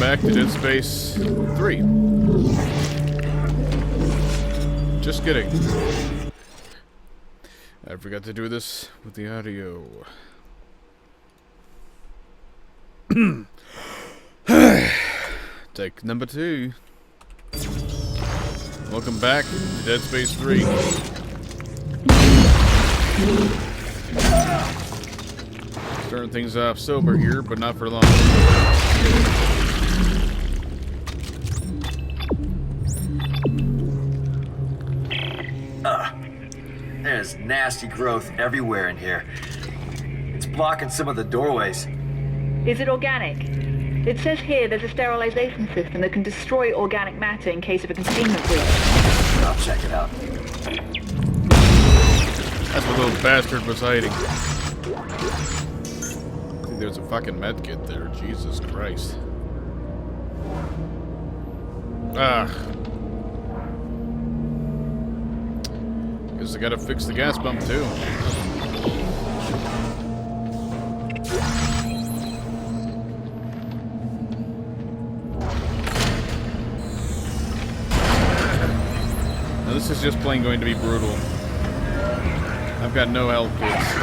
back to Dead Space 3. Just kidding. I forgot to do this with the audio. Take number 2. Welcome back to Dead Space 3. Starting things off sober here, but not for long. There's nasty growth everywhere in here. It's blocking some of the doorways. Is it organic? It says here there's a sterilization system that can destroy organic matter in case of a containment breach. I'll check it out. That's what little bastard was hiding. I think there's a fucking medkit there. Jesus Christ. Guess I gotta fix the gas pump too. Now this is just plain going to be brutal. I've got no health kits.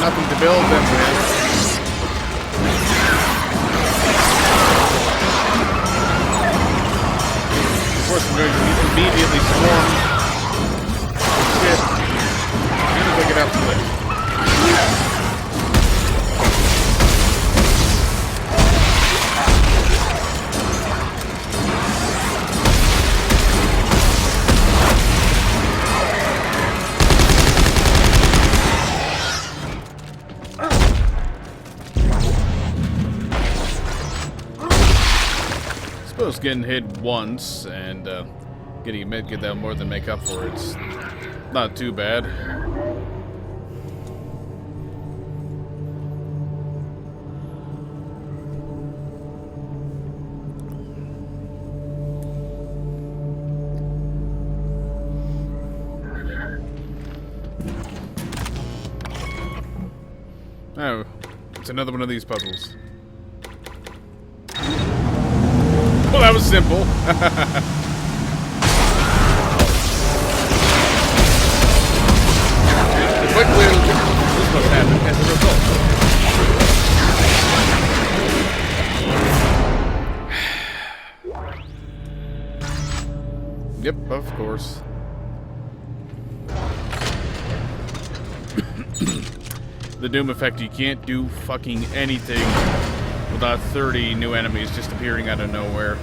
Nothing to build them with. Of course, I'm going to immediately swarm. Shit. I'm gonna pick it up for this. Suppose getting hit once and getting a medkit that'll more than make up for it's not too bad. Oh, it's another one of these puzzles. Well, that was simple. Quickly, this must happen as a result. Yep, of course. The Doom effect, you can't do fucking anything without 30 new enemies just appearing out of nowhere.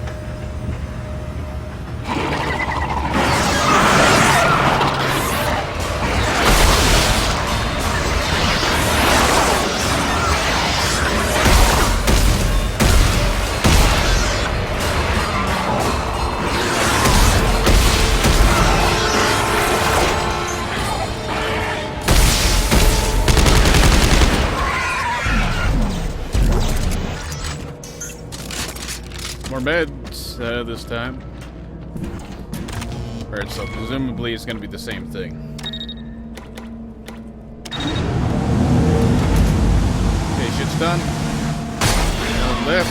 More meds this time. Alright, so presumably it's going to be the same thing. Okay, shit's done. Down left.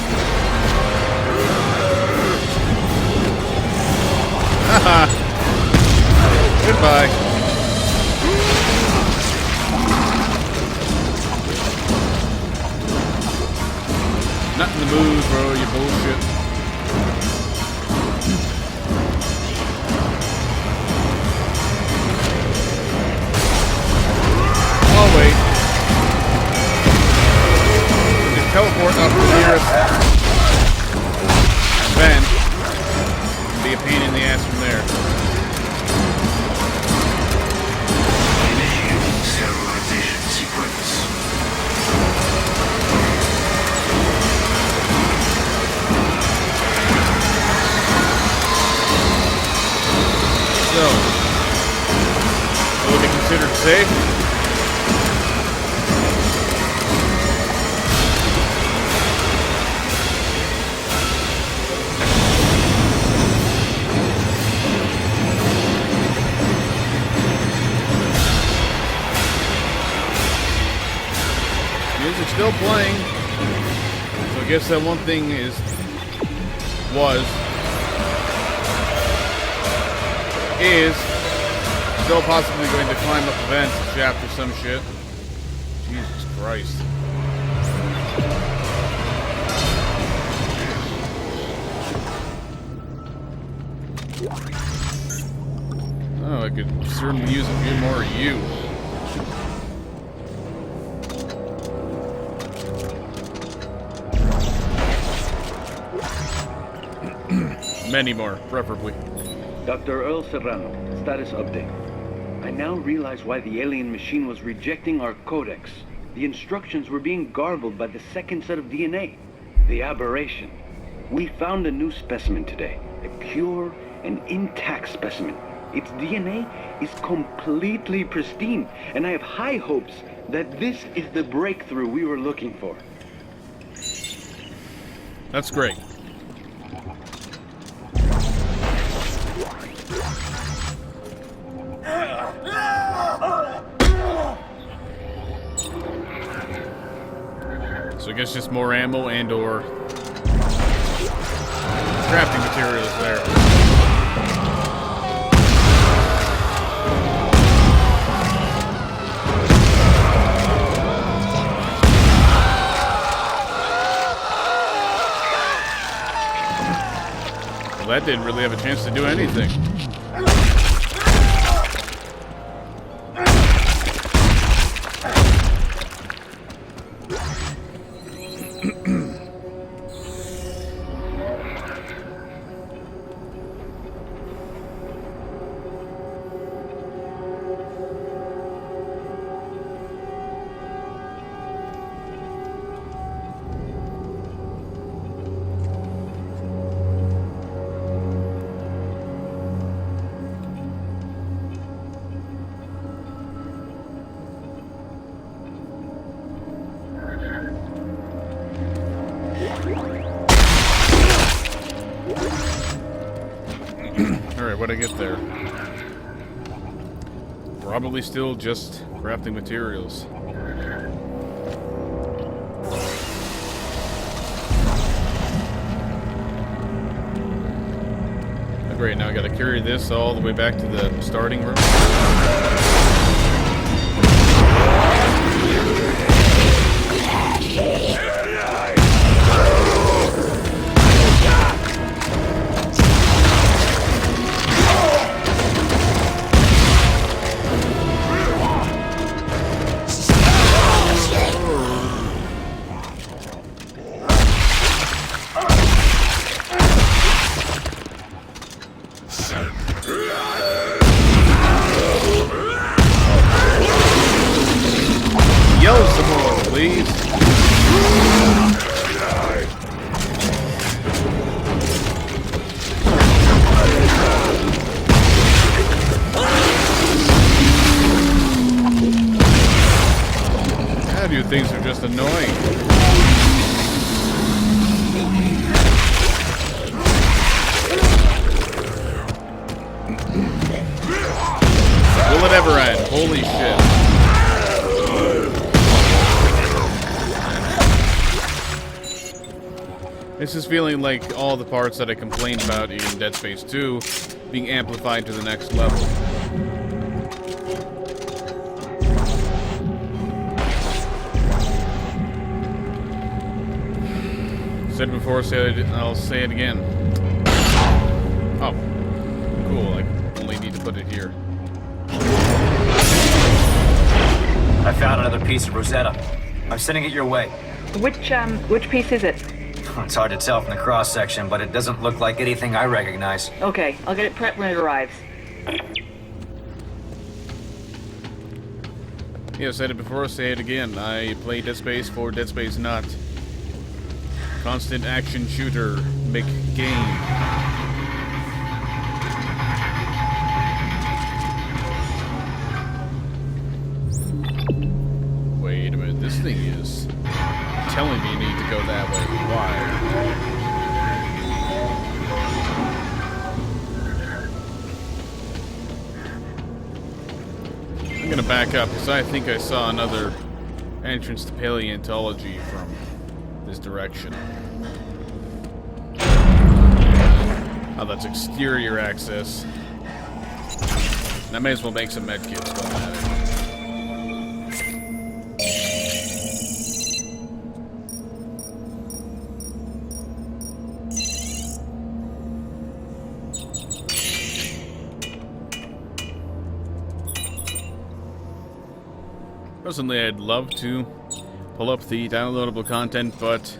Haha! Goodbye. Not in the mood, bro, you bullshit. I'll wait. Just teleport up to the nearest vent. Be a pain in the ass from there. Initiating sterilization sequence. So, will it be considered safe? Music's still playing, so I guess that one thing is still possibly going to climb up the vents shaft or some shit. Jesus Christ. Oh, I could certainly use a few more of you. Many more, preferably. Dr. Earl Serrano, status update. I now realize why the alien machine was rejecting our codex. The instructions were being garbled by the second set of DNA. The aberration. We found a new specimen today. A pure and intact specimen. Its DNA is completely pristine, and I have high hopes that this is the breakthrough we were looking for. That's great. So I guess just more ammo and or crafting materials there. Well, that didn't really have a chance to do anything. Alright, what'd I get there? Probably still just crafting materials. Oh, great, now I gotta carry this all the way back to the starting room. Yell some more, please. God, you things are just annoying. Will it ever end? Holy shit. This is feeling like all the parts that I complained about in Dead Space 2 being amplified to the next level. Said before, I'll say it again. Oh, cool. I only need to put it here. I found another piece of Rosetta. I'm sending it your way. Which piece is it? It's hard to tell from the cross-section, but it doesn't look like anything I recognize. Okay, I'll get it prepped when it arrives. Yeah, I said it before, say it again. I play Dead Space for Dead Space Not. Constant action shooter, McGame. Wait a minute, this thing is telling me you need to go that way. Why? I'm gonna back up because I think I saw another entrance to paleontology from this direction. Oh, that's exterior access. And I may as well make some medkits while I'm at it. Personally, I'd love to pull up the downloadable content, but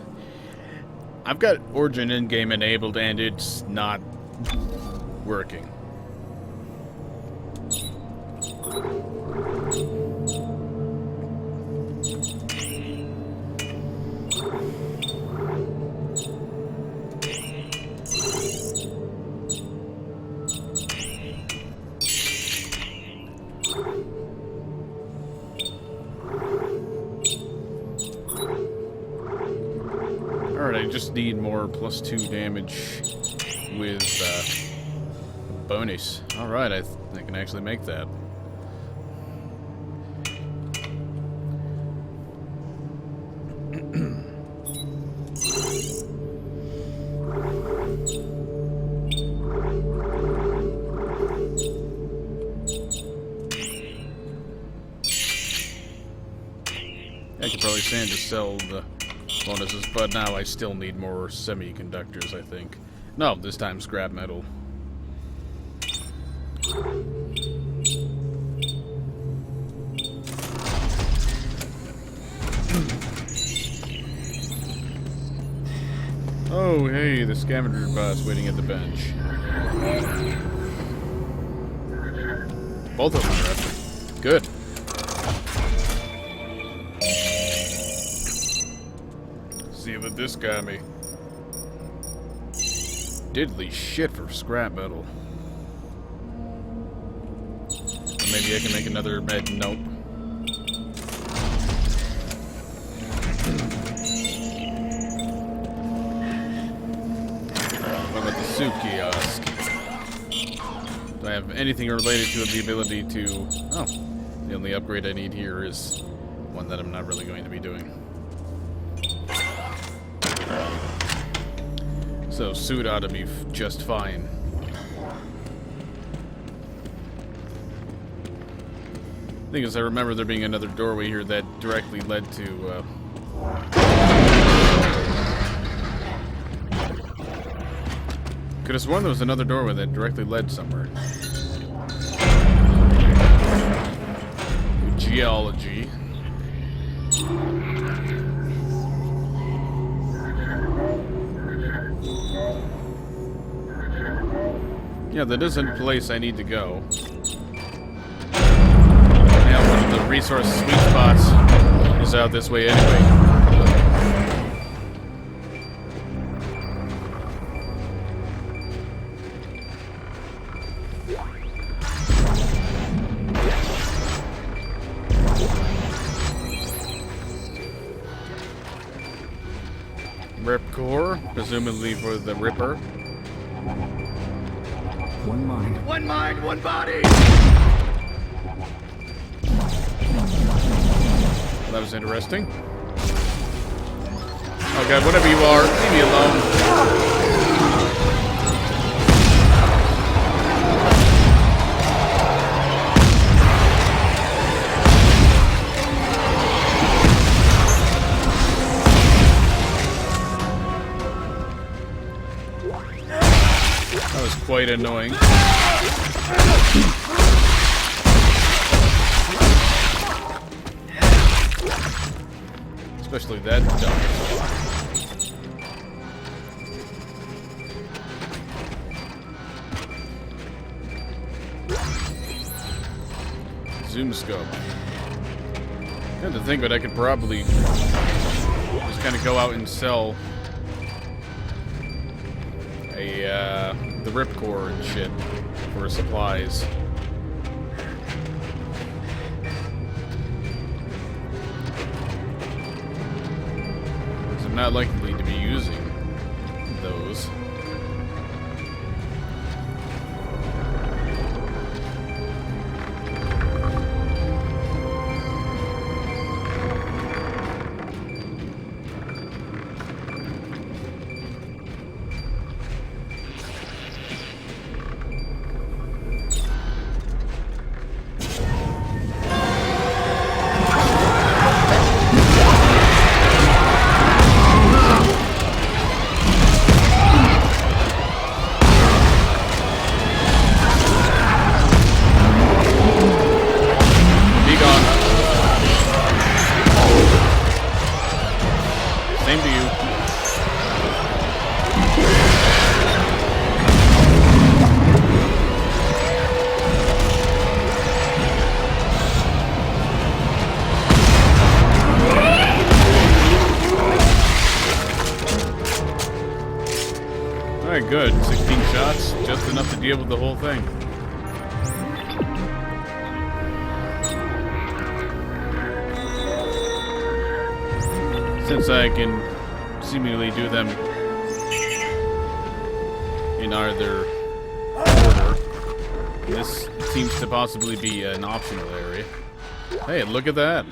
I've got Origin in-game enabled and it's not working. Alright, I just need more +2 damage with bonus. Alright, I can actually make that. I could probably stand to sell the bonuses, but now I still need more semiconductors, I think. No, this time scrap metal. Oh, hey, the scavenger bot's waiting at the bench. Both of them are up. Good. See what this got me. Diddly shit for scrap metal. Maybe I can make another med. Nope. What about the soup kiosk? Do I have anything related to the ability to... Oh, the only upgrade I need here is one that I'm not really going to be doing. So, suit ought to be just fine. Thing is, I remember there being another doorway here that directly led to, Could have sworn there was another doorway that directly led somewhere. Geology. Yeah, that is a place I need to go. Yeah, one of the resource sweet spots is out this way anyway. Rip core, presumably for the Ripper. One mind. One mind, one body! That was interesting. Oh god, whatever you are, leave me alone. That was quite annoying. Especially that dump. Zoom scope. Good to think, but I could probably just kind of go out and sell the ripcore and shit for supplies. Because I'm not likely to be using those. good. 16 shots, just enough to deal with the whole thing. Since I can seemingly do them in either order, this seems to possibly be an optional area. Hey, look at that.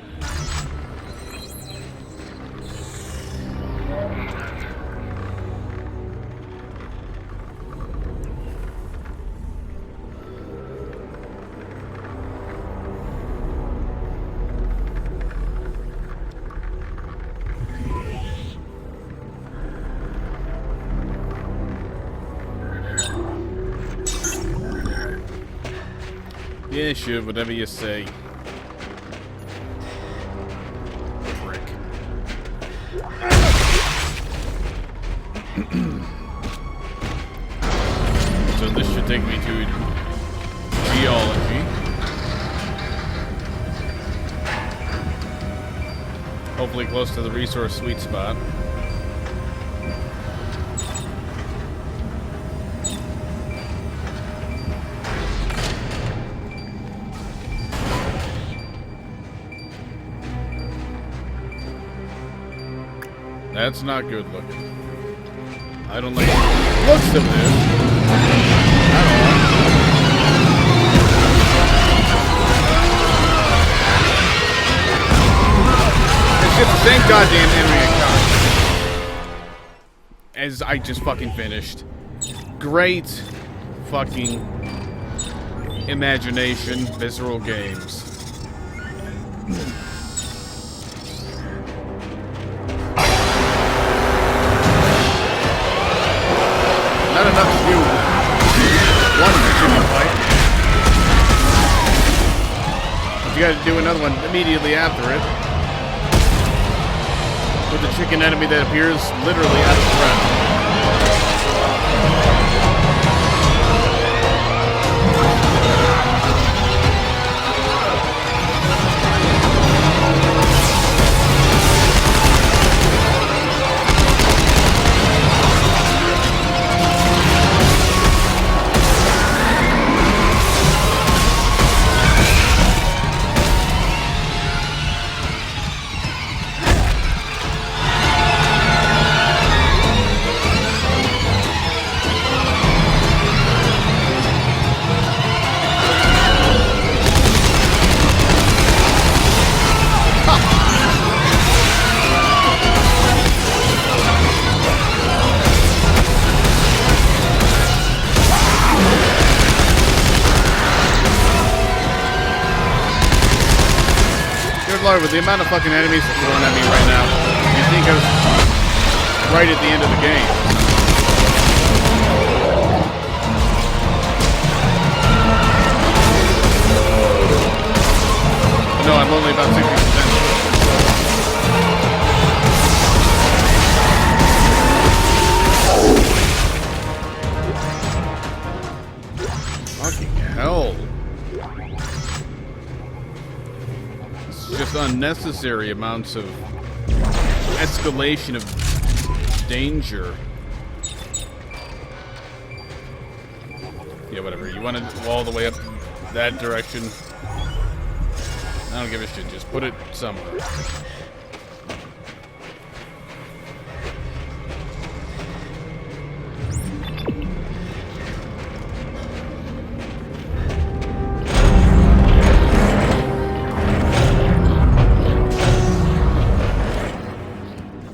Yeah, sure, whatever you say. Prick. So this should take me to geology. Hopefully close to the resource sweet spot. That's not good looking. I don't like the looks of this. I don't know. It's just the same goddamn enemy encounter as I just fucking finished. Great fucking imagination, visceral games. Not enough to do one chicken fight. But you gotta do another one immediately after it. With the chicken enemy that appears literally out of breath. Lord, with the amount of fucking enemies thrown at me right now, you think I was right at the end of the game. No, I'm only about 60%. Fucking hell. Just unnecessary amounts of escalation of danger. Yeah, whatever. You want to go all the way up that direction? I don't give a shit. Just put it somewhere.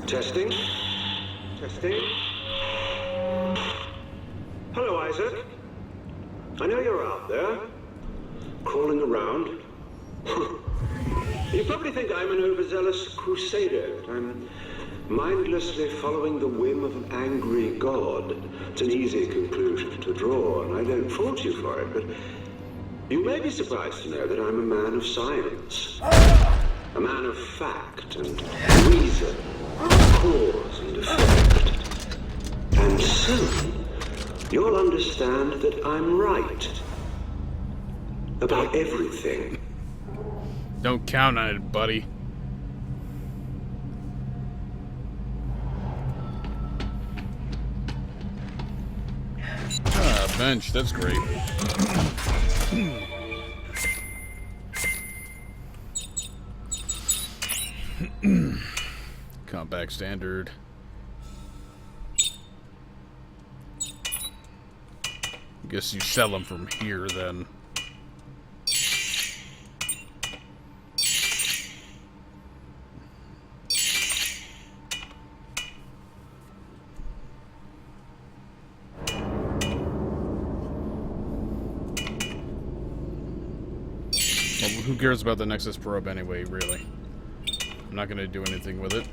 Testing. Testing. Hello, Isaac. I know you're out there, crawling around. You probably think I'm an overzealous crusader. I'm mindlessly following the whim of an angry god. It's an easy conclusion to draw, and I don't fault you for it, but you may be surprised to know that I'm a man of science. A man of fact and reason, cause and effect. And soon, you'll understand that I'm right. About everything. Don't count on it, buddy. bench. That's great. Compact standard. Guess you sell them from here then. Well, who cares about the Nexus probe anyway, really? I'm not going to do anything with it.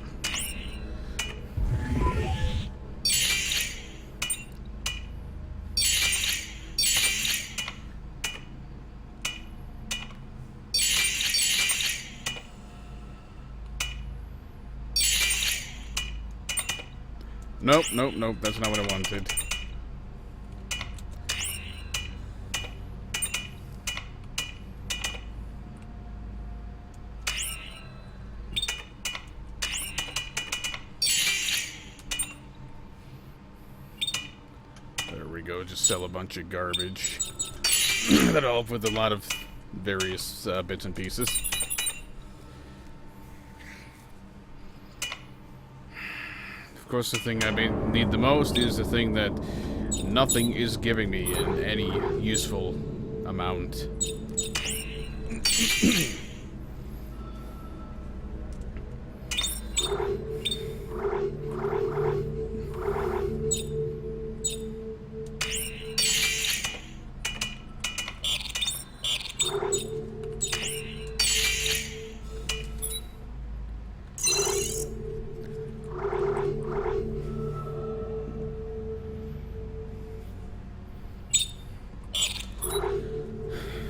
Nope, nope, nope, that's not what I wanted. There we go, just sell a bunch of garbage. That'll help with a lot of various bits and pieces. Of course, the thing I need the most is the thing that nothing is giving me in any useful amount.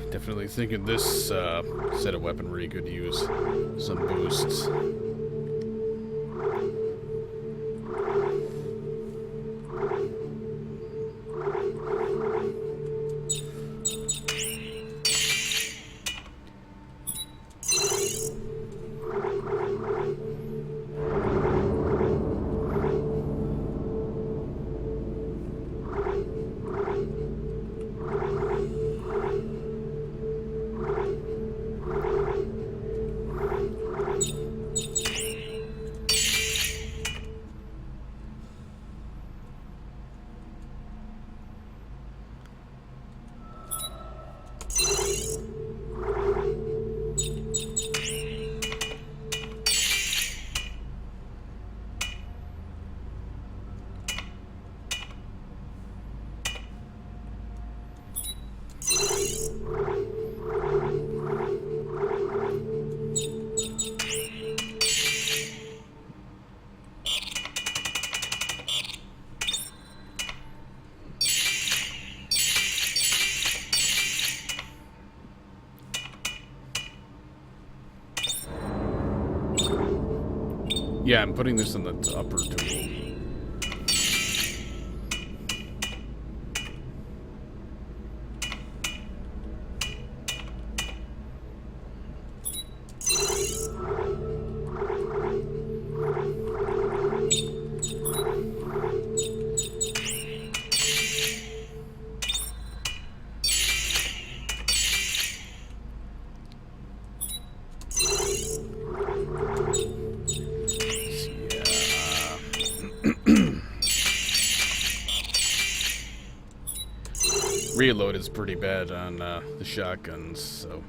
Definitely thinking this set of weaponry could use some boosts. Yeah, I'm putting this in the upper tool. Reload is pretty bad on the shotguns, so...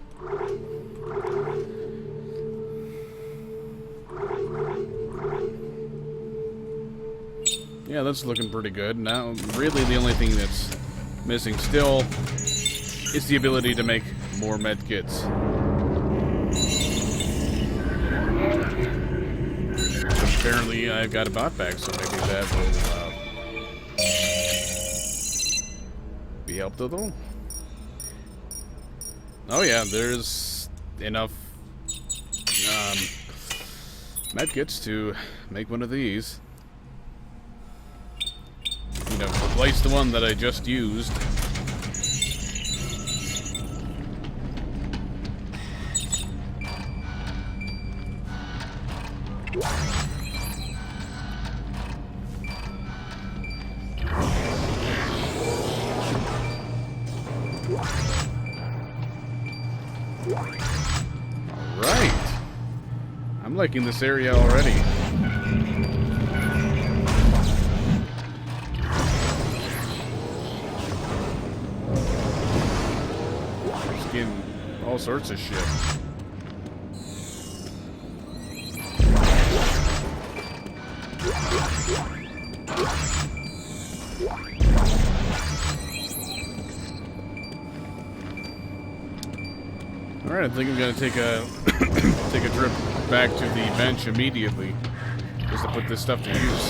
Yeah, that's looking pretty good. Now, really the only thing that's missing still is the ability to make more med kits. Apparently I've got a bot bag, so maybe that will be helpful though. Oh yeah, there's enough medkits to make one of these. You know, replace the one that I just used. I'm liking this area already. Just getting all sorts of shit. Alright, I think I'm gonna take a take a trip back to the bench immediately, just to put this stuff to use.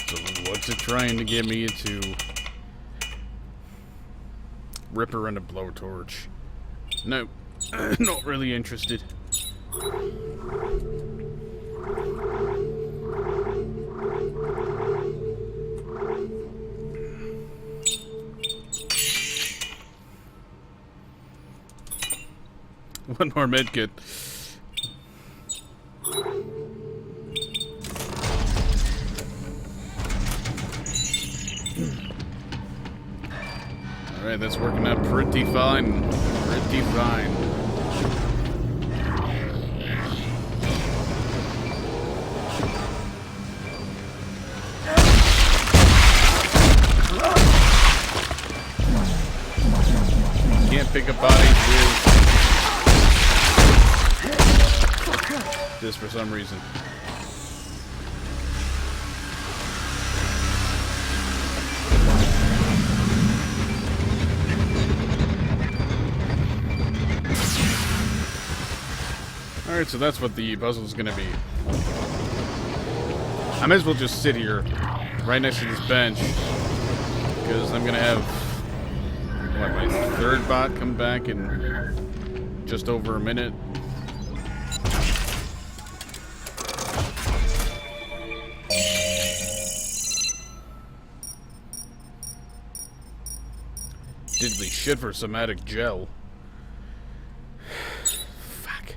So what's it trying to get me into? Ripper and a blowtorch. No, not really interested. One more medkit. Alright, that's working out pretty fine. Pretty fine. Can't pick up bodies with this for some reason. Alright, so that's what the puzzle's gonna be. I might as well just sit here, right next to this bench, because I'm gonna have, what, my third bot come back in just over a minute. Diddly shit for somatic gel. Fuck.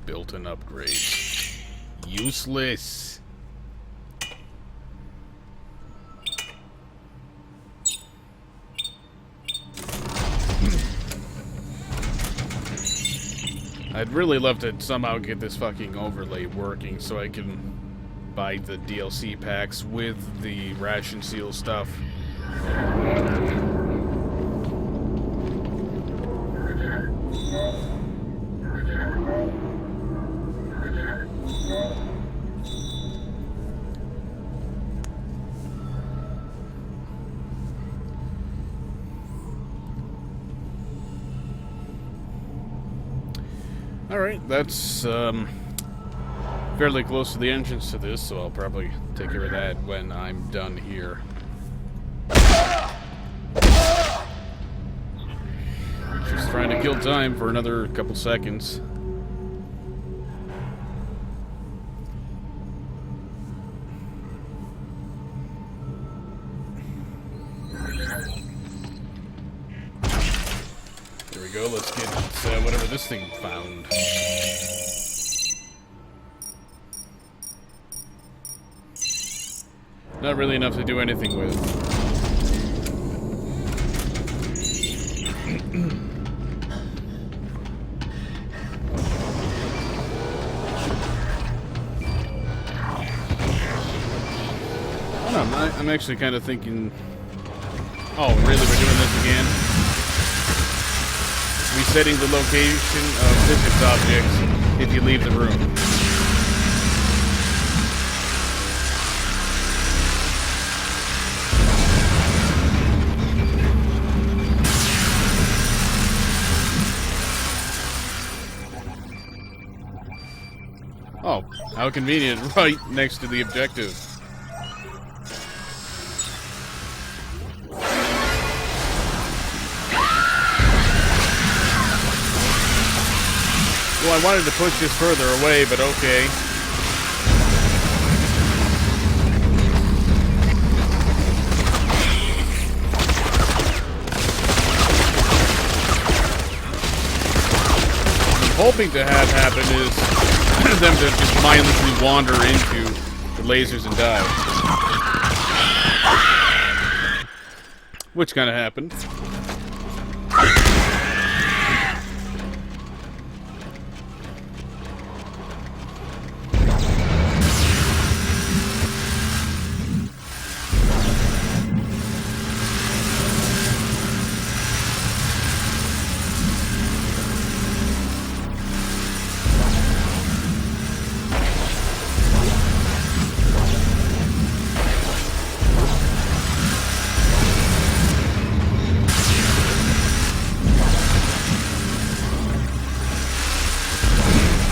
Built-in upgrades. Useless. I'd really love to somehow get this fucking overlay working so I can buy the DLC packs with the ration seal stuff. Alright, that's fairly close to the entrance to this, so I'll probably take care of that when I'm done here. Just trying to kill time for another couple seconds. There we go, let's get whatever this thing found. Not really enough to do anything with. I don't know, I'm actually kind of thinking... Oh, really? We're doing this again? Resetting the location of physics objects if you leave the room. Oh, how convenient, right next to the objective. Well, I wanted to push this further away, but okay. hoping to have happen is them to just mindlessly wander into the lasers and die. Which kind of happened.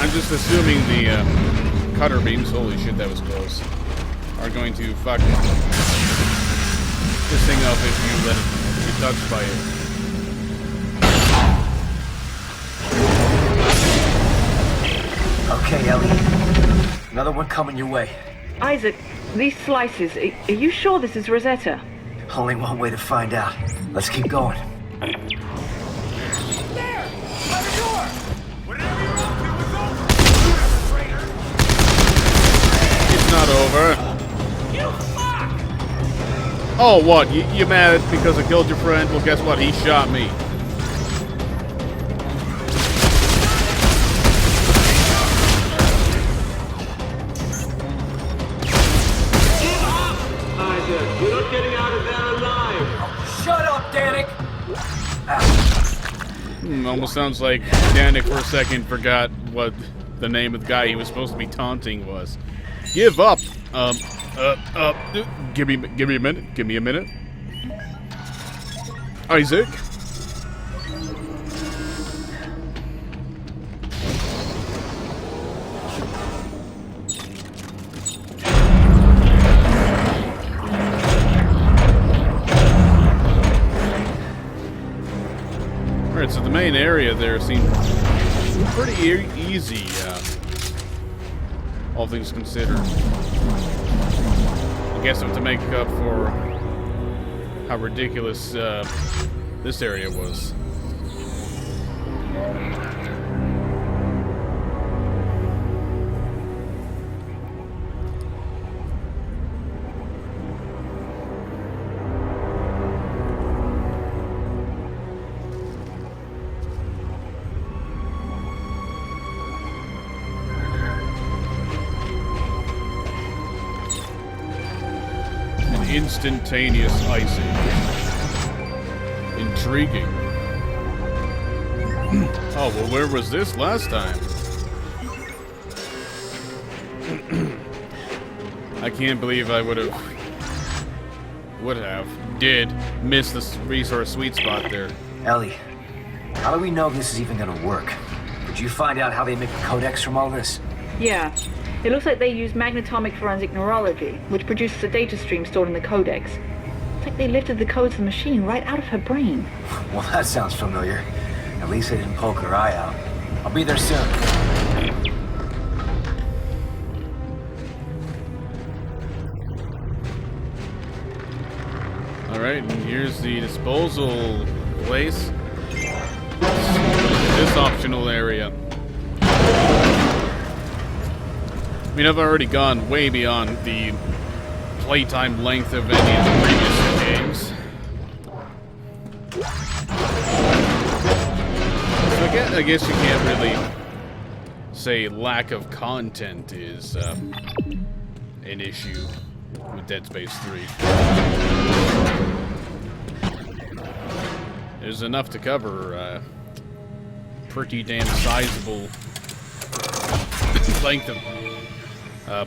I'm just assuming the cutter beams, holy shit that was close, are going to fuck this thing up if you let it get touched by it. Okay, Ellie. Another one coming your way. Isaac, these slices, are you sure this is Rosetta? Only one way to find out. Let's keep going. Not over. Oh, what? You mad because I killed your friend? Well, guess what? He shot me. Give up, Isaac. You're not getting out of there alive. Shut up, Danik! Almost sounds like Danik for a second forgot what the name of the guy he was supposed to be taunting was. Give up. Give me a minute. Give me a minute. Isaac. Alright, so the main area there seemed pretty easy, all things considered. I guess to make up for how ridiculous this area was. Instantaneous icing. Intriguing. Oh, well, where was this last time? I can't believe I did miss this resource sweet spot there. Ellie, how do we know this is even gonna work? Did you find out how they make the codex from all this? Yeah. It looks like they use magnetomic forensic neurology, which produces a data stream stored in the codex. It's like they lifted the codes of the machine right out of her brain. Well, that sounds familiar. At least they didn't poke her eye out. I'll be there soon. Alright, and here's the disposal place. This optional area. I mean, I've already gone way beyond the playtime length of any of the previous games. So I guess you can't really say lack of content is an issue with Dead Space 3. There's enough to cover pretty damn sizable length of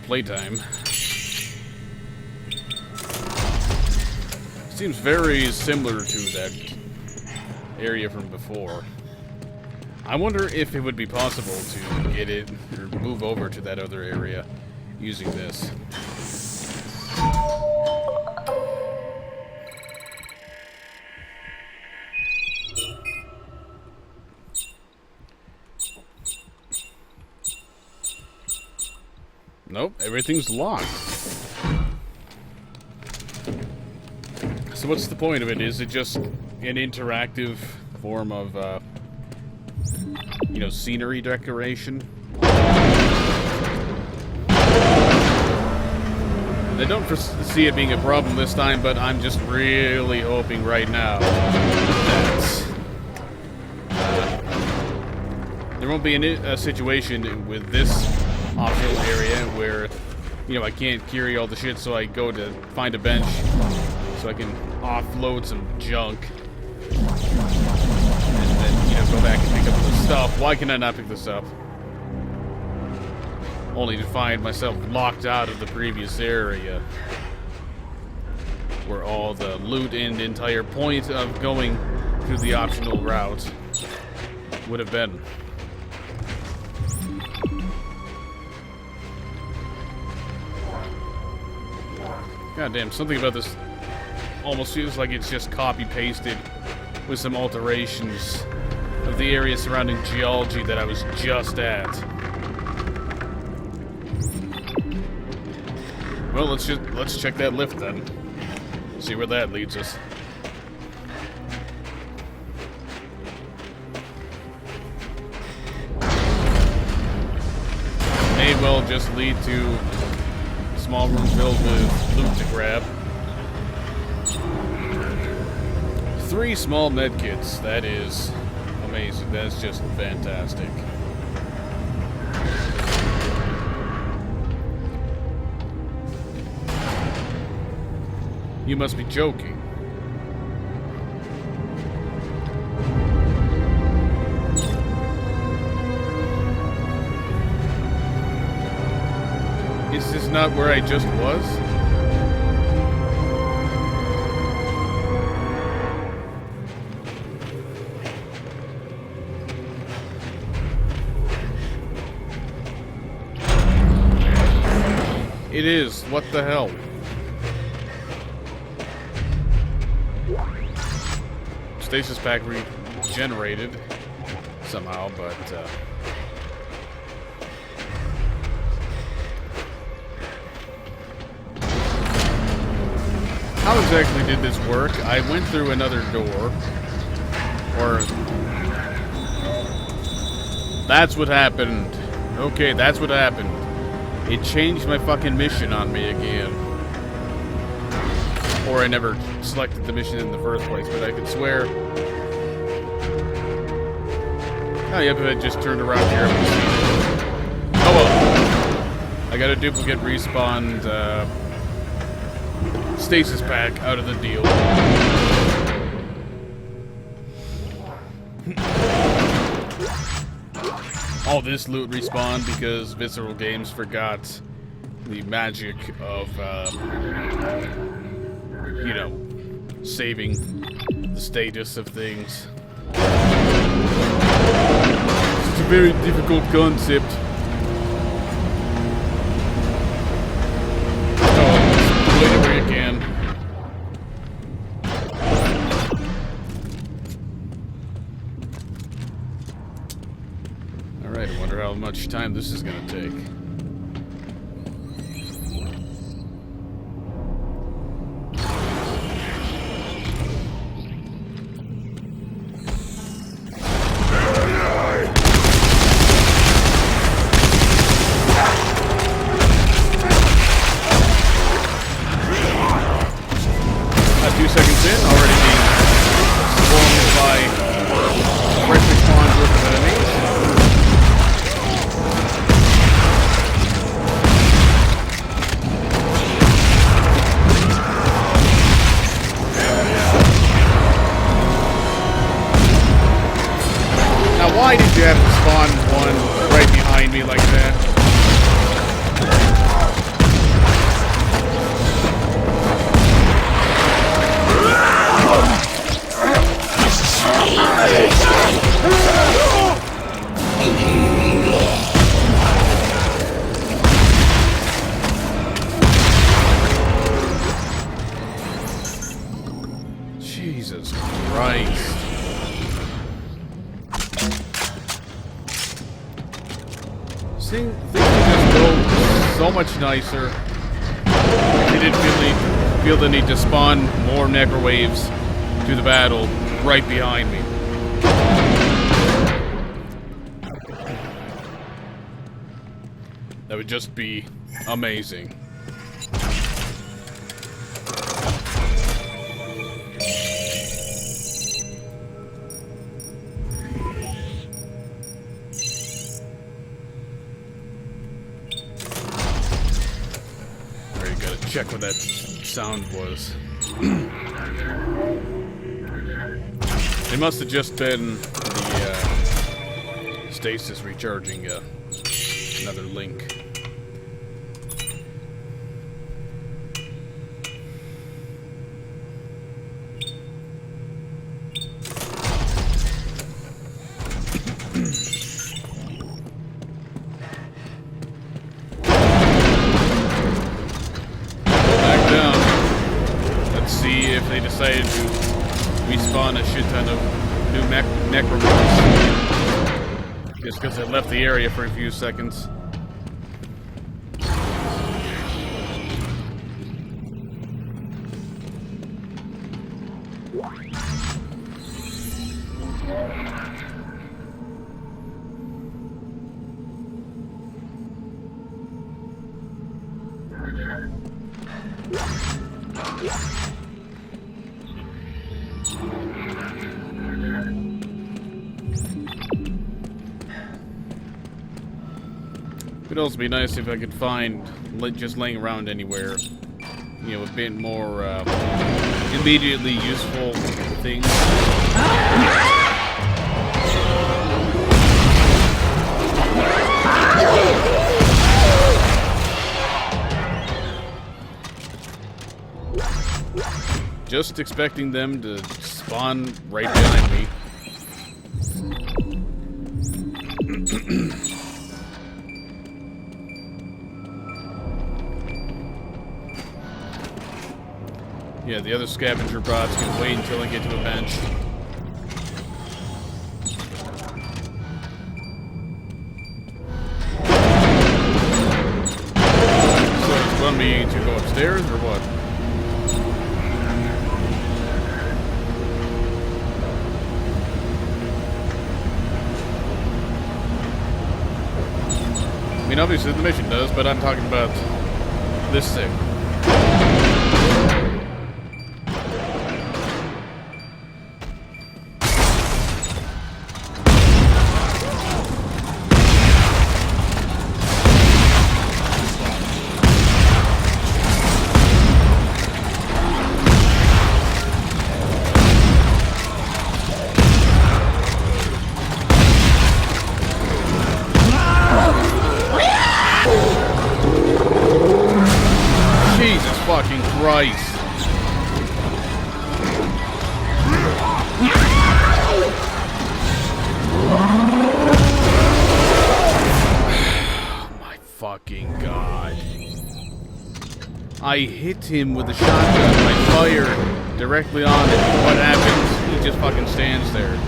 playtime. Seems very similar to that area from before. I wonder if it would be possible to get it or move over to that other area using this. Nope, everything's locked. So what's the point of it? Is it just an interactive form of you know, scenery decoration. I don't see it being a problem this time, but I'm just really hoping right now that there won't be a situation with this optional area where, you know, I can't carry all the shit, so I go to find a bench so I can offload some junk and then, you know, go back and pick up the stuff. Why can I not pick this up? Only to find myself locked out of the previous area where all the loot and entire point of going through the optional route would have been. God damn, something about this almost feels like it's just copy-pasted with some alterations of the area surrounding geology that I was just at. Well, let's check that lift then. See where that leads us. May well just lead to a small room filled with loot to grab. 3 small medkits. That is amazing. That's just fantastic. You must be joking. Is this not where I just was? It is. What the hell? Stasis pack regenerated somehow, but how exactly did this work? I went through another door, or that's what happened. Okay, that's what happened. It changed my fucking mission on me again. Or I never selected the mission in the first place, but I could swear. Oh, yep, I just turned around here. Oh well. I got a duplicate respawned stasis pack out of the deal. All this loot respawned because Visceral Games forgot the magic of, you know, saving the status of things. It's a very difficult concept. Oh, delete it where you can. Alright, I wonder how much time this is gonna take. Why did you have to spawn one right behind me like that? Jesus Christ. Things would just go so much nicer if they didn't feel the need to spawn more necrowaves to the battle right behind me. That would just be amazing. Alright, gotta check what that sound was. It must have just been the stasis recharging another link. Back down. Let's see if they decided to respawn a shit ton of new necromorphs. Just because I left the area for a few seconds. It'd also be nice if I could find, just laying around anywhere, you know, a bit more immediately useful things. Just expecting them to spawn right behind me. Yeah, the other scavenger bots can wait until I get to a bench. So it's want me to go upstairs or what? I mean, obviously the mission does, but I'm talking about this thing. Fucking Christ. My fucking God. I hit him with a shotgun. I fired directly on it. What happens? He just fucking stands there.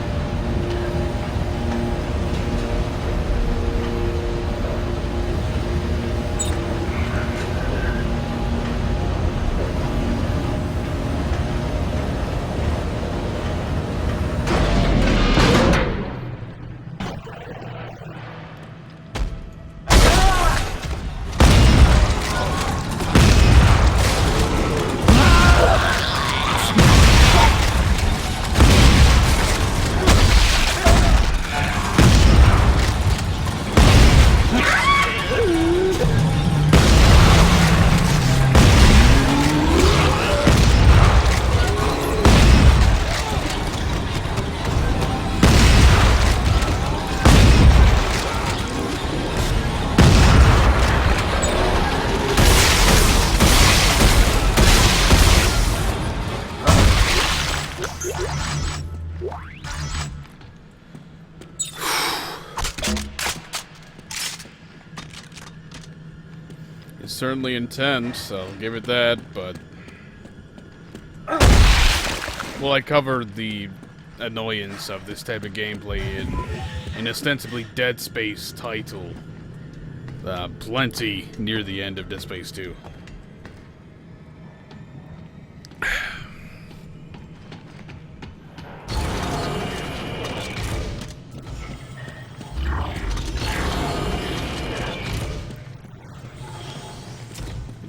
It's certainly intense, I'll give it that, but... Well, I covered the annoyance of this type of gameplay in an ostensibly Dead Space title. Plenty near the end of Dead Space 2.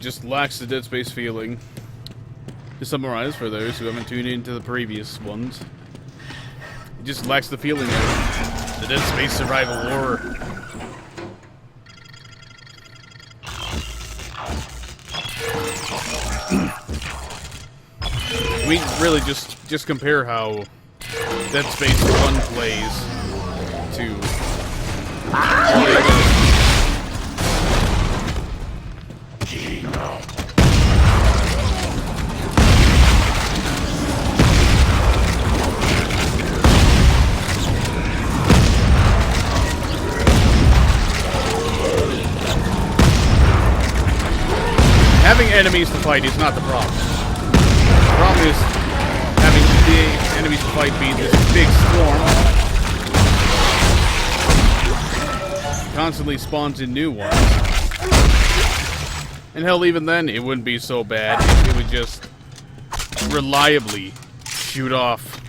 just lacks the Dead Space feeling. To summarize, for those who haven't tuned into the previous ones, it just lacks the feeling of the Dead Space survival horror. We really just compare how Dead Space 1 plays to having enemies to fight is not the problem. The problem is having the enemies to fight be this big swarm. Constantly spawns in new ones. And hell, even then, it wouldn't be so bad if it would just reliably shoot off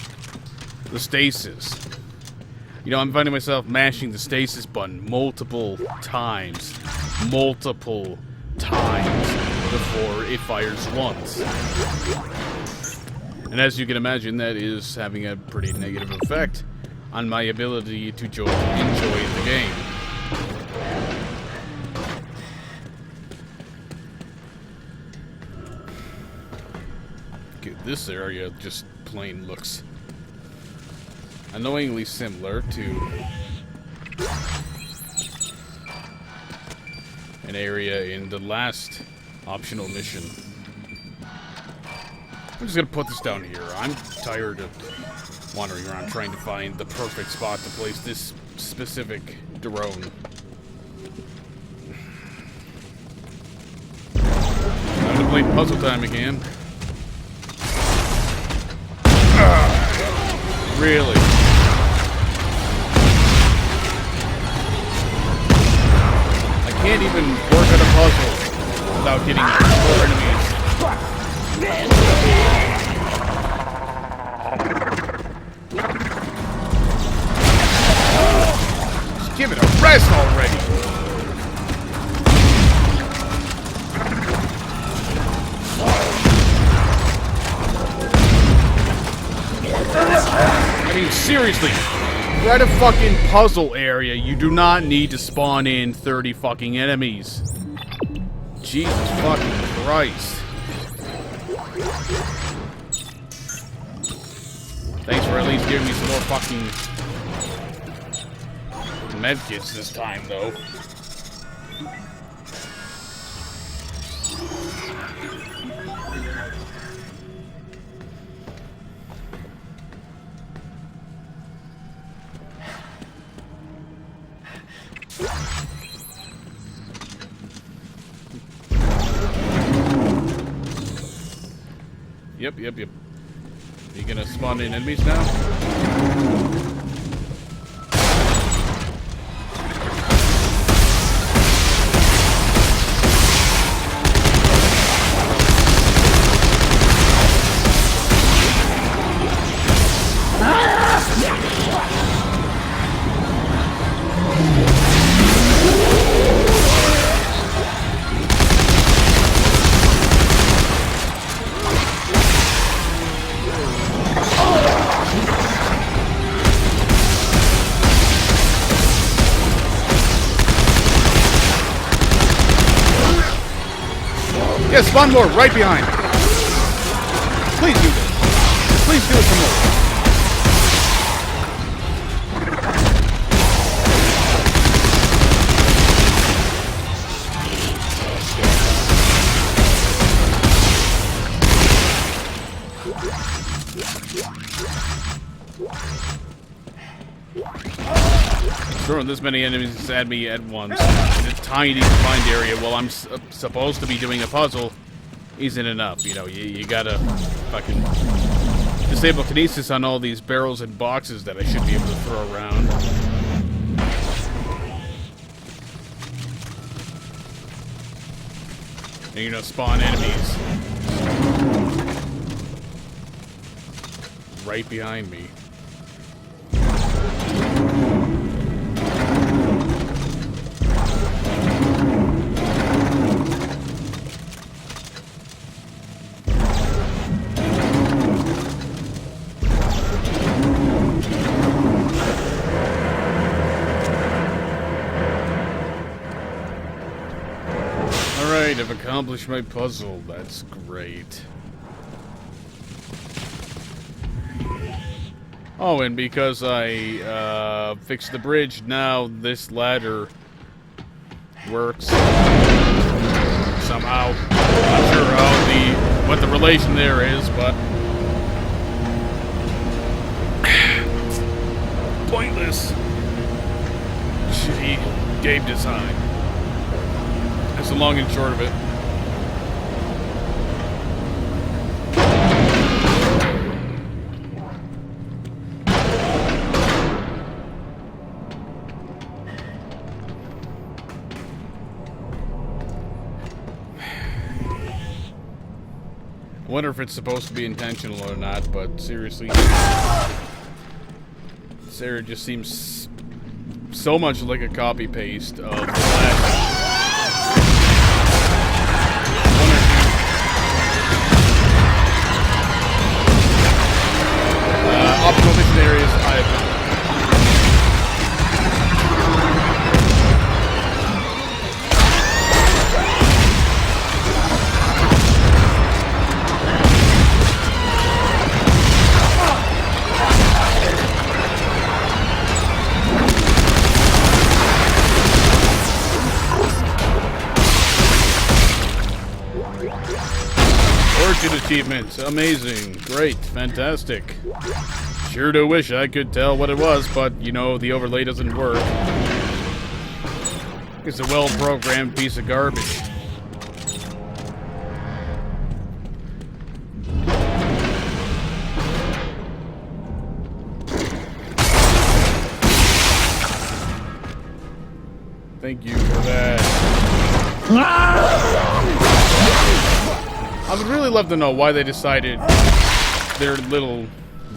the stasis. You know, I'm finding myself mashing the stasis button multiple times. Before it fires once. And as you can imagine, that is having a pretty negative effect on my ability to enjoy the game. Okay, this area just plain looks annoyingly similar to an area in the last optional mission. I'm just gonna put this down here. I'm tired of wandering around trying to find the perfect spot to place this specific drone. Time to play puzzle time again. Really? I can't even work on a puzzle without hitting 4 enemies. Just give it a rest already! I mean, seriously, you're at a fucking puzzle area. You do not need to spawn in 30 fucking enemies. Jesus fucking Christ. Thanks for at least giving me some more fucking medkits this time, though. Yep. You gonna spawn in enemies now? Yeah, spawn more, right behind. Please do this. Please do it some more. Throwing this many enemies at me at once in a tiny confined area while I'm supposed to be doing a puzzle isn't enough. You know, you gotta fucking disable kinesis on all these barrels and boxes that I should be able to throw around. And, you know, spawn enemies right behind me. Alright, I've accomplished my puzzle. That's great. Oh, and because I fixed the bridge, now this ladder works somehow. Not sure what the relation there is, but pointless. Shitty game design. That's the long and short of it. I wonder if it's supposed to be intentional or not, but seriously, Sarah just seems so much like a copy-paste of the last. Optional mission areas I've achievements. Amazing. Great. Fantastic. Sure do wish I could tell what it was, but, you know, the overlay doesn't work. It's a well-programmed piece of garbage. Thank you for that. I would really love to know why they decided their little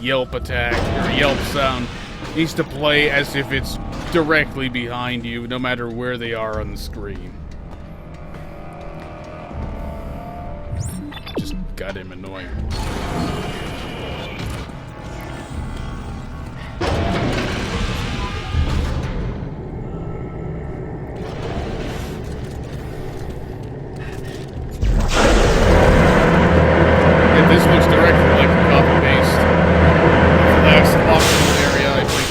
yelp attack, or yelp sound, needs to play as if it's directly behind you, no matter where they are on the screen. Just goddamn annoying. This looks directly like a copy-paste of the last optional area I played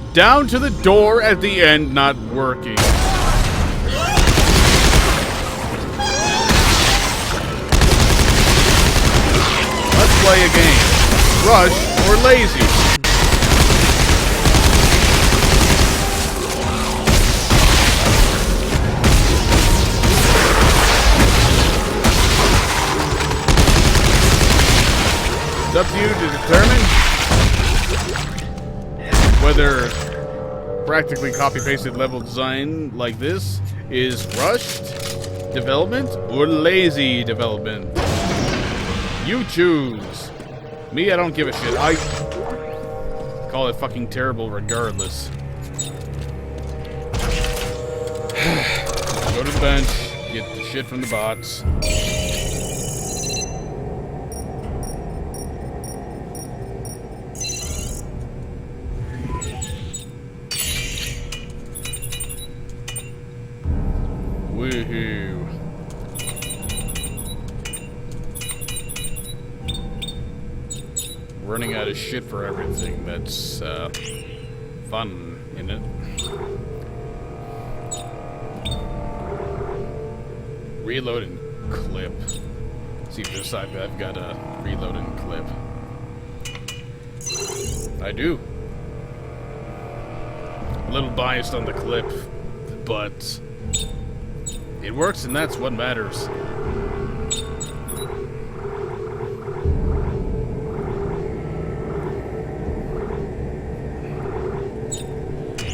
through. Down to the door at the end not working. Let's play a game. Rush or lazy? It's up to you to determine whether practically copy-pasted level design like this is rushed development or lazy development. You choose. Me, I don't give a shit. I call it fucking terrible regardless. Go to the bench, get the shit from the bots. Woohoo. Running out of shit for everything. That's fun, isn't it? Reload and clip. See if this side I've got a reload and clip. I do. A little biased on the clip, but it works, and that's what matters.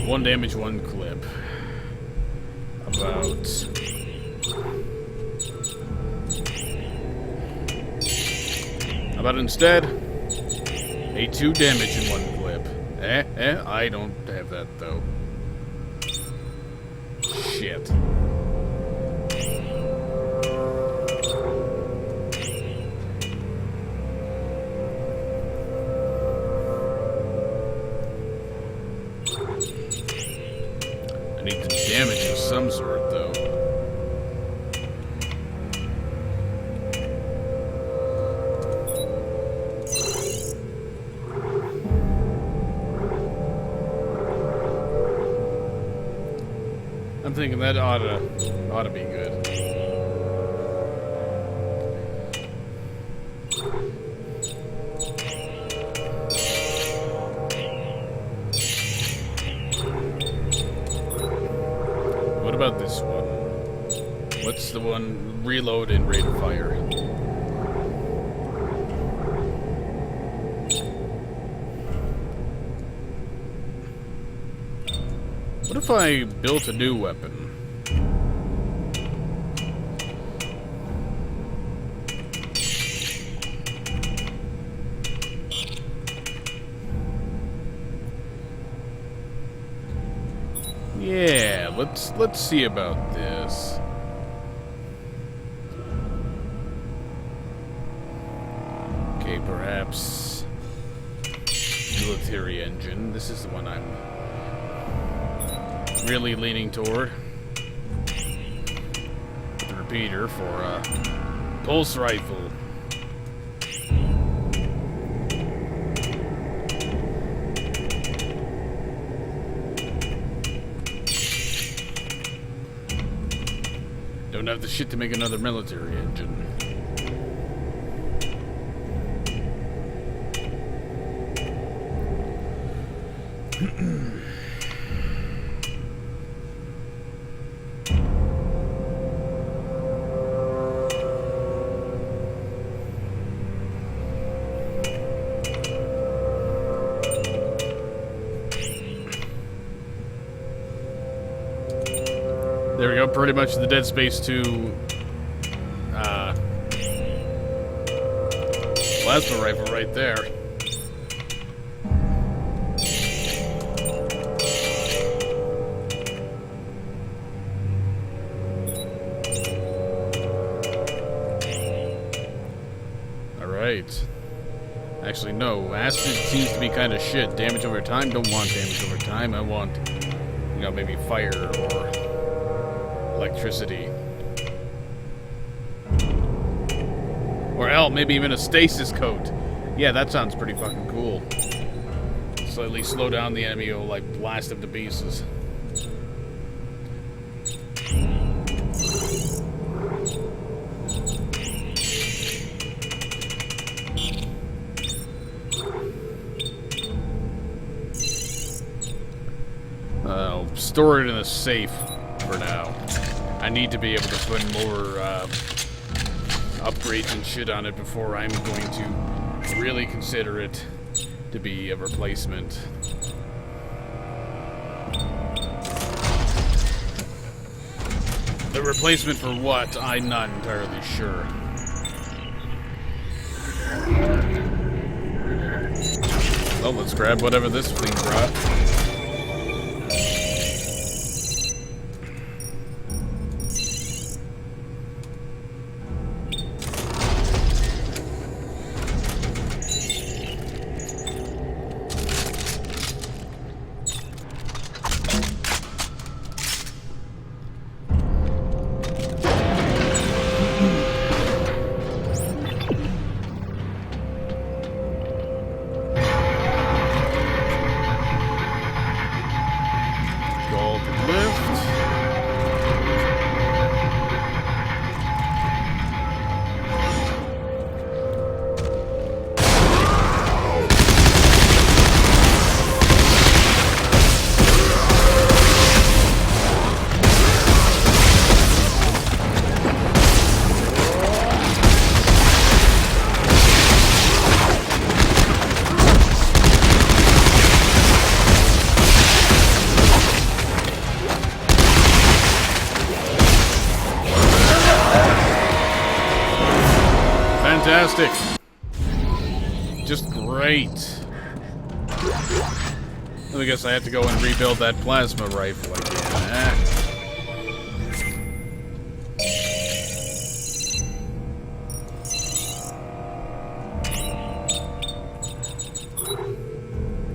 One damage, one clip. How about instead a 2 damage in one clip? I don't have that though. Shit. some sort, though. I'm thinking that ought to be good. What about this one? What's the one? Reload and rate of fire. What if I built a new weapon? Yeah, let's see about this. Okay, perhaps military engine. This is the one I'm really leaning toward. The repeater for a pulse rifle. Don't have the shit to make another military engine. There we go, pretty much the Dead Space 2 plasma rifle right there. Alright. Actually, no. Acid seems to be kind of shit. Damage over time? Don't want damage over time. I want, you know, maybe fire or electricity. Or hell, maybe even a stasis coat. Yeah, that sounds pretty fucking cool. Slightly slow down the enemy or like blast him to pieces. I'll store it in a safe for now. I need to be able to put more upgrades and shit on it before I'm going to really consider it to be a replacement. The replacement for what? I'm not entirely sure. Well, let's grab whatever this thing brought. Fantastic. Just great. I guess I have to go and rebuild that plasma rifle again.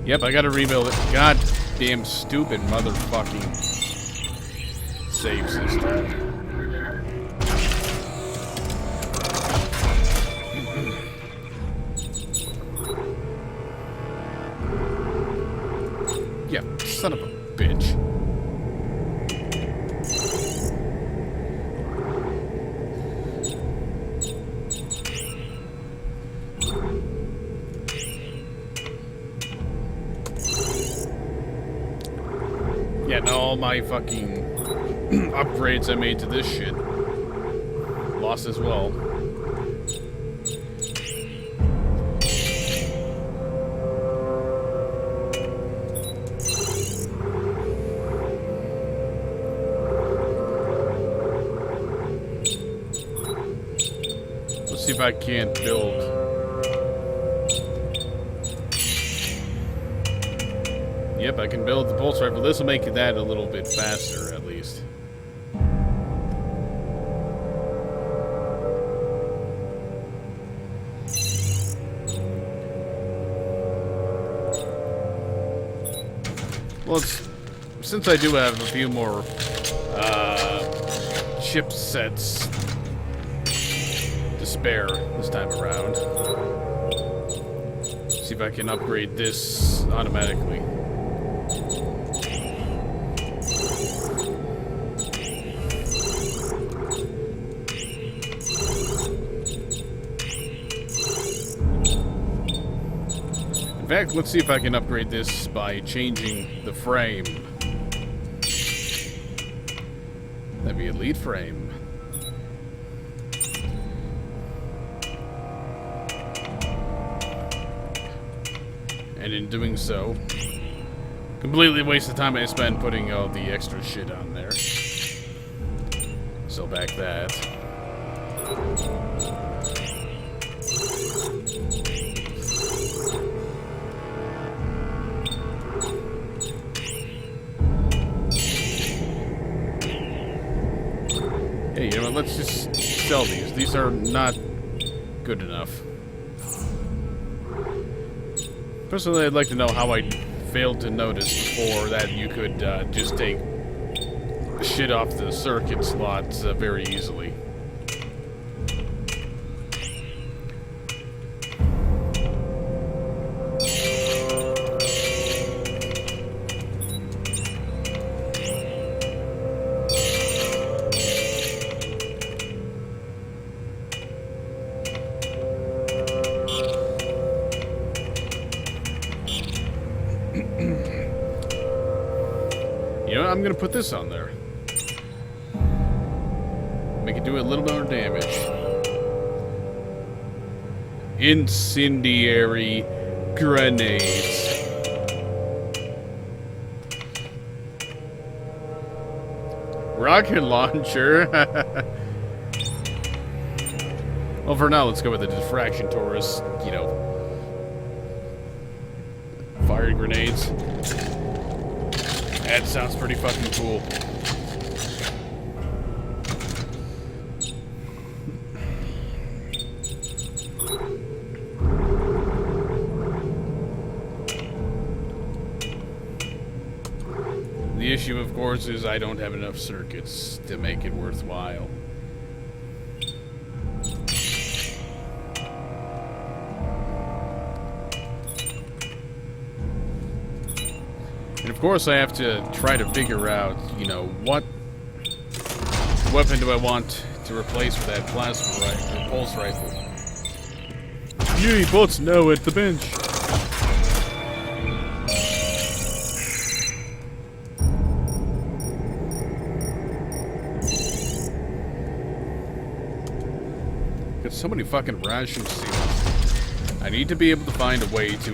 Yep, I gotta rebuild it. God damn stupid motherfucking save system. Yeah, son of a bitch. Yeah, now all my fucking upgrades I made to this shit lost as well. Let's see if I can't build. Yep, I can build the pulse rifle. This will make that a little bit faster, at least. Well, since I do have a few more chipsets to spare this time around, see if I can upgrade this automatically. In fact, let's see if I can upgrade this by changing the frame. That'd be elite frame. And in doing so, completely waste the time I spent putting all the extra shit on there. So back that. Hey, you know what, let's just sell these. These are not good enough. Personally, I'd like to know how I failed to notice before that you could just take shit off the circuit slots very easily. You know what? I'm gonna put this on there. Make it do a little more damage. Incendiary grenades. Rocket launcher. Well, for now, let's go with the diffraction Taurus. You know, fire grenades. That sounds pretty fucking cool. The issue, of course, is I don't have enough circuits to make it worthwhile. And of course, I have to try to figure out, you know, what weapon do I want to replace with that plasma rifle, or pulse rifle. You both know at the bench. Got so many fucking ration seals. I need to be able to find a way to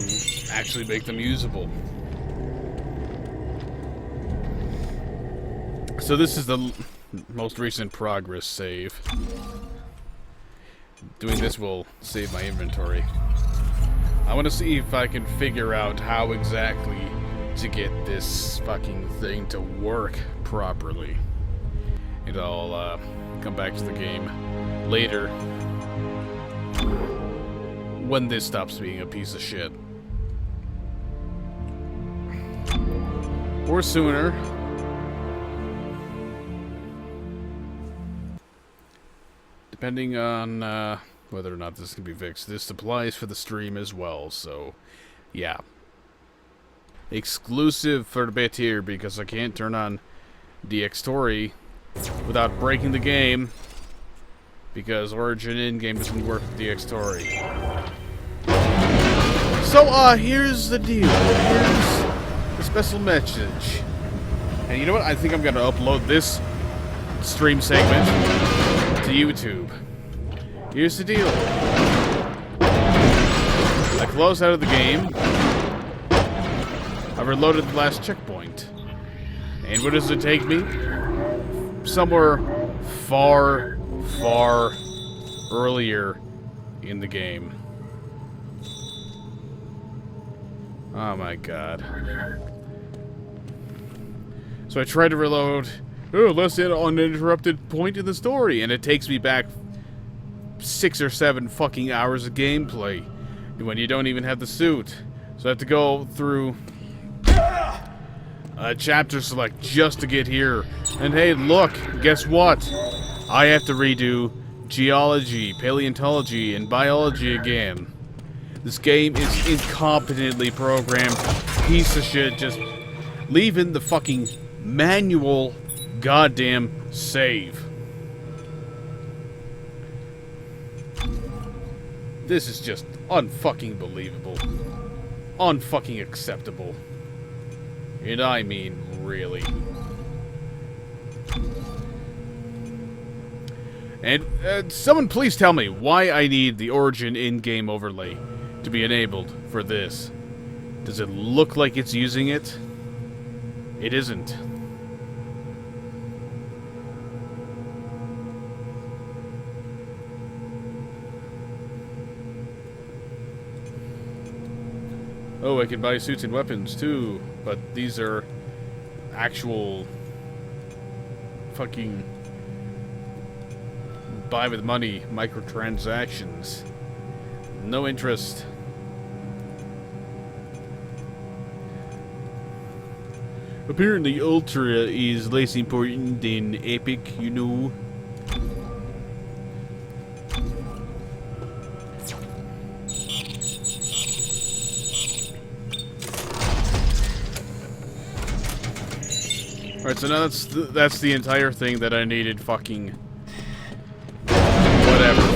actually make them usable. So this is the most recent progress save. Doing this will save my inventory. I want to see if I can figure out how exactly to get this fucking thing to work properly. And I'll come back to the game later when this stops being a piece of shit. Or sooner. depending on whether or not this can be fixed. This applies for the stream as well, so yeah. Exclusive for a bit here because I can't turn on DX Story without breaking the game because Origin in-game doesn't work with DX Story. So, here's the deal. Here's the special message. And you know what? I think I'm going to upload this stream segment to YouTube. Here's the deal. I closed out of the game. I reloaded the last checkpoint. And where does it take me? Somewhere far, far earlier in the game. Oh my god. So I tried to reload. Oh, let's hit an uninterrupted point in the story. And it takes me back 6 or 7 fucking hours of gameplay. When you don't even have the suit. So I have to go through a chapter select just to get here. And hey, look, guess what? I have to redo geology, paleontology, and biology again. This game is incompetently programmed. Piece of shit, just leaving the fucking manual goddamn save. This is just unfucking believable. Unfucking acceptable. And I mean, really. And someone please tell me why I need the Origin in-game overlay to be enabled for this. Does it look like it's using it? It isn't. Oh, I can buy suits and weapons too, but these are actual fucking buy with money microtransactions. No interest. Apparently Ultra is less important than Epic, you know. Alright, so now that's the entire thing that I needed fucking whatever for.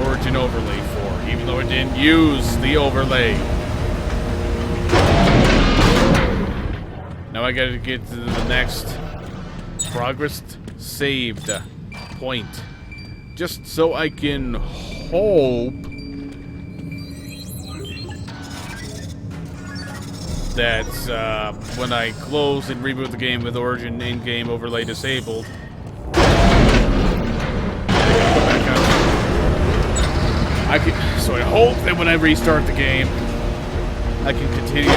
Origin overlay for, even though it didn't use the overlay. Now I gotta get to the next progress saved point. Just so I can hope that when I close and reboot the game with Origin in-game overlay disabled, so I hope that when I restart the game, I can continue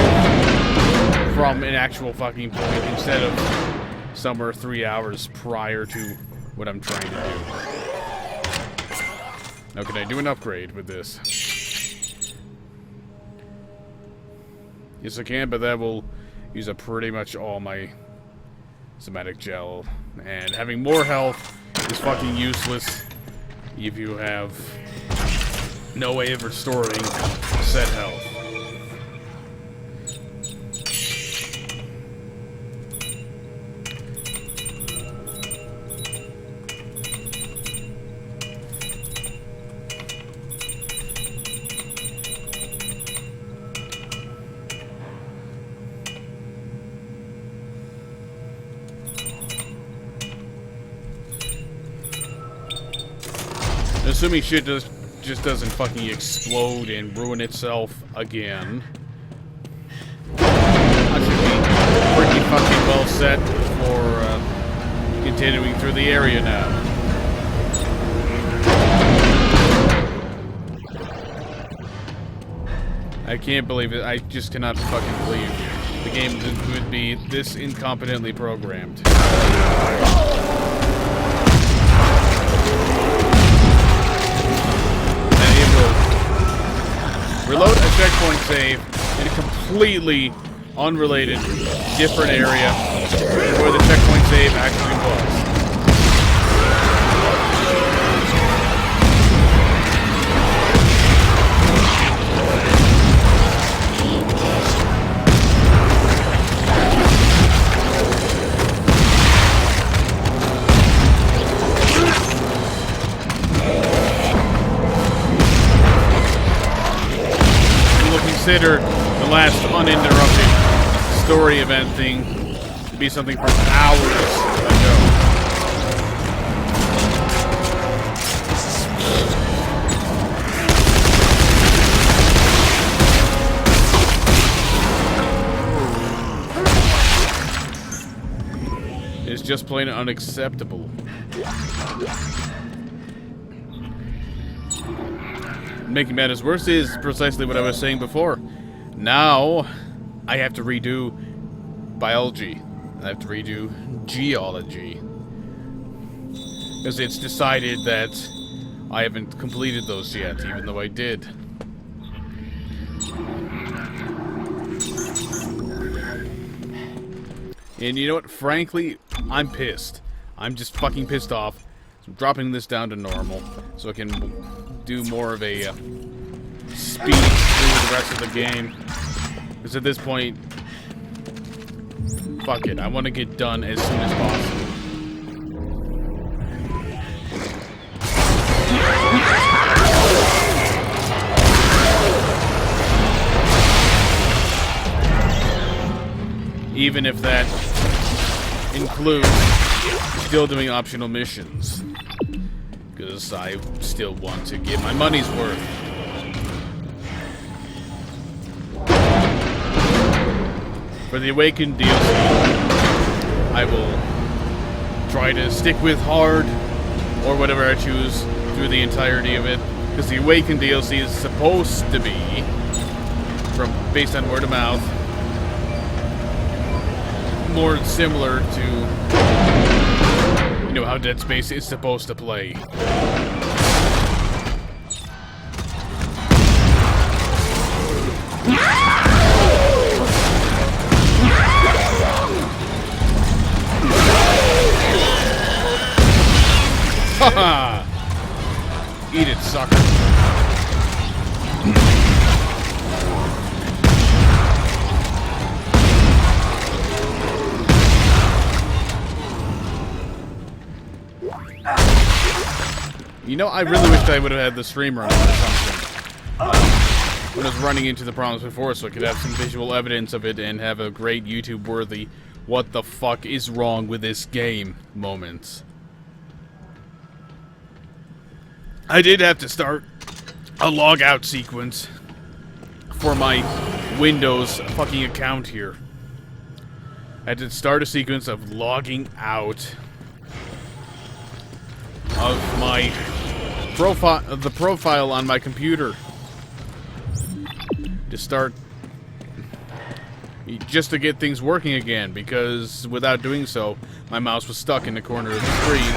from an actual fucking point instead of somewhere 3 hours prior to what I'm trying to do. Now, can I do an upgrade with this? Yes, I can, but that will use up pretty much all my somatic gel. And having more health is fucking useless if you have no way of restoring said health. Assuming shit just doesn't fucking explode and ruin itself again. I should be pretty fucking well set for continuing through the area now. I can't believe it. I just cannot fucking believe the game would be this incompetently programmed. Reload a checkpoint save in a completely unrelated, different area where the checkpoint save actually was. consider the last uninterrupted story event thing to be something from hours ago. It's just plain unacceptable. Making matters worse is precisely what I was saying before. Now, I have to redo biology. I have to redo geology. Because it's decided that I haven't completed those yet, even though I did. And you know what? Frankly, I'm pissed. I'm just fucking pissed off. So I'm dropping this down to normal so I can do more of a speed through the rest of the game. Because at this point, fuck it. I want to get done as soon as possible. Even if that includes still doing optional missions. Because I still want to get my money's worth. For the Awakened DLC, I will try to stick with hard, or whatever I choose, through the entirety of it. Because the Awakened DLC is supposed to be, based on word of mouth, more similar to, you know, how Dead Space is supposed to play. Haha! Eat it, sucker. You know, I really wished I would have had the stream running or something. When I was running into the problems before, so I could have some visual evidence of it and have a great YouTube-worthy "what the fuck is wrong with this game" moments. I did have to start a log-out sequence for my Windows fucking account here. I had to start a sequence of logging out of my profile on my computer to start, just to get things working again, because without doing so, my mouse was stuck in the corner of the screen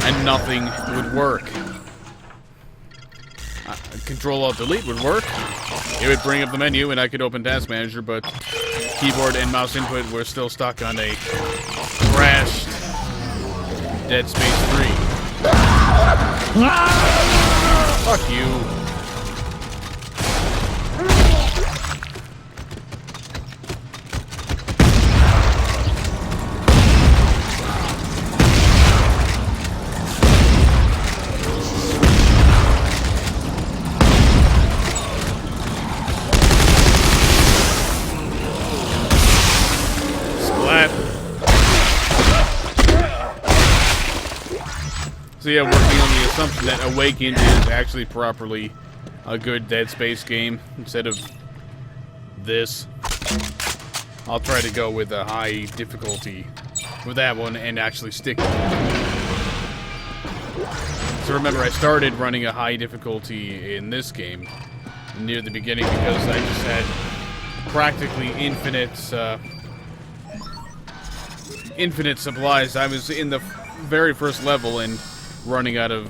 and nothing would work. Control-Alt-Delete would work. It would bring up the menu and I could open Task Manager, but keyboard and mouse input were still stuck on a crashed Dead Space 3. Fuck you. So yeah, working on the assumption that Awakened is actually properly a good Dead Space game instead of this. I'll try to go with a high difficulty with that one and actually stick with it. So remember, I started running a high difficulty in this game near the beginning because I just had practically infinite supplies. I was in the very first level and running out of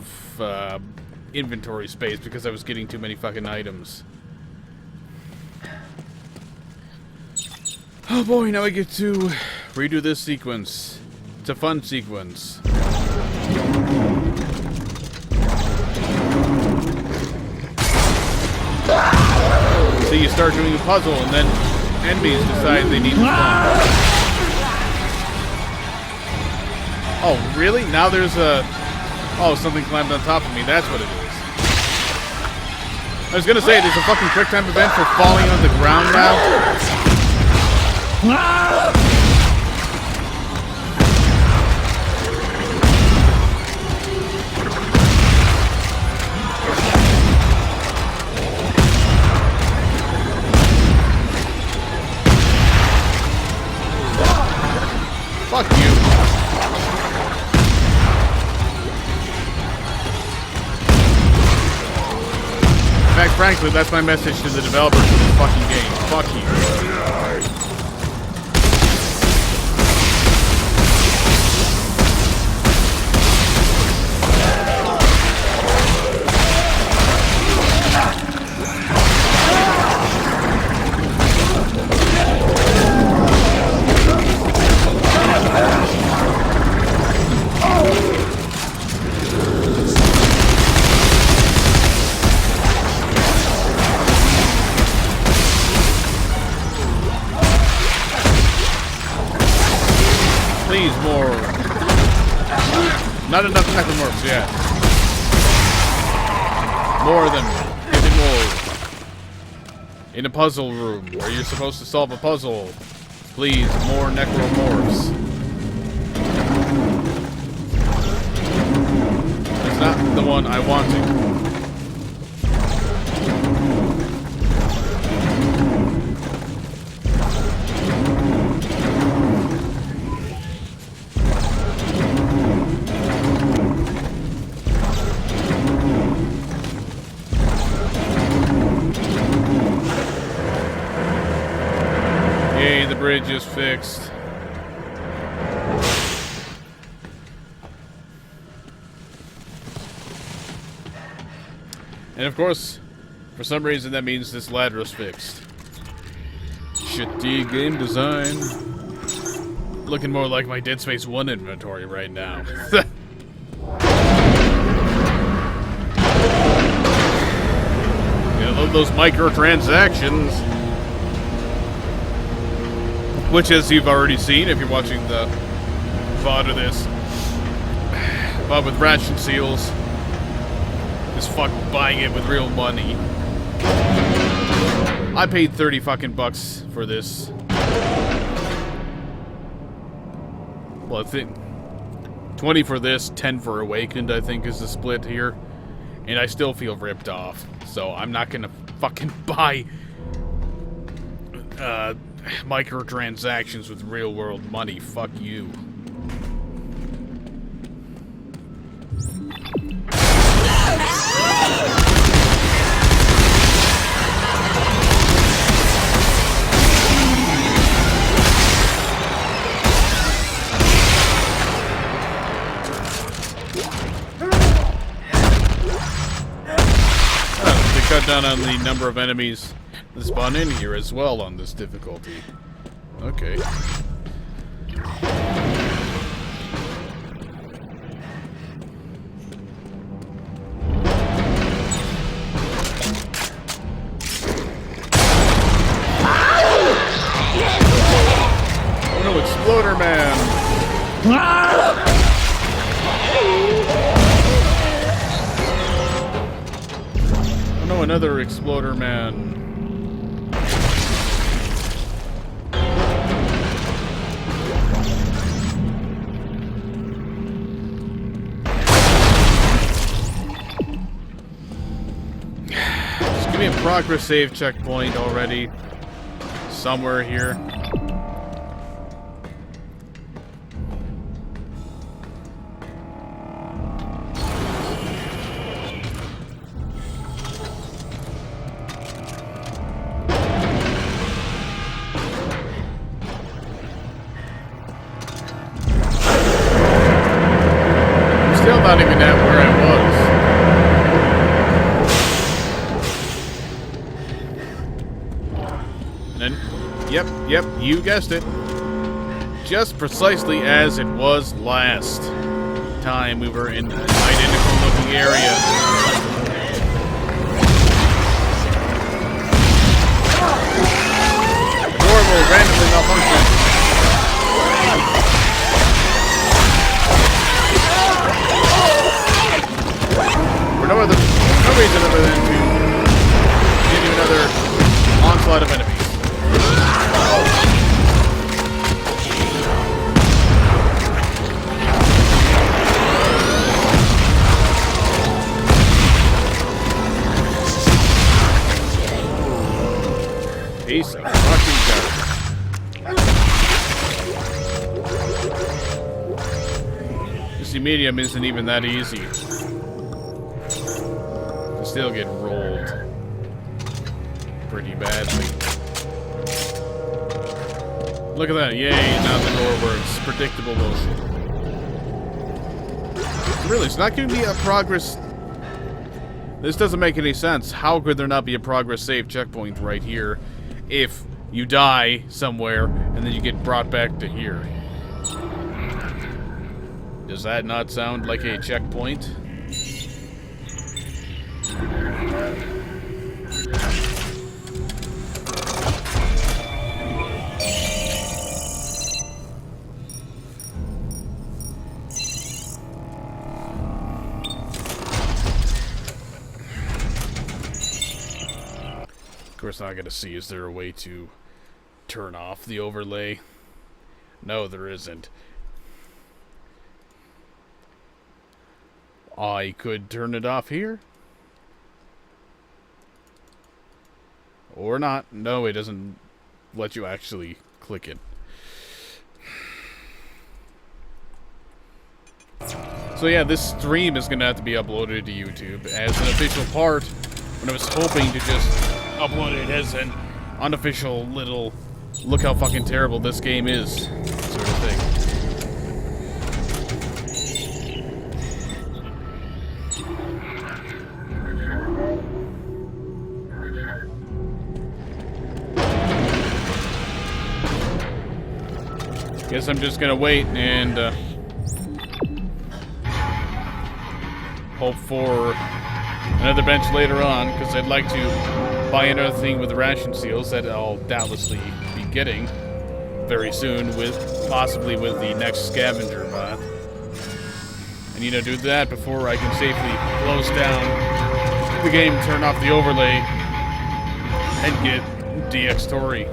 inventory space because I was getting too many fucking items. Oh boy, now I get to redo this sequence. It's a fun sequence. So you start doing a puzzle and then enemies decide they need to spawn. Oh, really? Now there's a... Oh, something climbed on top of me. That's what it is. I was gonna say, there's a fucking quick time event for falling on the ground now. Fuck you. In fact, frankly, that's my message to the developers of this fucking game. Fuck you. Please, more. Not enough technomorphs yet. More than give me more. In a puzzle room where you're supposed to solve a puzzle. Please, more necromorphs. It's not the one I wanted. Yay, the bridge is fixed. And of course, for some reason that means this ladder is fixed. Shitty game design. Looking more like my Dead Space 1 inventory right now. I love those microtransactions. Which, as you've already seen, if you're watching the VOD of this, but with ration seals, just fuck buying it with real money. I paid 30 fucking bucks for this. Well, I think 20 for this, 10 for Awakened, I think is the split here. And I still feel ripped off. So I'm not gonna fucking buy microtransactions with real world money. Fuck you. Cut down on the number of enemies that spawn in here as well on this difficulty. Okay. Oh no, Exploder Man! Oh no, another Exploder Man. Just give me a progress save checkpoint already. Somewhere here. Not even at where I was. And then, yep, you guessed it. Just precisely as it was last time we were in an identical looking area. Door will randomly malfunction. For no reason other than to lot of enemies. Piece of fucking garbage. You see, medium isn't even that easy. You still get rolled pretty badly. Look at that, yay, now the door works. Predictable motion. Really, it's not gonna be a progress. This doesn't make any sense. How could there not be a progress save checkpoint right here if you die somewhere and then you get brought back to here? Does that not sound like a checkpoint? Of course, I gotta see, is there a way to turn off the overlay? No, there isn't. I could turn it off here. Or not. No, it doesn't let you actually click it. So yeah, this stream is gonna have to be uploaded to YouTube as an official part, when I was hoping to just upload it as an unofficial little look how fucking terrible this game is sort of thing. Guess I'm just gonna wait and hope for another bench later on, because I'd like to buy another thing with the ration seals that I'll doubtlessly be getting very soon, with possibly with the next scavenger bot. And do that before I can safely close down the game, turn off the overlay, and get DX Tori.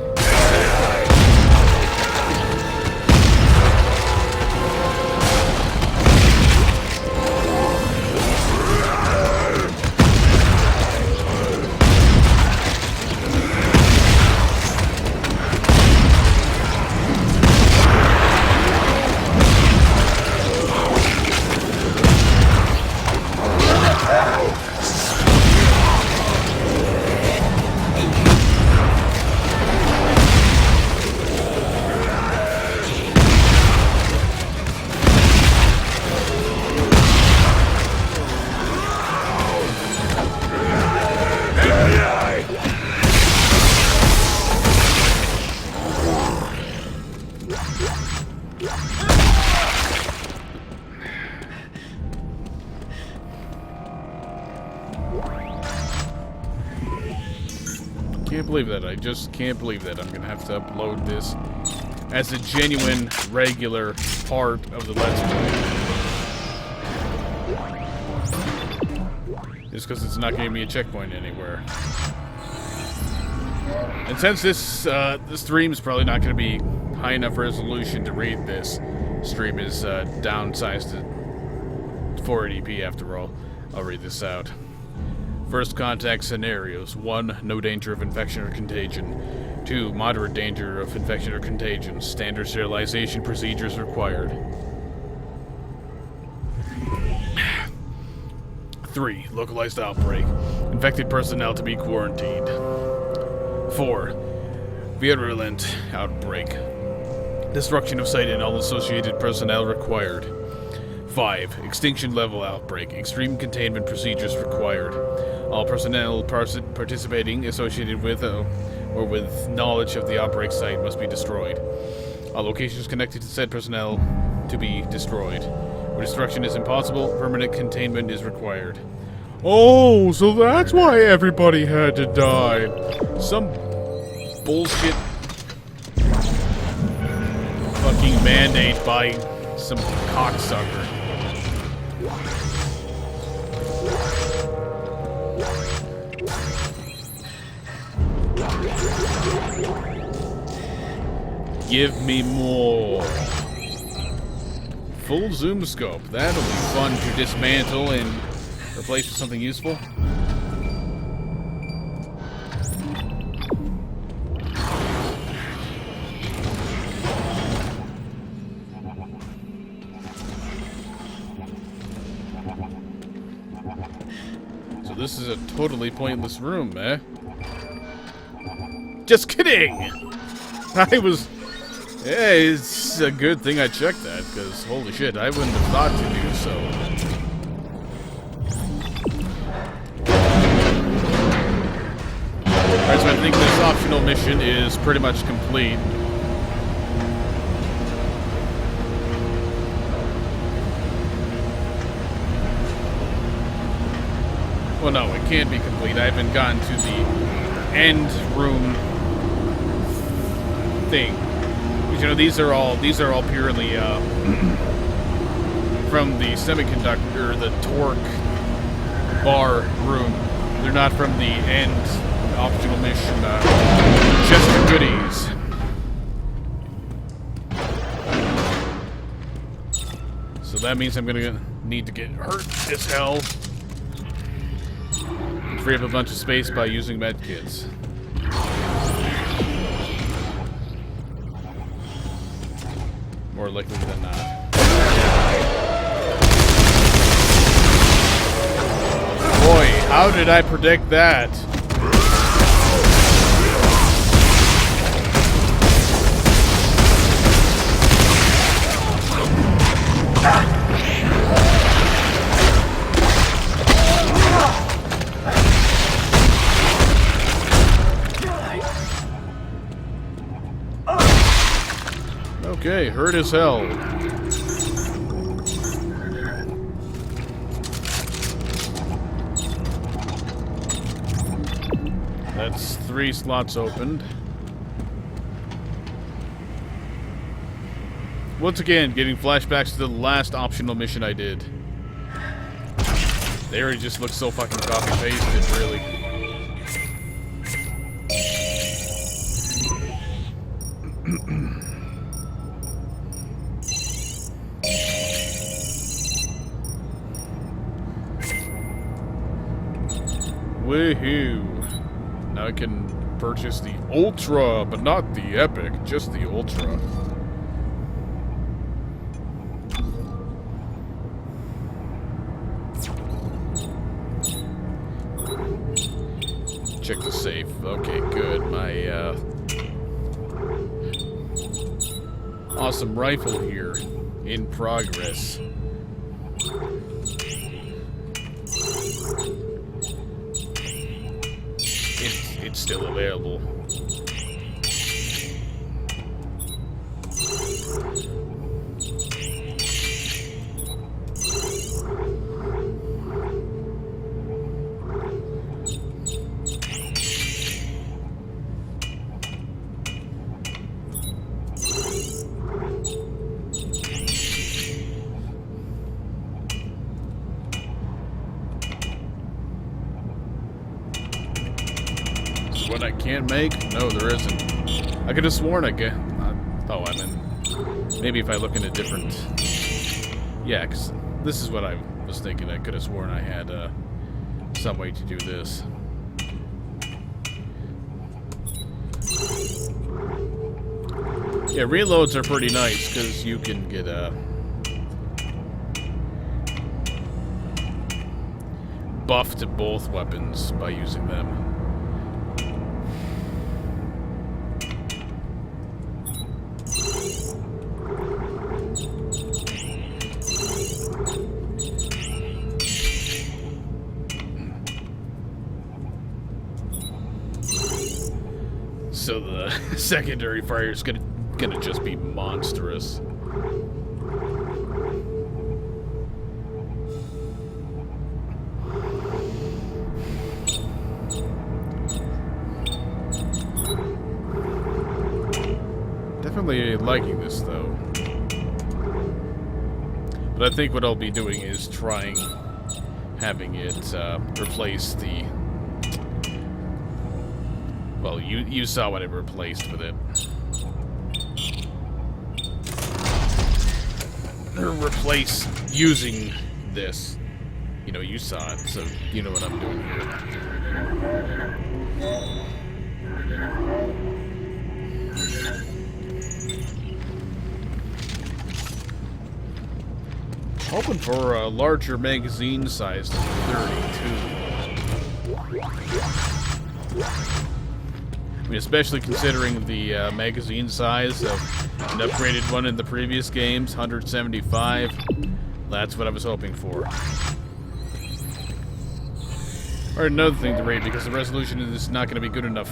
Can't believe that. I just can't believe that. I'm gonna have to upload this as a genuine, regular part of the Let's Play. Just because it's not giving me a checkpoint anywhere. And since this stream is probably not going to be high enough resolution to read this, stream is downsized to 480p after all, I'll read this out. First contact scenarios. 1. No danger of infection or contagion. 2. Moderate danger of infection or contagion. Standard sterilization procedures required. 3. Localized outbreak. Infected personnel to be quarantined. 4. Virulent outbreak. Destruction of site and all associated personnel required. 5. Extinction level outbreak. Extreme containment procedures required. All personnel participating associated with or with knowledge of the outbreak site must be destroyed. All locations connected to said personnel to be destroyed. Where destruction is impossible, permanent containment is required. Oh, so that's why everybody had to die. Some bullshit fucking mandate by some cocksucker. Give me more. Full zoom scope. That'll be fun to dismantle and replace with something useful. So this is a totally pointless room, eh? Just kidding! I was... Yeah, it's a good thing I checked that, because holy shit, I wouldn't have thought to do so. Alright, so I think this optional mission is pretty much complete. Well, no, it can't be complete. I haven't gotten to the end room thing. You know, these are all purely from the semiconductor, the torque bar room. They're not from the end optional mission. Just the goodies. So that means I'm gonna need to get hurt as hell. Free up a bunch of space by using medkits. More likely than not. Boy, how did I predict that? Okay, hurt as hell. That's 3 slots opened. Once again, getting flashbacks to the last optional mission I did. They already just look so fucking copy-pasted, really. Woohoo! Now I can purchase the Ultra, but not the Epic, just the Ultra. Check the safe. Okay, good. My awesome rifle here in progress. It's still available. What I can't make? No, there isn't. I could have sworn I get. Oh, I mean, maybe if I look in a different. Yeah, because this is what I was thinking. I could have sworn I had some way to do this. Yeah, reloads are pretty nice because you can get buff to both weapons by using them. So the secondary fire is gonna just be monstrous. Definitely liking this though. But I think what I'll be doing is trying having it replace the. Well, you saw what I replaced with it. replace using this. You know, you saw it, so you know what I'm doing here. Hoping for a larger magazine size than 32. I mean, especially considering the magazine size of an upgraded one in the previous games, 175. That's what I was hoping for. Or another thing to rate, because the resolution is not going to be good enough.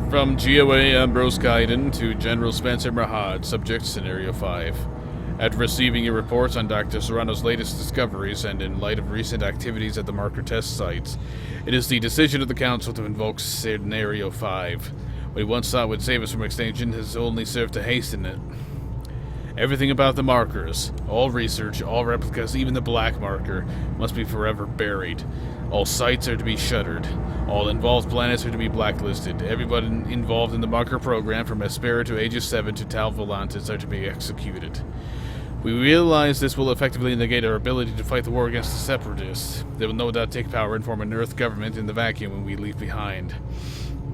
From GOA Ambrose Gaiden to General Spencer Mahad, Subject Scenario 5. After receiving your reports on Dr. Serrano's latest discoveries, and in light of recent activities at the marker test sites, it is the decision of the Council to invoke Scenario 5. What we once thought would save us from extinction has only served to hasten it. Everything about the markers, all research, all replicas, even the black marker, must be forever buried. All sites are to be shuttered. All involved planets are to be blacklisted. Everybody involved in the marker program, from Espera to Aegis 7 to Tal Volantis, are to be executed. We realize this will effectively negate our ability to fight the war against the Separatists. They will no doubt take power and form an Earth government in the vacuum when we leave behind.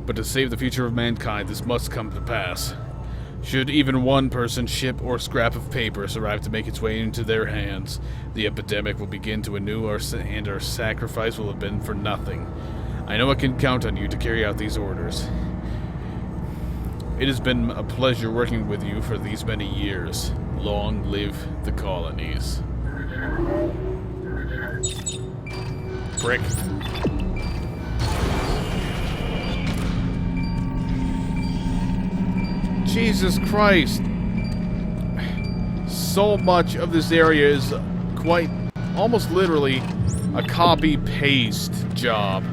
But to save the future of mankind, this must come to pass. Should even one person, ship, or scrap of paper survive to make its way into their hands, the epidemic will begin to anew, and our sacrifice will have been for nothing. I know I can count on you to carry out these orders. It has been a pleasure working with you for these many years. Long live the colonies. Prick. Jesus Christ. So much of this area is quite, almost literally, a copy-paste job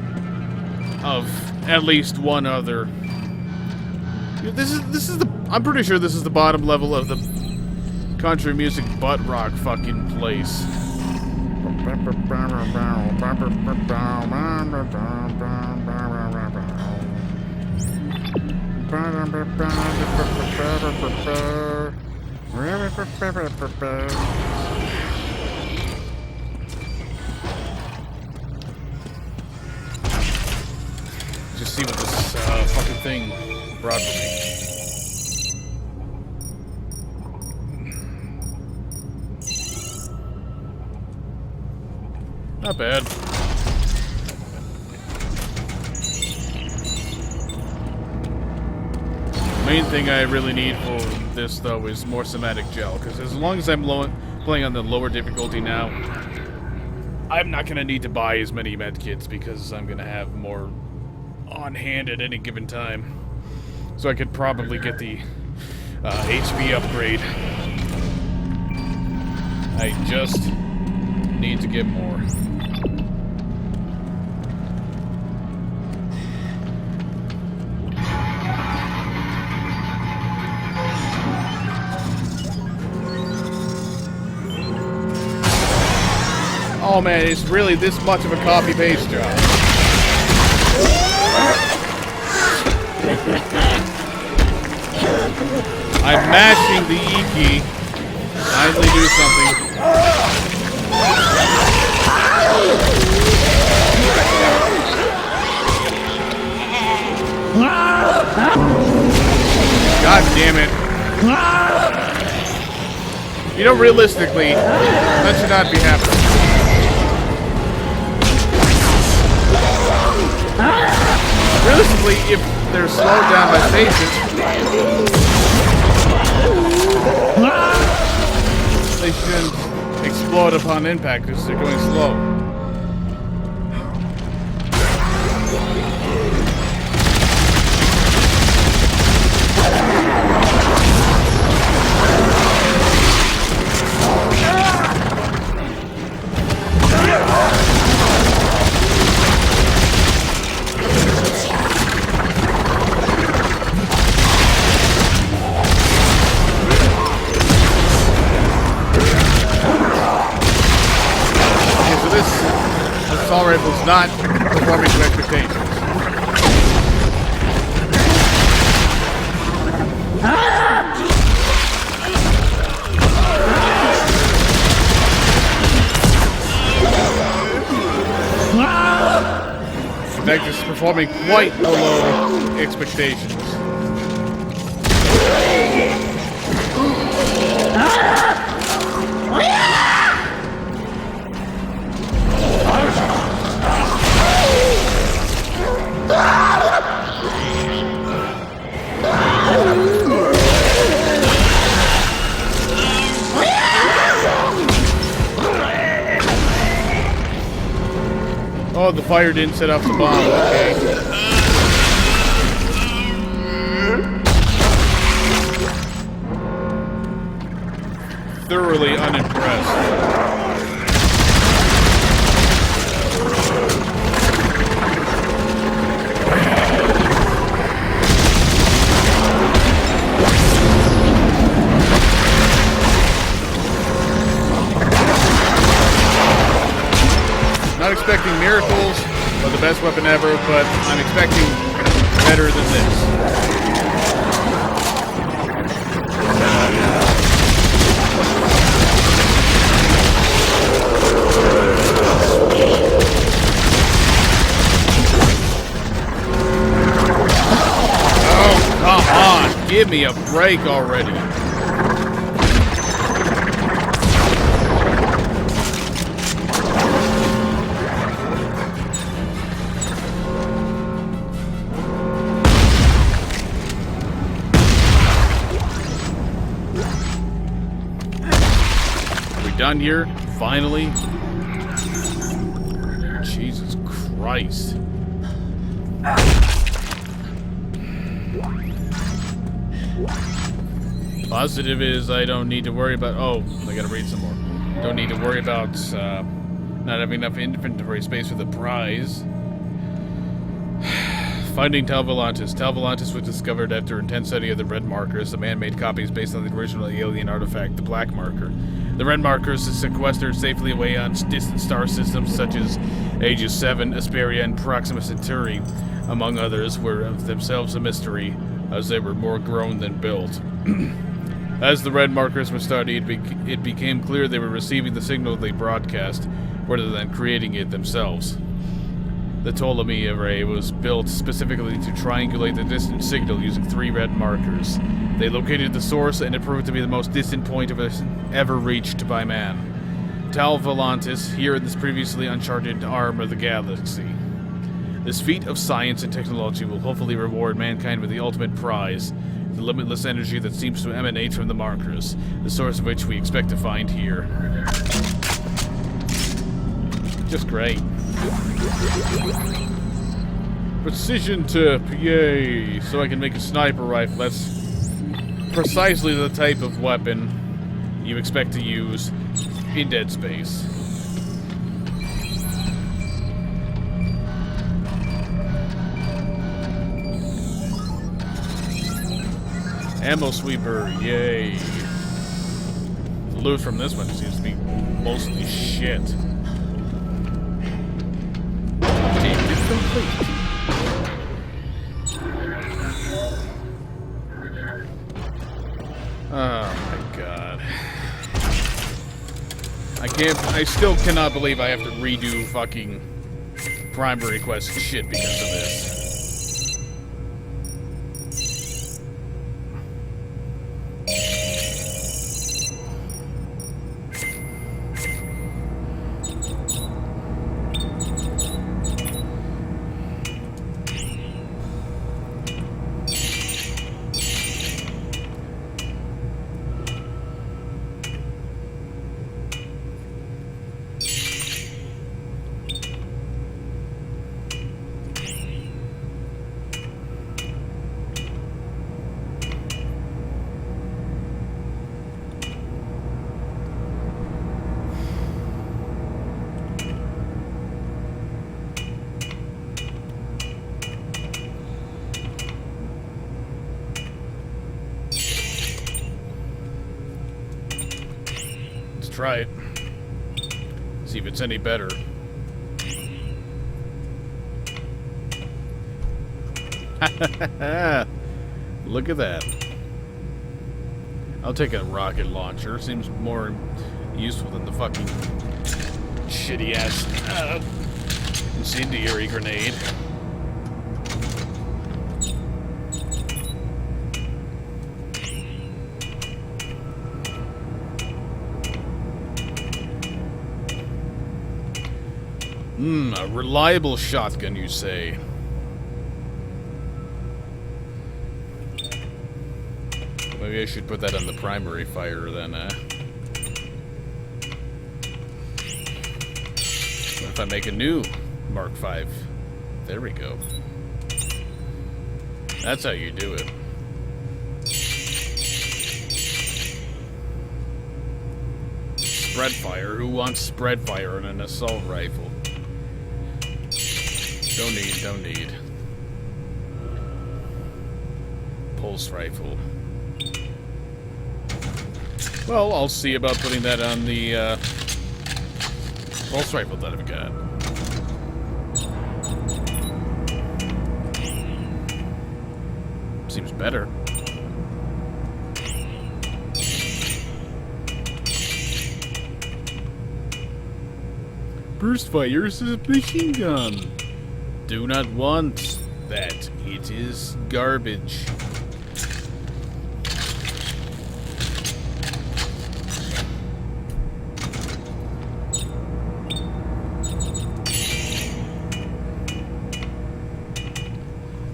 of at least one other. This is the, I'm pretty sure this is the bottom level of the country music butt rock fucking place. Just see what this fucking thing brought to me. Not bad. The main thing I really need for this, though, is more somatic gel, because as long as I'm playing on the lower difficulty now, I'm not going to need to buy as many medkits, because I'm going to have more on hand at any given time. So I could probably get the HP upgrade. I just need to get more. Oh man, it's really this much of a copy-paste job. I'm mashing the E key. Finally do something. God damn it. You know, realistically, that should not be happening. Realistically, if they're slowed down by stations, they shouldn't explode upon impact because they're going slow. Assault rifle's not performing to expectations. Vectis is performing quite below expectations. Oh, the fire didn't set off the bomb. Okay. Thoroughly unimpressed. Not expecting miracles or the best weapon ever, but I'm expecting better than this. Oh, come on! Give me a break already. Done here, finally. Jesus Christ. Positive is I don't need to worry about. Oh, I gotta read some more. Don't need to worry about not having enough inventory space for the prize. Finding Tal Volantis. Tal Volantis was discovered after intense study of the red markers. The man made copies based on the original alien artifact, the black marker. The red markers is sequestered safely away on distant star systems such as Aegis 7, Asperia, and Proxima Centauri, among others, were themselves a mystery, as they were more grown than built. As the red markers were studied, it became clear they were receiving the signal they broadcast, rather than creating it themselves. The Ptolemy array was built specifically to triangulate the distant signal using 3 red markers. They located the source, and it proved to be the most distant point of it ever reached by man. Tal Volantis, here in this previously uncharted arm of the galaxy. This feat of science and technology will hopefully reward mankind with the ultimate prize, the limitless energy that seems to emanate from the markers, the source of which we expect to find here. Just great. Precision tip, yay! So I can make a sniper rifle. That's precisely the type of weapon you expect to use in Dead Space. Ammo sweeper, yay! The loot from this one seems to be mostly shit. Objective complete. Oh my god. I still cannot believe I have to redo fucking primary quest shit because of this. Try it. See if it's any better. Look at that. I'll take a rocket launcher. Seems more useful than the fucking shitty ass incendiary grenade. A reliable shotgun, you say? Maybe I should put that on the primary fire then, What if I make a new Mark V? There we go. That's how you do it. Spread fire. Who wants spread fire in an assault rifle? Don't need. Pulse rifle. Well, I'll see about putting that on the pulse rifle that I've got. Seems better. Burst fire is a machine gun. Do not want that. It is garbage.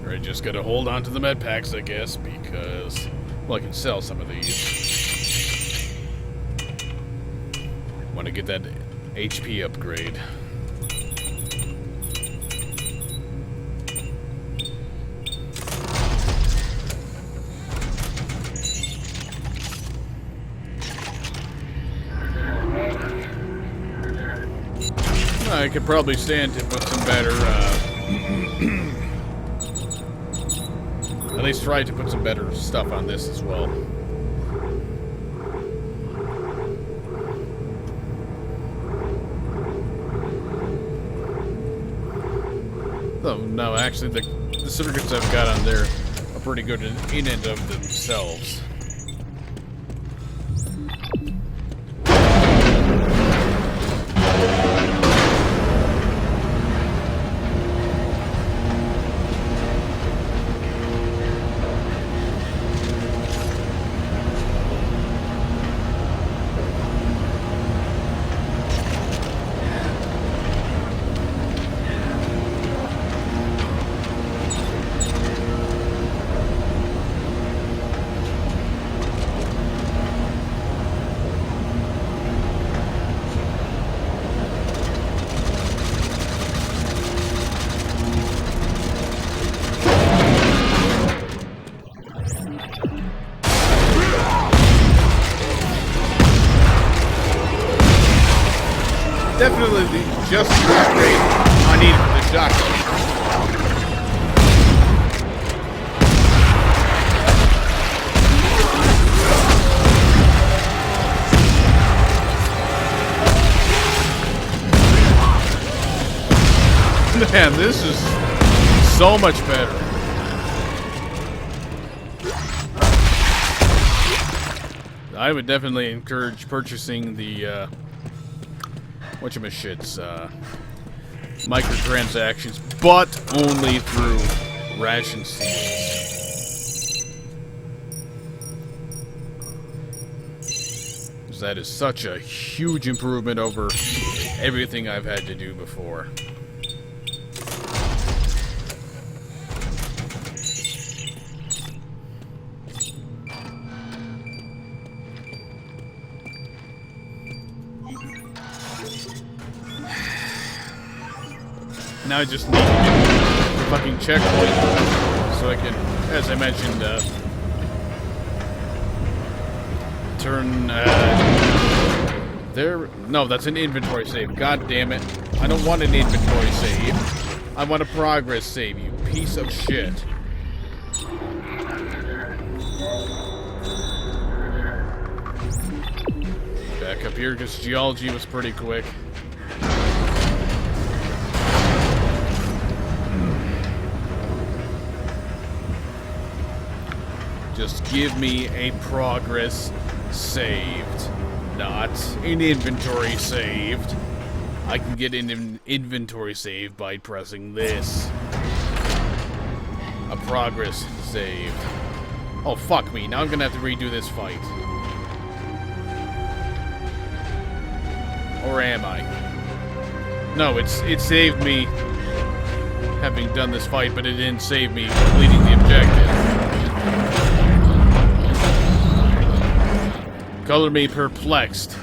I just gotta hold on to the med packs, I guess, because, well, I can sell some of these. Want to get that HP upgrade. I could probably stand to put some better, at least try to put some better stuff on this as well. Oh, no, actually, the certificates I've got on there are pretty good in and of themselves. Definitely just the upgrade I need for the shotgun. Man, this is so much better. I would definitely encourage purchasing the whatchamashits, microtransactions, but only through ration seals. That is such a huge improvement over everything I've had to do before. Now I just need to get the fucking checkpoint so I can, as I mentioned, turn, there, no, that's an inventory save. God damn it. I don't want an inventory save. I want a progress save, you piece of shit. Back up here, because geology was pretty quick. Just give me a progress saved, not an inventory saved. I can get an inventory save by pressing this. A progress saved. Oh, fuck me. Now I'm gonna have to redo this fight. Or am I? No, it saved me having done this fight, but it didn't save me completing the objective. Color me perplexed.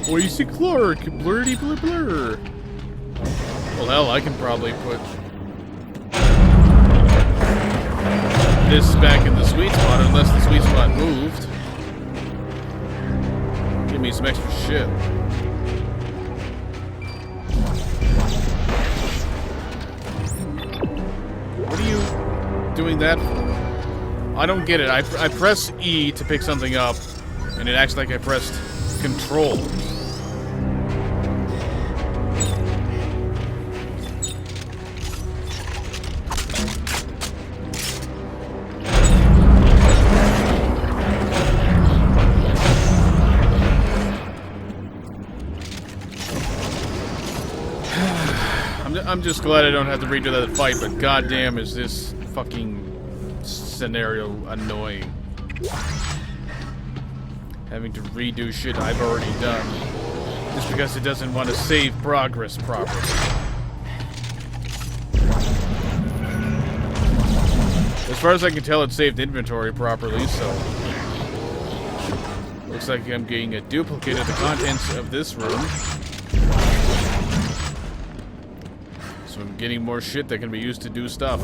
Boise Clark, blurdy blur blur. Well, hell, I can probably put this back in the sweet spot unless the sweet spot moved. Give me some extra shit. What are you doing that for? I don't get it. I press E to pick something up, and it acts like I pressed Control. I'm just glad I don't have to redo that fight, but goddamn is this fucking scenario annoying. Having to redo shit I've already done just because it doesn't want to save progress properly. As far as I can tell, it saved inventory properly, so looks like I'm getting a duplicate of the contents of this room. So I'm getting more shit that can be used to do stuff.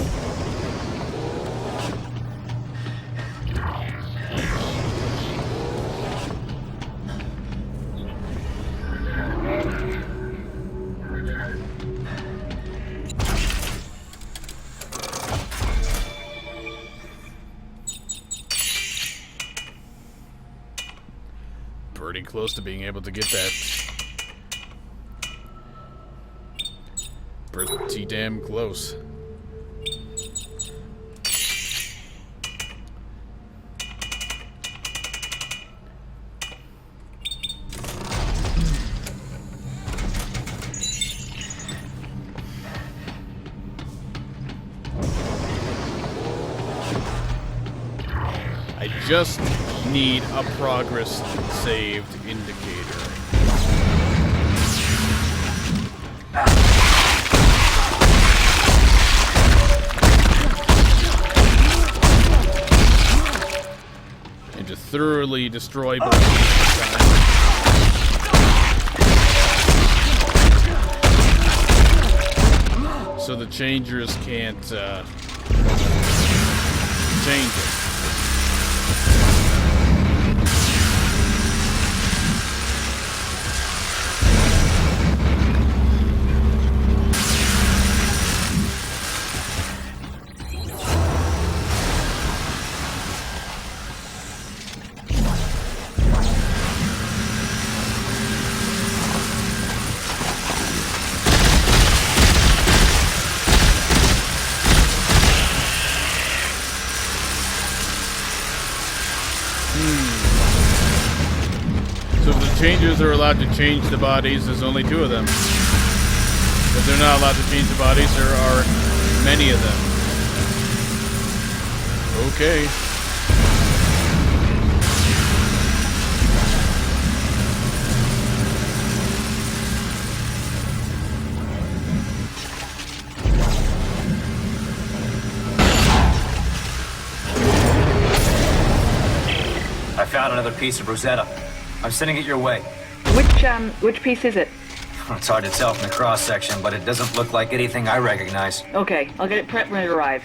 Pretty close to being able to get that. Pretty damn close. I just need a progress saved indicator. And to thoroughly destroy both so the changers can't change it. So if the changers are allowed to change the bodies, there's only 2 of them. If they're not allowed to change the bodies, there are many of them. Okay. I found another piece of Rosetta. I'm sending it your way. Which piece is it? It's hard to tell from the cross-section, but it doesn't look like anything I recognize. Okay, I'll get it prepped when it arrives.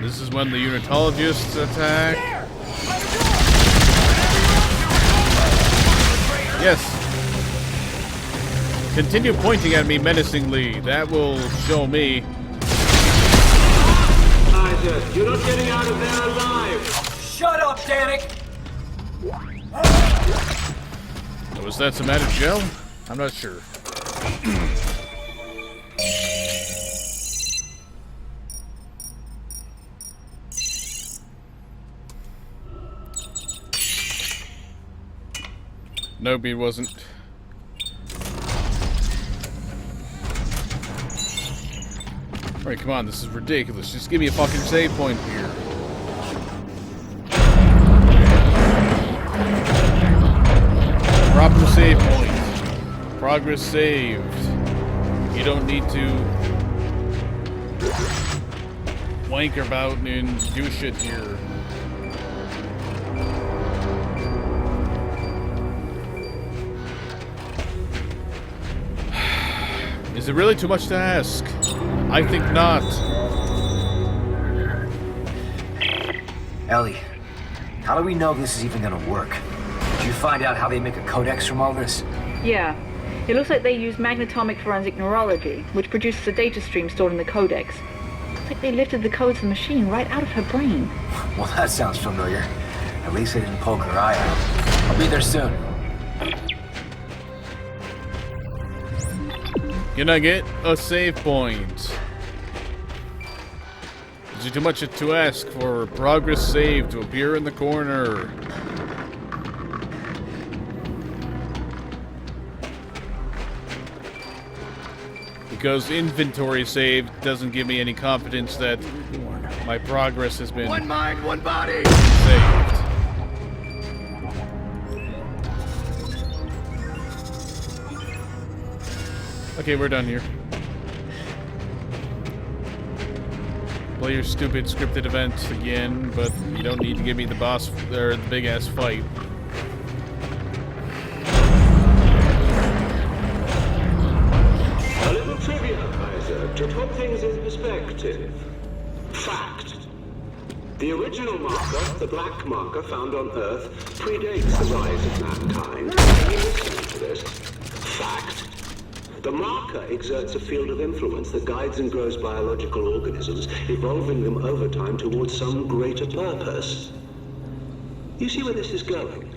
This is when the unitologists attack. Yes. Continue pointing at me menacingly. That will show me. Isaac, you're not getting out of there alive! Shut up, Danik! Was that somatic gel? I'm not sure. Nope, it wasn't. Alright, come on, this is ridiculous. Just give me a fucking save point here. Proper save point. Progress saved. You don't need to wank about and do shit here. Is it really too much to ask? I think not. Ellie, how do we know this is even gonna work? Did you find out how they make a codex from all this? Yeah. It looks like they use magnetomic forensic neurology, which produces a data stream stored in the codex. Looks like they lifted the codes of the machine right out of her brain. Well, that sounds familiar. At least they didn't poke her eye out. I'll be there soon. Can I get a save point? Is it too much to ask for progress save to appear in the corner? Because inventory save doesn't give me any confidence that my progress has been One mind, one body! saved. Okay, we're done here. Play your stupid scripted event again, but you don't need to give me the boss or the big ass fight. A little trivia, Isaac, to put things in perspective. Fact. The original marker, the black marker found on Earth, predates the rise of mankind. Are you listening to this? Fact. The marker exerts a field of influence that guides and grows biological organisms, evolving them over time towards some greater purpose. You see where this is going?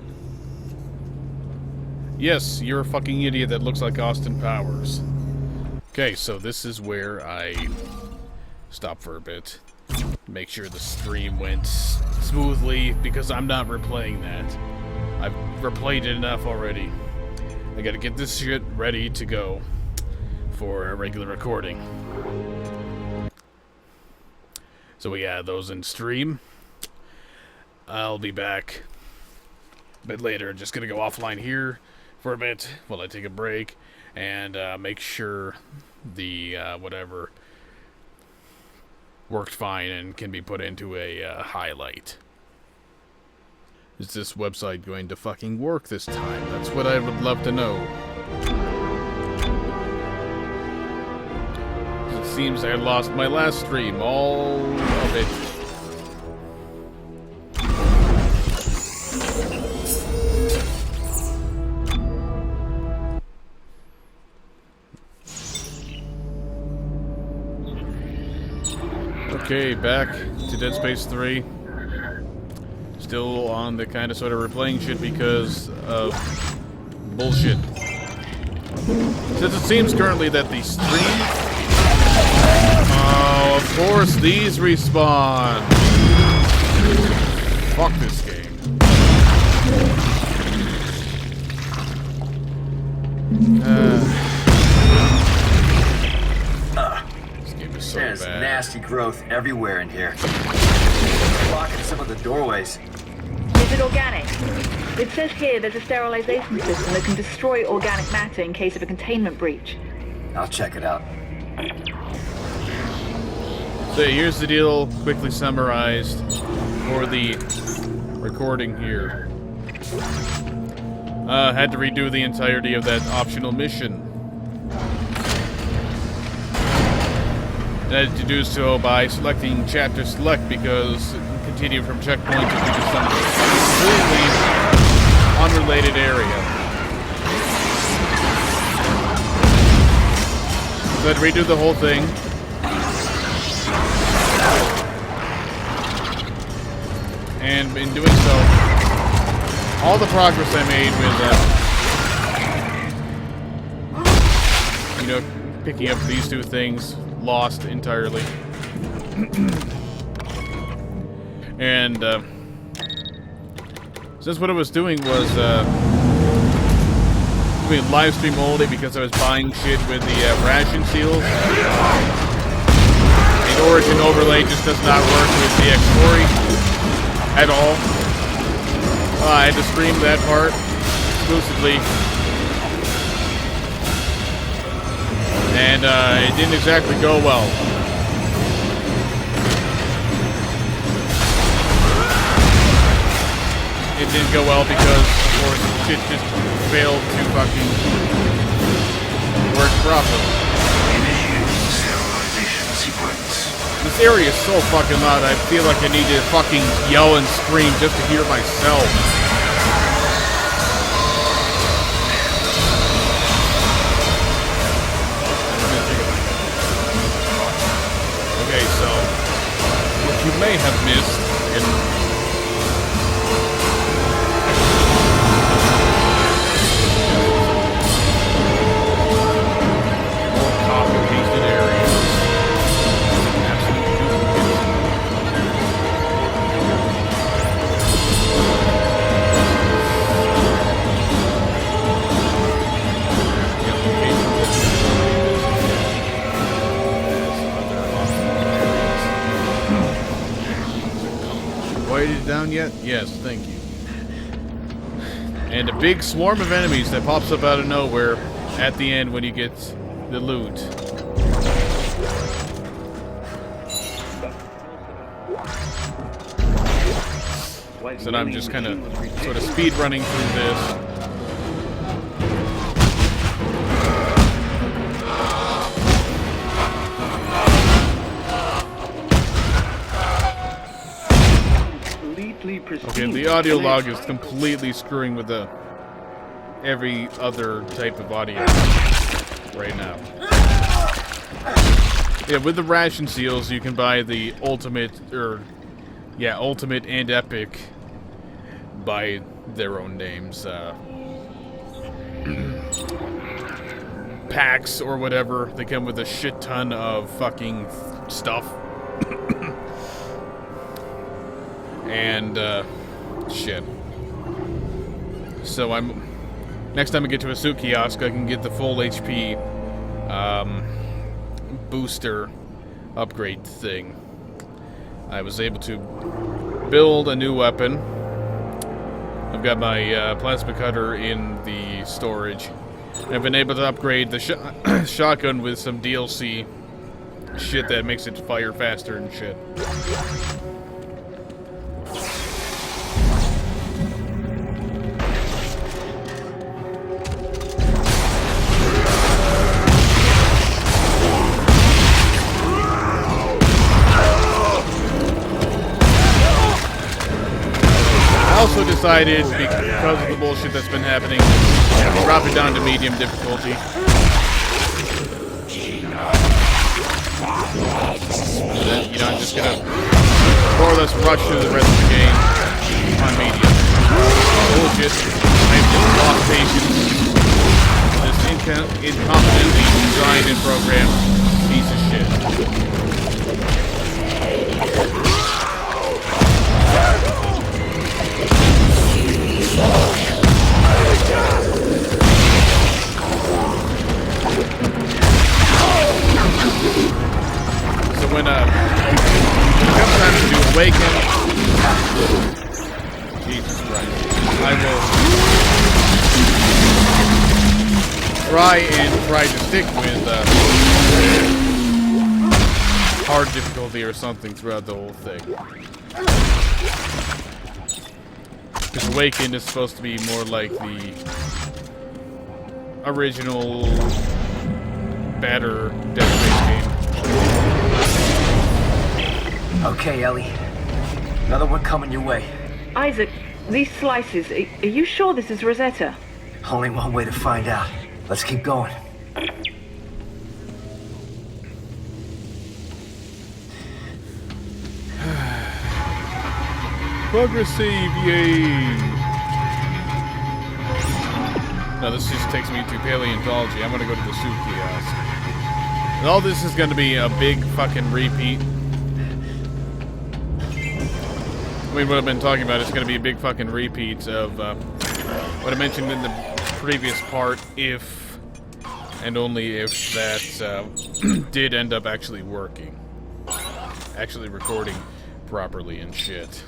Yes, you're a fucking idiot that looks like Austin Powers. Okay, so this is where I stop for a bit. Make sure the stream went smoothly, because I'm not replaying that. I've replayed it enough already. I gotta get this shit ready to go for a regular recording. So we add those in stream. I'll be back a bit later. Just gonna go offline here for a bit while I take a break and make sure the whatever worked fine and can be put into a highlight. Is this website going to fucking work this time? That's what I would love to know. It seems I lost my last stream, all of it. Okay, back to Dead Space 3. Still on the kind of sort of replaying shit because of bullshit. Since it seems currently that the stream... Oh, of course these respawn! Fuck this game. This game is so There's bad. nasty growth everywhere in here. Blocking some of the doorways. Is it organic? It says here there's a sterilization system that can destroy organic matter in case of a containment breach. I'll check it out. So here's the deal, quickly summarized for the recording here. Had to redo the entirety of that optional mission. And I had to do so by selecting chapter select because continue from checkpoint to some completely unrelated area. So I'd redo the whole thing. And in doing so, all the progress I made with, picking up these two things, lost entirely. And since what I was doing was doing live stream only because I was buying shit with the ration seals. version overlay just does not work with the X-Story at all. I had to stream that part exclusively. And it didn't exactly go well. It didn't go well because, of course, shit just failed to fucking work properly. This area is so fucking loud, I feel like I need to fucking yell and scream just to hear myself. Okay, so, what you may have missed in down yet? Yes, thank you. And a big swarm of enemies that pops up out of nowhere at the end when you get the loot. So now I'm just kind of sort of speed running through this. Okay, the audio log is completely screwing with the every other type of audio right now. Yeah, with the ration seals, you can buy the ultimate, ultimate and epic by their own names. Packs or whatever. They come with a shit ton of fucking stuff. And, shit. So next time I get to a suit kiosk, I can get the full HP, booster upgrade thing. I was able to build a new weapon. I've got my, plasma cutter in the storage. I've been able to upgrade the shotgun with some DLC shit that makes it fire faster and shit. I also decided, because of the bullshit that's been happening, to drop it down to medium difficulty. And then, you know, I'm just gonna more or less rush through the rest of the game on medium. Bullshit. I've just lost patience. This incompetently designed and programmed piece of shit. So when it comes time to do Awaken, Jesus Christ, I will try to stick with hard difficulty or something throughout the whole thing. Because Awakened is supposed to be more like the original, better Dead Space game. Okay, Ellie. Another one coming your way. Isaac, these slices, are you sure this is Rosetta? Only one way to find out. Let's keep going. Progress save, yay! No, this just takes me to paleontology. I'm gonna go to the suit kiosk. And all this is gonna be a big fucking repeat. I mean, what I've been talking about is gonna be a big fucking repeat of what I mentioned in the previous part, if and only if that did end up actually working. actually recording properly and shit.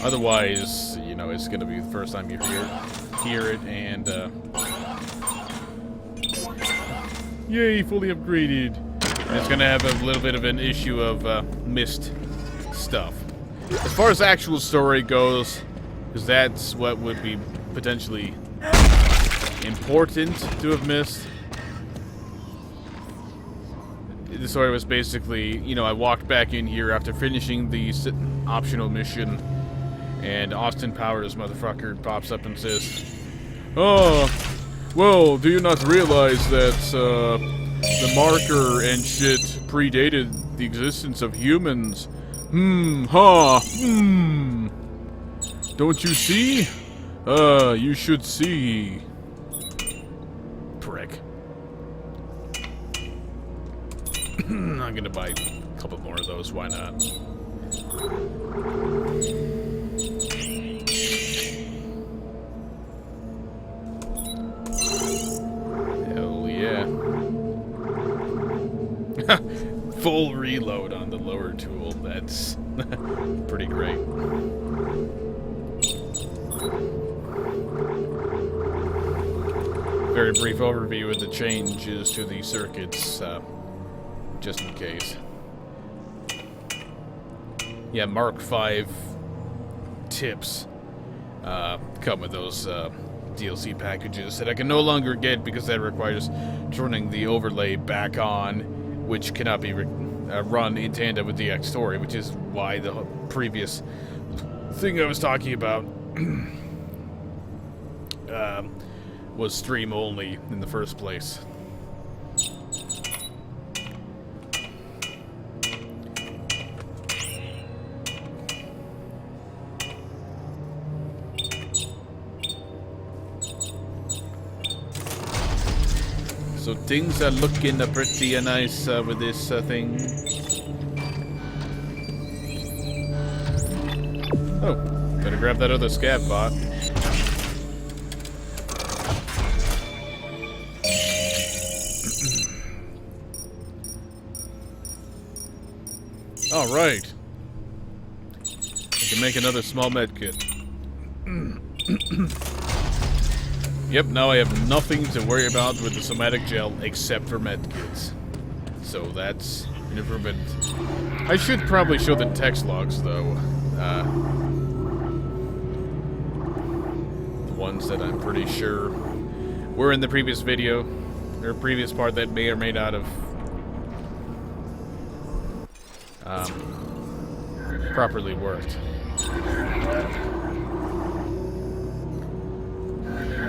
Otherwise, you know, it's gonna be the first time you hear it, and yay, fully upgraded. And it's gonna have a little bit of an issue of missed stuff. As far as actual story goes, because that's what would be potentially important to have missed. The story was basically, you know, I walked back in here after finishing the optional mission, and Austin Powers motherfucker pops up and says, "Oh, well, do you not realize that the marker and shit predated the existence of humans? Don't you see? You should see." Prick. I'm gonna buy a couple more of those, why not? Hell yeah. Full reload on the lower tool, that's pretty great. Very brief overview of the changes to the circuits, just in case. Yeah, Mark V tips come with those DLC packages that I can no longer get because that requires turning the overlay back on, which cannot be run in tandem with the X story, which is why the previous thing I was talking about was stream only in the first place. So things are looking pretty nice with this thing. Oh, better grab that other scav bot. All right. I can make another small med kit. Yep, now I have nothing to worry about with the somatic gel except for medkits. So that's an improvement. I should probably show the text logs though. The ones that I'm pretty sure were in the previous video, or previous part that may or may not have properly worked.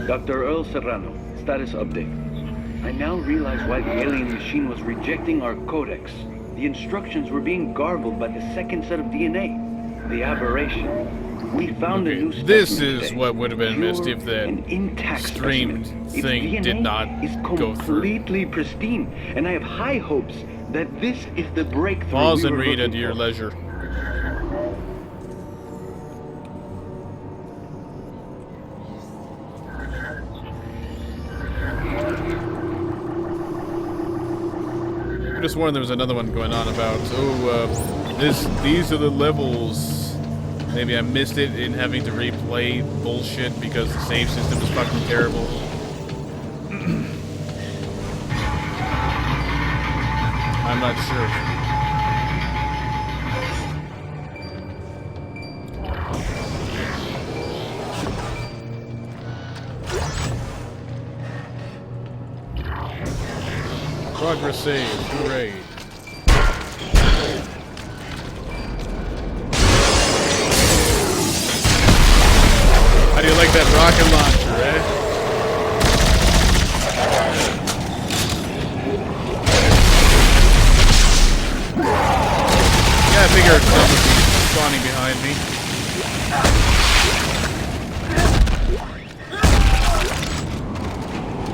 Dr. Earl Serrano, status update. I now realize why the alien machine was rejecting our codex. The instructions were being garbled by the second set of DNA. The aberration. We found a new specimen This is today. what would have been missed if that An intact streamed specimen. Its thing DNA did not is go through. completely pristine, and I have high hopes that this is the breakthrough. Pause we and were read at looking your for. leisure. I just warned there was another one going on about, these are the levels. Maybe I missed it in having to replay bullshit because the save system is fucking terrible. I'm not sure. Progress saved, hooray. How do you like that rocket launcher, eh? Yeah, I figured some would be spawning behind me.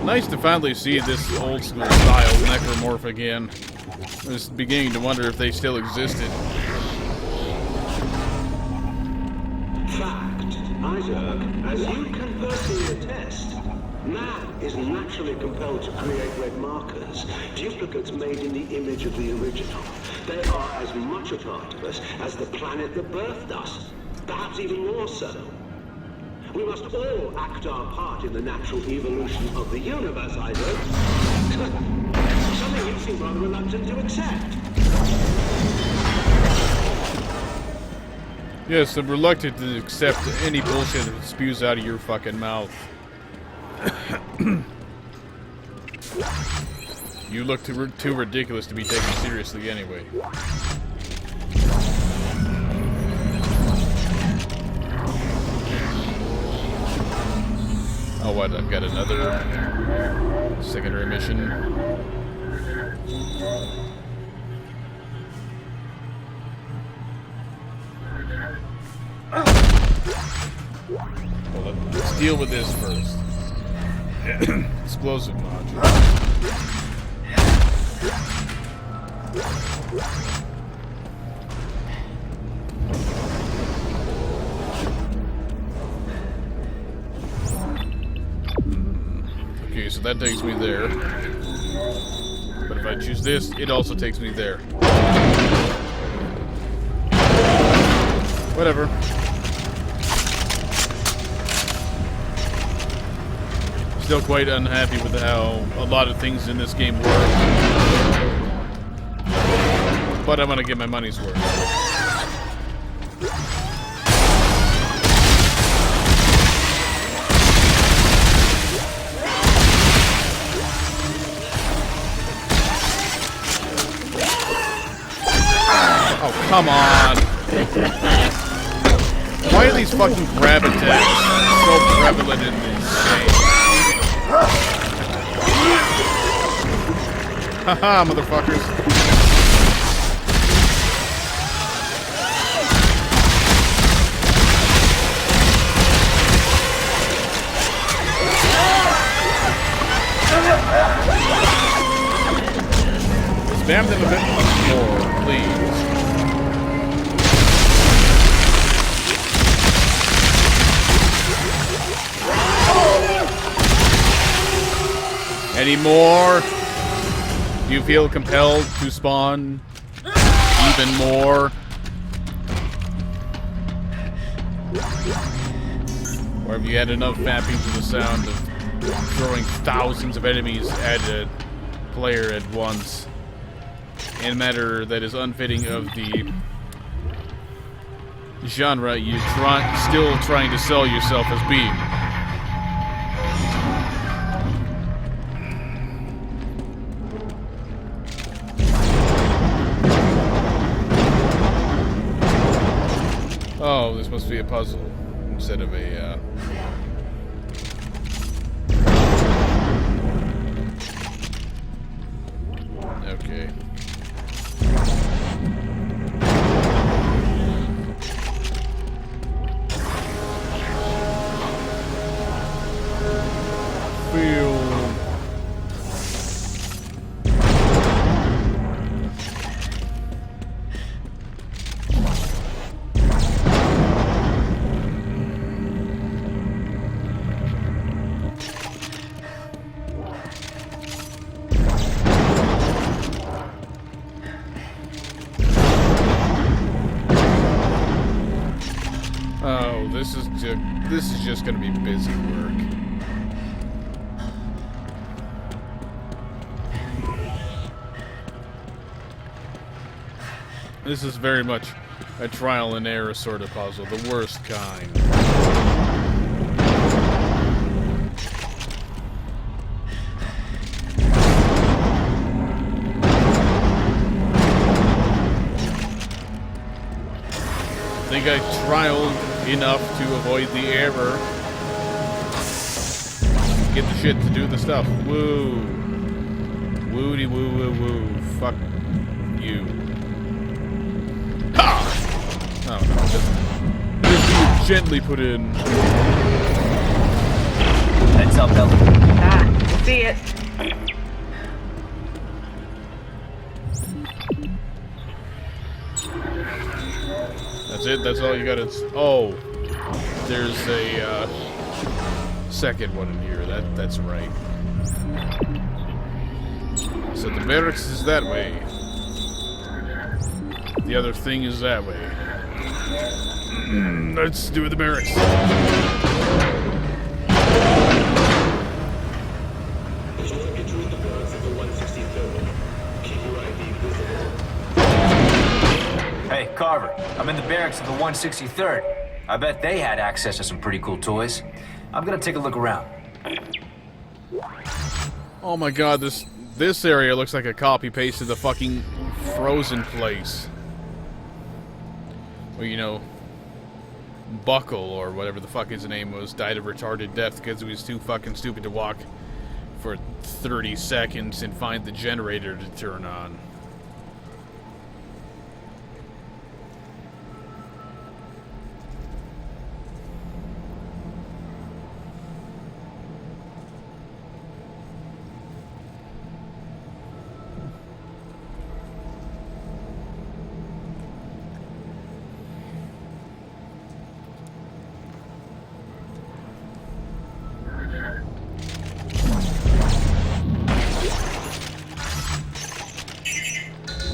Nice to finally see this old school style necromorph again. I was beginning to wonder if they still existed. Fact, Isaac, as you can personally attest, is naturally compelled to create red markers, duplicates made in the image of the original. They are as much a part of us as the planet that birthed us, perhaps even more so. We must all act our part in the natural evolution of the universe, Isaac. Something you seem rather reluctant to accept. Yes, I'm reluctant to accept any bullshit that spews out of your fucking mouth. You look too ridiculous to be taken seriously anyway. Oh, what? I've got another secondary mission. Well, let's deal with this first. Explosive module. Okay, so that takes me there. But if I choose this, it also takes me there. Whatever. Still quite unhappy with how a lot of things in this game work. But I'm gonna get my money's worth. Oh, come on! Why are these fucking grab attacks so prevalent in this game? Haha, motherfuckers. Spam them a bit more, please. Any more? Do you feel compelled to spawn even more? Or have you had enough mapping to the sound of throwing thousands of enemies at a player at once in a manner that is unfitting of the genre you're still trying to sell yourself as being? Oh, this must be a puzzle instead of a, Okay. Oh, this is just gonna be busy work. This is very much a trial and error sort of puzzle, the worst kind. I think I trialed enough to avoid the error. Get the shit to do the stuff. Woo. Woody woo woo woo. Fuck you. Ha! Oh no. Just gently put in. Heads up, Ellie. Ah, see it. That's it? That's all you gotta... Oh. There's a, second one in here. That's right. So the barracks is that way. The other thing is that way. Let's do the barracks. Hey, Carver, I'm in the barracks of the 163rd. I bet they had access to some pretty cool toys. I'm gonna take a look around. Oh my god, this area looks like a copy-paste of the fucking Frozen place. Well, you know, Buckle, or whatever the fuck his name was, died of retarded death because he was too fucking stupid to walk for 30 seconds and find the generator to turn on.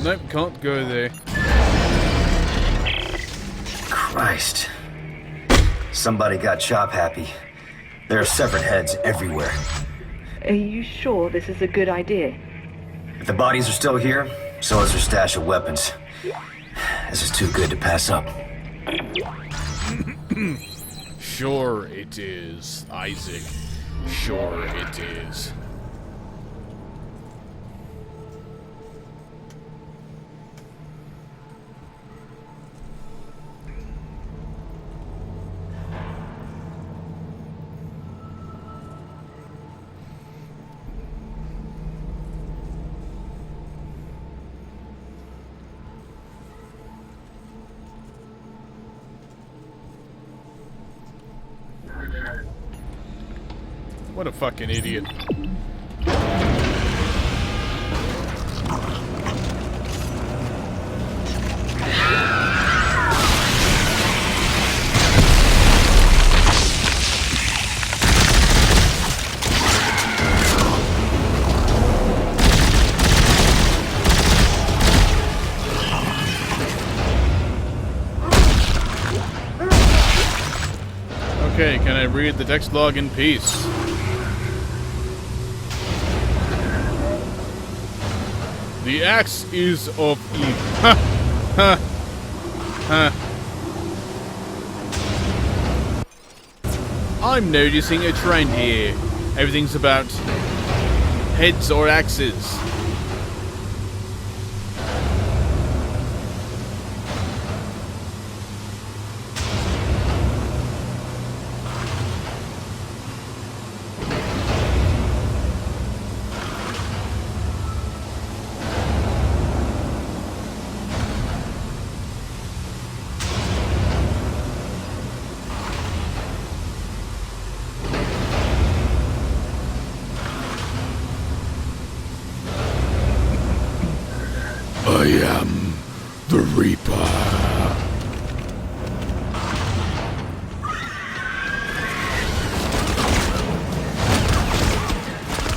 Nope, can't go there. Christ. Somebody got chop happy. There are severed heads everywhere. Are you sure this is a good idea? If the bodies are still here, so is their stash of weapons. This is too good to pass up. Sure it is, Isaac. Sure it is. What a fucking idiot. Okay, can I read the text log in peace? The axe is of evil. Ha! Ha! Ha! I'm noticing a trend here. Everything's about heads or axes. I am the Reaper.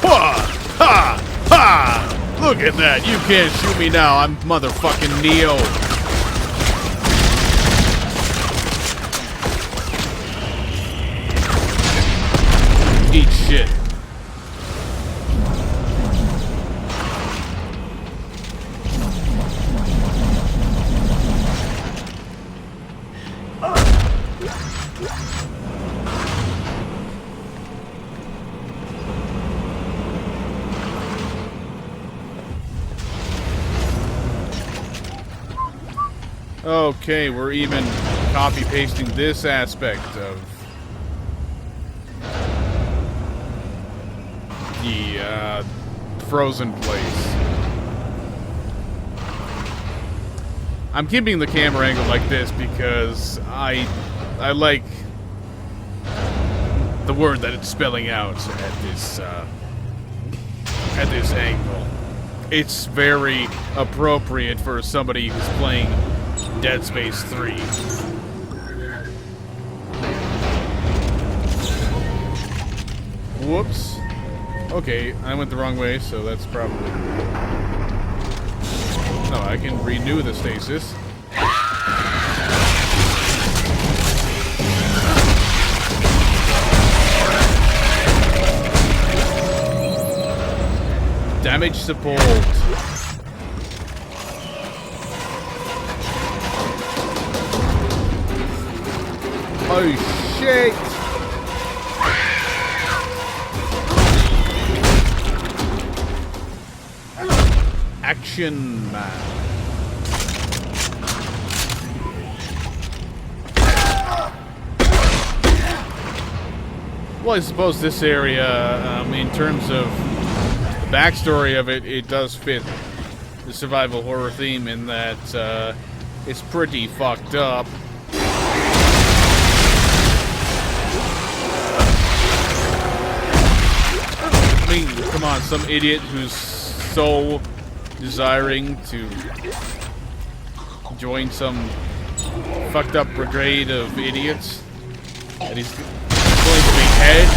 Ha! Ha! Ha! Look at that! You can't shoot me now. I'm motherfucking Neo. Eat shit. Okay, we're even copy-pasting this aspect of the Frozen place. I'm keeping the camera angle like this because I like the word that it's spelling out at this angle. It's very appropriate for somebody who's playing Dead Space 3. Whoops. Okay, I went the wrong way, so that's probably... No, I can renew the stasis. Damage support. Oh shit! Action man. Well, I suppose this area, in terms of the backstory of it, it does fit the survival horror theme in that it's pretty fucked up. I mean, come on, some idiot who's so desiring to join some fucked up brigade of idiots, and he's going to behead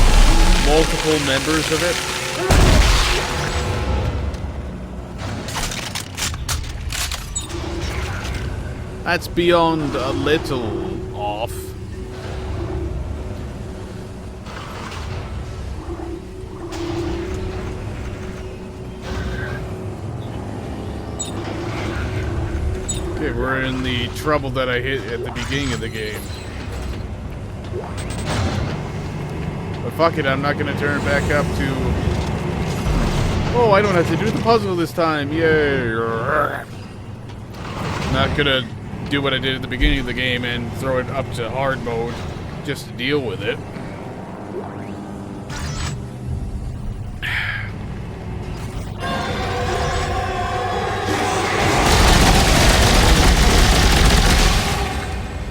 multiple members of it. That's beyond a little off. Okay, we're in the trouble that I hit at the beginning of the game. But fuck it, I'm not gonna turn back up to... Oh, I don't have to do the puzzle this time, yay! Not gonna do what I did at the beginning of the game and throw it up to hard mode just to deal with it.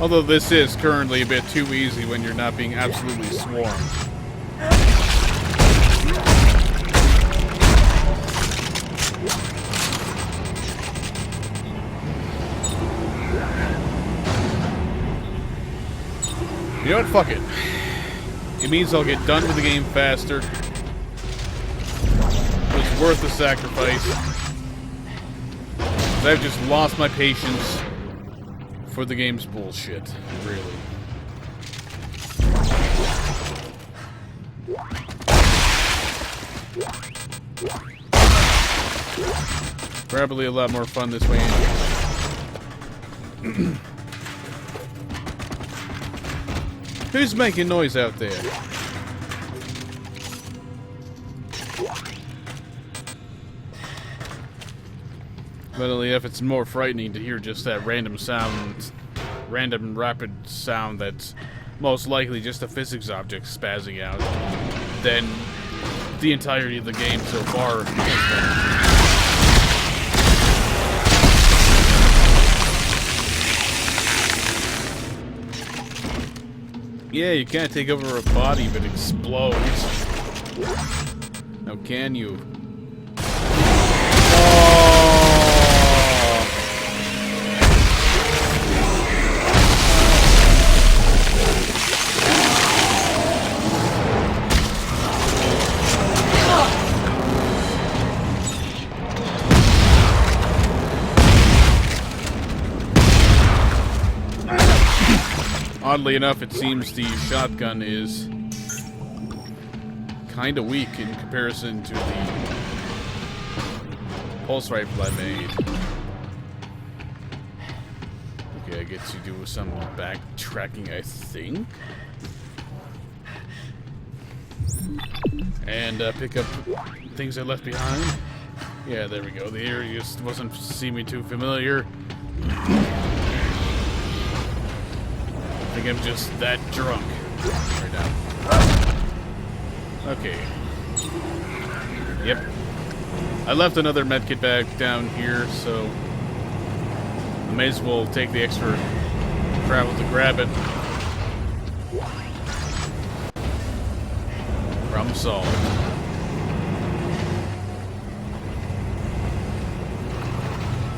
Although this is currently a bit too easy when you're not being absolutely swarmed. You know what? Fuck it. It means I'll get done with the game faster. It was worth the sacrifice. I've just lost my patience for the game's bullshit, really. Probably a lot more fun this way anyway. Who's making noise out there? Funnily enough, it's more frightening to hear just that random sound, random rapid sound that's most likely just a physics object spazzing out, than the entirety of the game so far. Yeah, you can't take over a body if it explodes. Now can you? Oddly enough, it seems the shotgun is kind of weak in comparison to the pulse rifle I made. Okay, I get to do some backtracking, I think. And pick up things I left behind. Yeah, there we go. The area just wasn't seeming too familiar. I think I'm just that drunk right now. Okay. Yep. I left another medkit bag down here, so I may as well take the extra travel to grab it. Problem solved.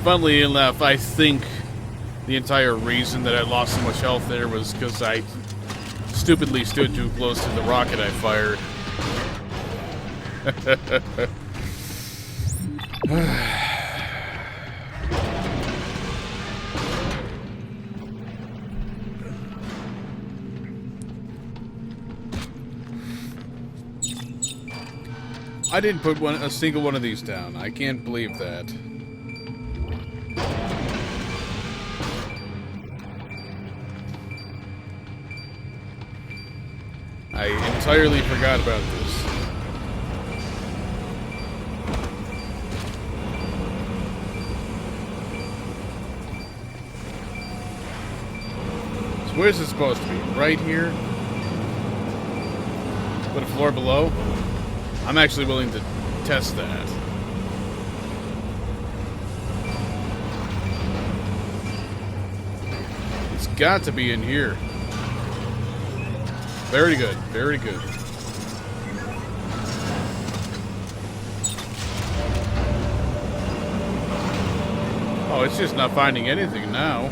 Funnily enough, I think the entire reason that I lost so much health there was because I stupidly stood too close to the rocket I fired. I didn't put a single one of these down. I can't believe that. I entirely forgot about this. So where's it supposed to be? Right here? But a floor below? I'm actually willing to test that. It's got to be in here. Very good, very good. Oh, it's just not finding anything now.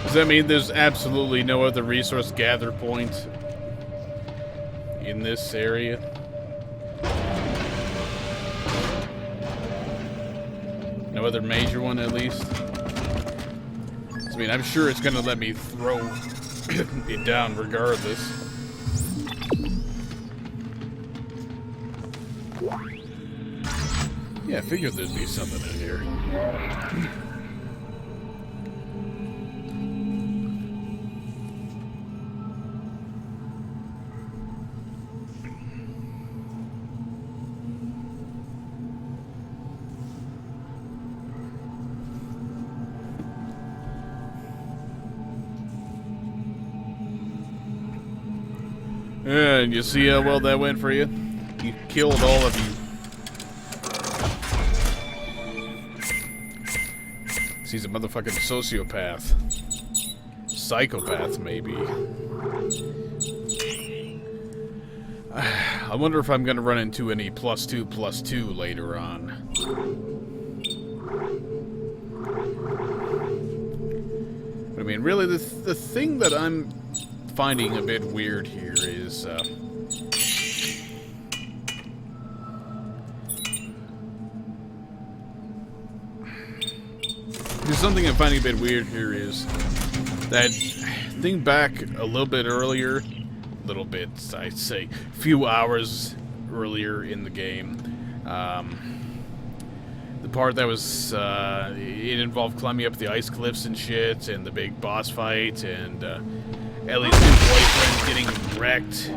Does that mean there's absolutely no other resource gather point in this area? No other major one, at least? I mean, I'm sure it's gonna let me throw it down regardless. Yeah, I figured there'd be something in here. And you see how well that went for you? You killed all of you. He's a motherfucking sociopath. Psychopath, maybe. I wonder if I'm gonna run into any +2/+2 later on. But I mean, really, the thing that I'm finding a bit weird here is there's something I'm finding a bit weird here is that thing back a little bit earlier, little bit, I'd say, a few hours earlier in the game. The part that was, it involved climbing up the ice cliffs and shit, and the big boss fight, and Ellie's new boyfriend getting wrecked.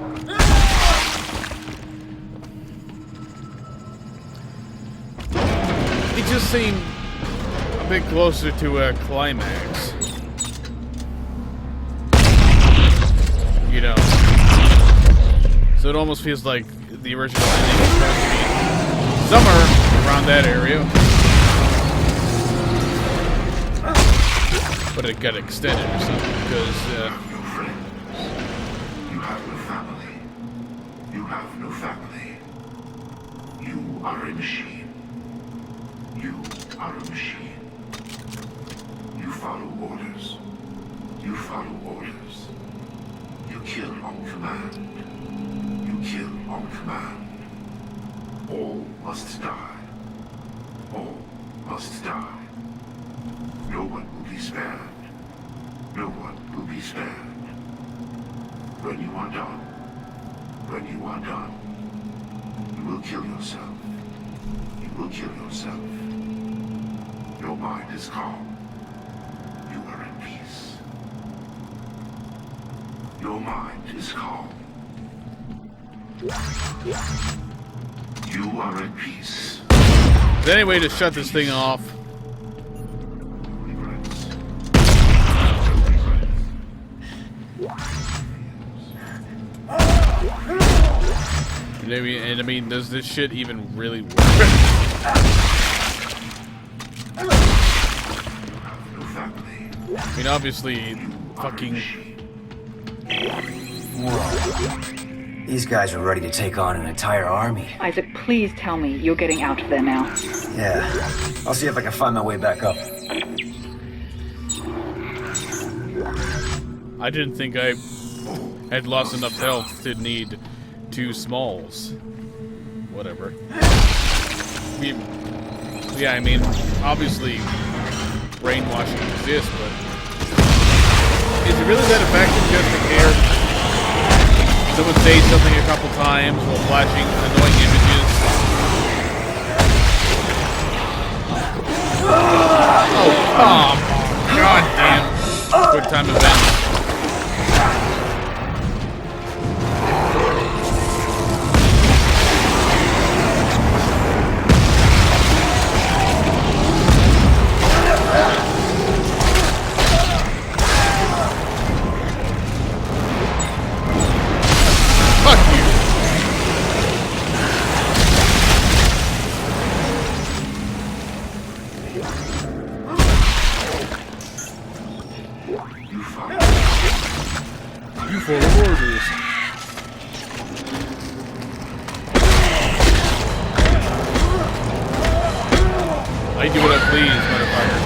It just seemed a bit closer to a climax. You know. So it almost feels like the original ending is supposed to be somewhere around that area. But it got extended or something because You have no family. You have no family. You are a machine. You are a machine. You follow orders. You follow orders. You kill on command. You kill on command. All must die. All must die. No one will be spared. No one will be spared. When you are done, you will kill yourself. You will kill yourself. Your mind is calm. You are at peace. Your mind is calm. You are at peace. is there any way to shut this thing off? Regrets. And I mean, does this shit even really work? No family. I mean, obviously, fucking. These guys are ready to take on an entire army. Isaac, please tell me you're getting out of there now. Yeah. I'll see if I can find my way back up. I didn't think I had lost enough health to need 2 smalls. Whatever. Yeah, I mean, obviously, brainwashing exists, but is it really that effective just to care? Someone says something a couple times while flashing annoying images. Oh, come on. God damn. Good time event. Fuck you. You follow orders. I do what I please, motherfucker.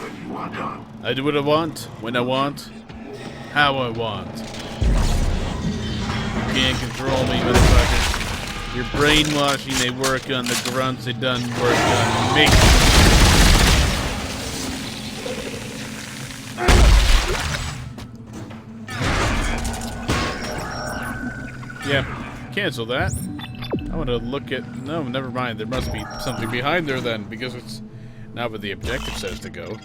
When you are done, I do what I want, when I want, how I want. You can't control me, motherfucker. Your brainwashing, they work on the grunts, they done work on me. Yeah, cancel that. I want to look at... No, never mind. There must be something behind there then, because it's not what the objective says to go.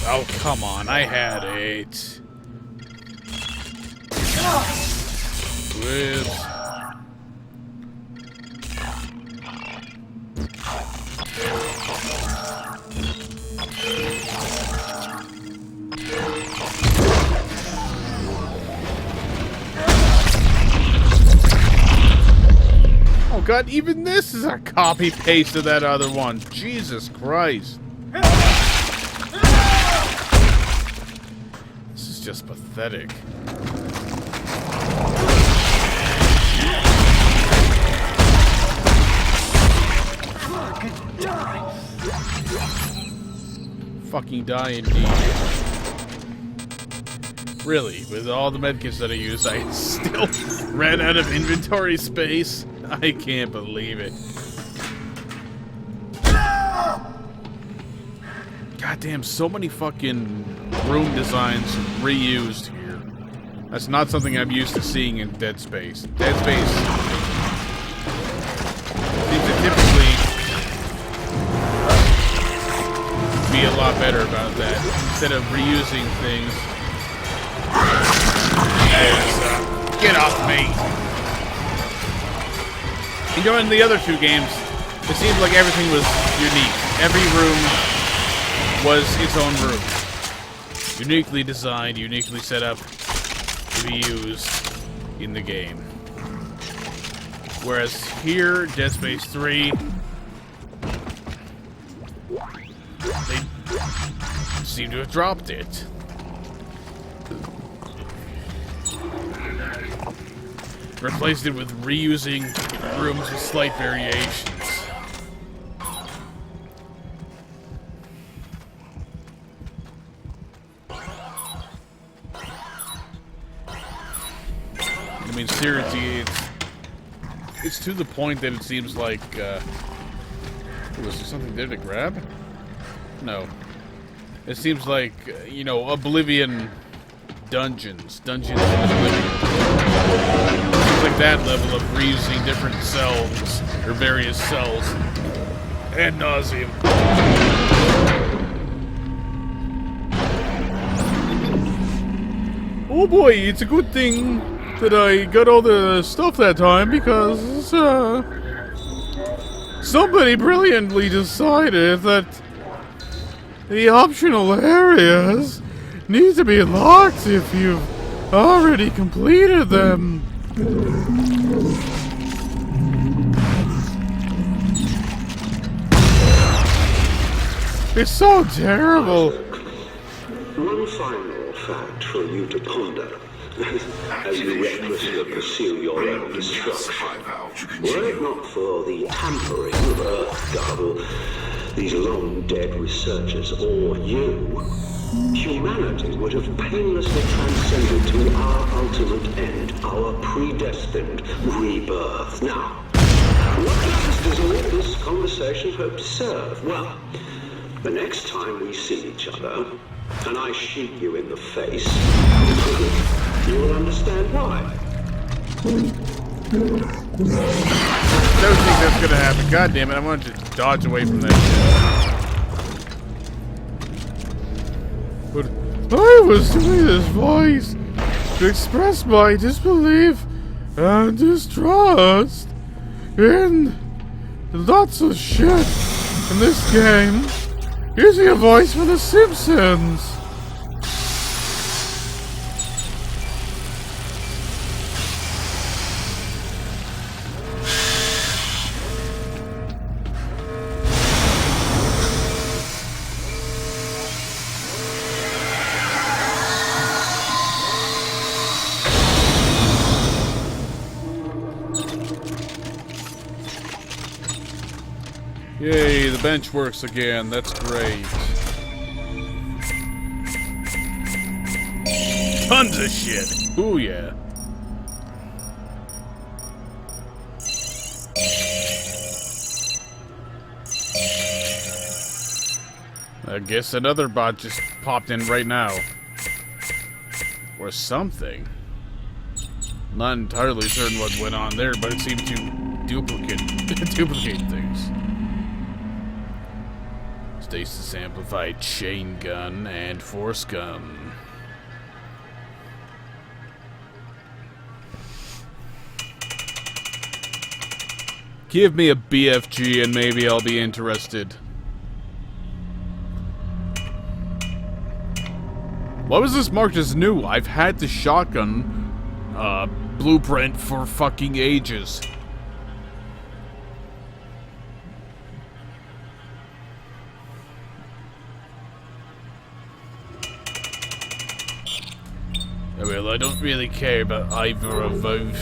Oh, come on. I had it. Whoops. Oh god, even this is a copy paste of that other one. Jesus Christ. This is just pathetic. Fucking die indeed. Really, with all the medkits that I use, I still ran out of inventory space. I can't believe it. Goddamn, so many fucking room designs reused here. That's not something I'm used to seeing in Dead Space. Dead Space seems to typically be a lot better about that. Instead of reusing things. Get off me! You know, in the other 2 games, it seemed like everything was unique. Every room was its own room. Uniquely designed, uniquely set up to be used in the game. Whereas here, Dead Space 3, they seem to have dropped it. Replaced it with reusing rooms with slight variations. I mean, seriously, it's to the point that it seems like, was there something there to grab? No. It seems like, you know, Oblivion Dungeons in Oblivion. It's like that level of reusing different cells, or various cells, ad nauseum. Oh boy, it's a good thing that I got all the stuff that time, because somebody brilliantly decided that the optional areas need to be locked if you've already completed them. It's so terrible. One final fact for you to ponder as you recklessly pursue your own destruction. Were it not for the tampering of Earth Guard, these long-dead researchers, or you, humanity would have painlessly transcended to our ultimate end, our predestined rebirth. Now, what purpose does all this conversation hope to serve? Well, the next time we see each other, and I shoot you in the face, you will understand why. Don't think that's gonna happen. God damn it, I wanted to dodge away from that shit. But I was doing this voice to express my disbelief and distrust in lots of shit in this game, using a voice for The Simpsons. Yay, the bench works again. That's great. Tons of shit. Ooh, yeah. I guess another bot just popped in right now. Or something. Not entirely certain what went on there, but it seemed to duplicate things. Stasis amplified chain gun and force gun. Give me a BFG and maybe I'll be interested. Why was this marked as new? I've had the shotgun blueprint for fucking ages. Well, I don't really care about either of those.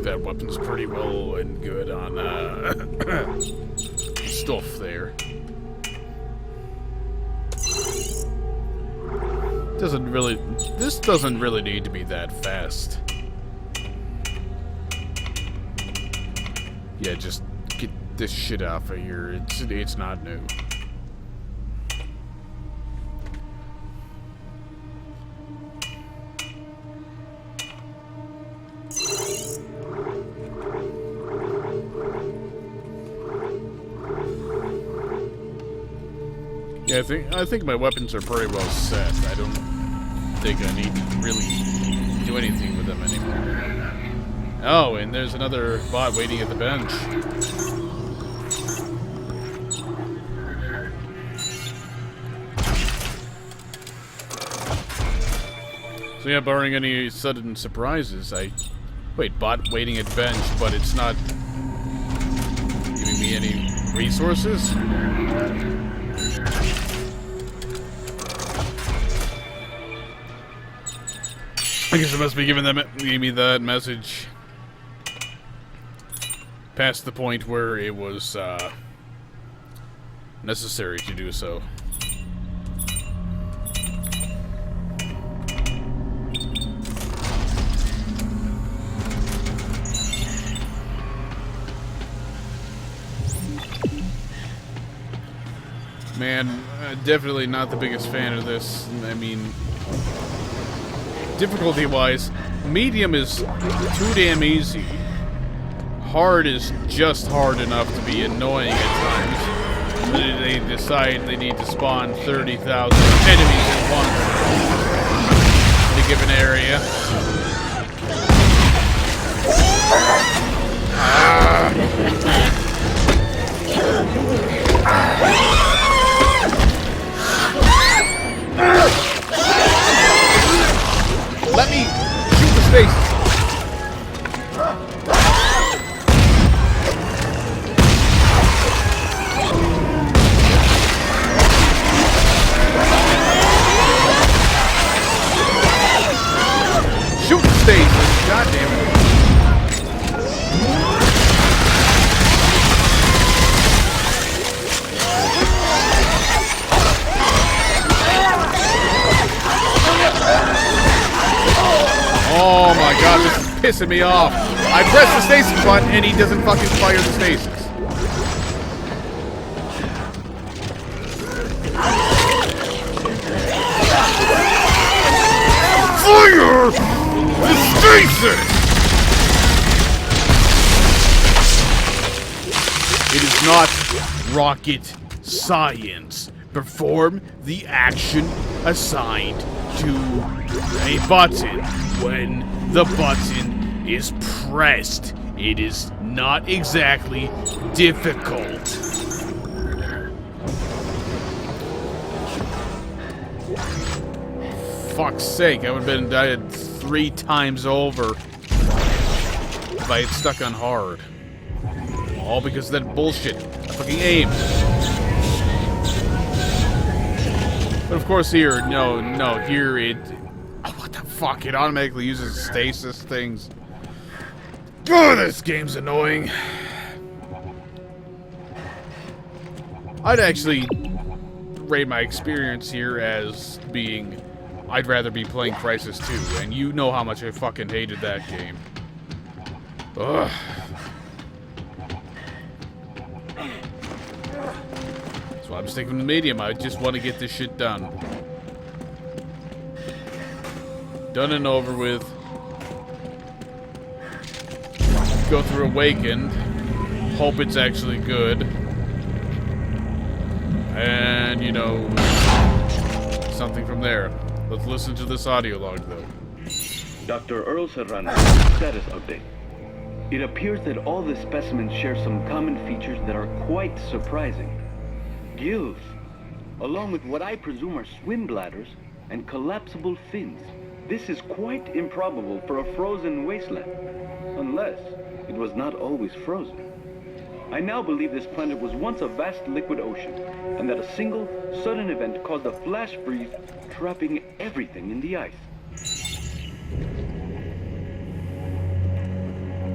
That weapon's pretty well and good on stuff there. This doesn't really need to be that fast. Yeah, just get this shit off of here. It's not new. Yeah, I think my weapons are pretty well set. I don't think I need to really do anything with them anymore. Oh, and there's another bot waiting at the bench. So yeah, barring any sudden surprises, wait, bot waiting at bench, but it's not giving me any resources? I guess it must be giving me that message past the point where it was necessary to do so. Man, definitely not the biggest fan of this. I mean, difficulty-wise, medium is too damn easy. Hard is just hard enough to be annoying at times. They decide they need to spawn 30,000 enemies at once in a given area. god, this is pissing me off. I press the stasis button and he doesn't fucking fire the stasis. Fire the stasis! It is not rocket science. Perform the action assigned to a button when the button is pressed. It is not exactly difficult. Fuck's sake, I would have been dead 3 times over if I had stuck on hard. All because of that bullshit. I fucking aimed. But of course here, here it... Oh, what the fuck? It automatically uses stasis things. Oh, this game's annoying. I'd actually rate my experience here as being... I'd rather be playing Crysis 2, and you know how much I fucking hated that game. Ugh. So I'm sticking with medium. I just want to get this shit done. Done and over with. Go through Awakened. Hope it's actually good. And, you know, something from there. Let's listen to this audio log, though. Dr. Earl Serrano, status update. It appears that all the specimens share some common features that are quite surprising. Gills, along with what I presume are swim bladders and collapsible fins. This is quite improbable for a frozen wasteland, unless it was not always frozen. I now believe this planet was once a vast liquid ocean, and that a single, sudden event caused a flash freeze, trapping everything in the ice.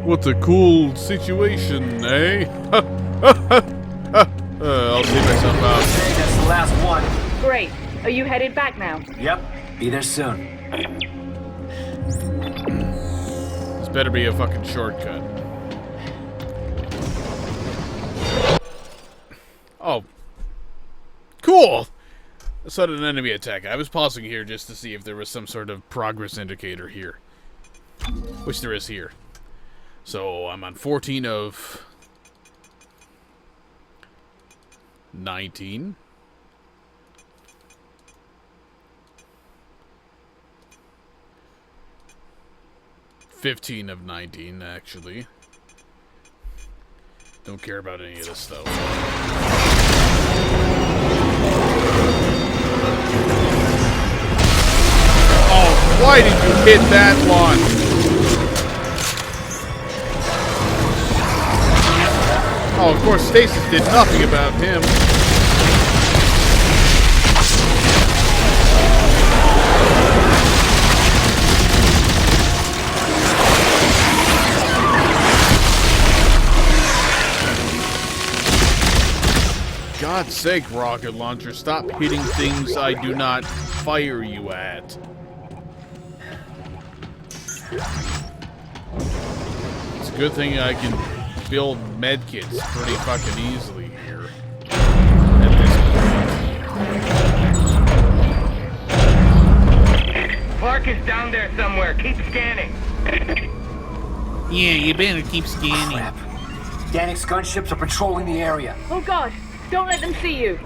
What a cool situation, eh? I'll see myself out. Hey, that's the last one. Great. Are you headed back now? Yep, be there soon. This better be a fucking shortcut. Oh. Cool! A sudden enemy attack. I was pausing here just to see if there was some sort of progress indicator here. Which there is here. So, I'm on 14 of... 19. $15 of 19, actually. Don't care about any of this stuff. Oh, why did you hit that one? Oh, of course, Stasis did nothing about him. God's sake, rocket launcher, stop hitting things I do not fire you at. It's a good thing I can build medkits pretty fucking easily here. At this point. Clark is down there somewhere. Keep scanning. Yeah, you better keep scanning. Crap. Danik's gunships are patrolling the area. Oh god, don't let them see you.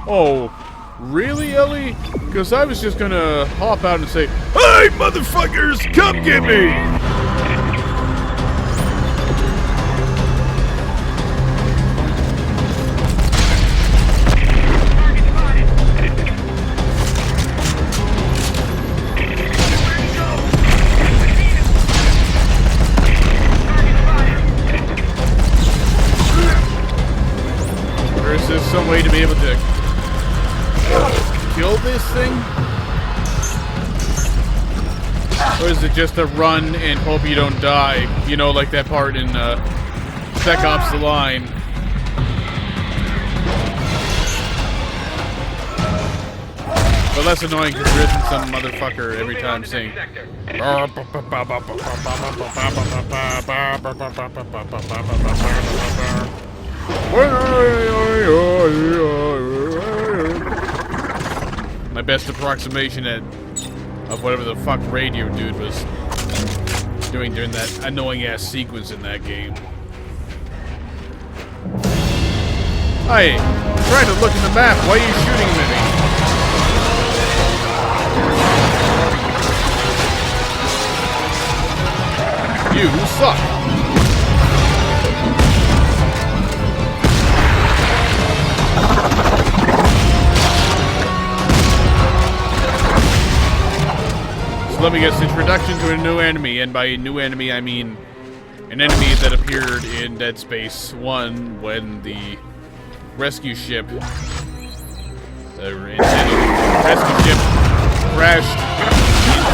Oh, really, Ellie? Because I was just gonna hop out and say, "Hey, motherfuckers, come get me!" Or is there some way to be able to kill this thing? Or is it just a run and hope you don't die? You know, like that part in Spec Ops: The Line. But less annoying because there isn't some motherfucker every time saying. My best approximation of whatever the fuck radio dude was doing during that annoying ass sequence in that game. Hey, I'm trying to look in the map. Why are you shooting at me? You suck. So let me guess, introduction to a new enemy, and by a new enemy I mean an enemy that appeared in Dead Space 1 when the rescue ship crashed into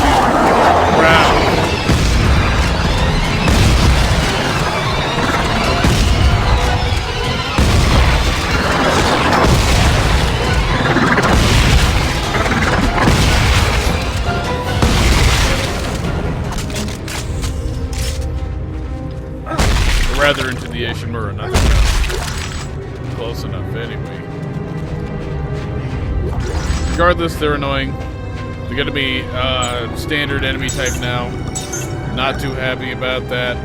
ground. Or rather into the Ishimura, nothing else. Close enough anyway. Regardless, they're annoying. They're gonna be standard enemy type now. Not too happy about that.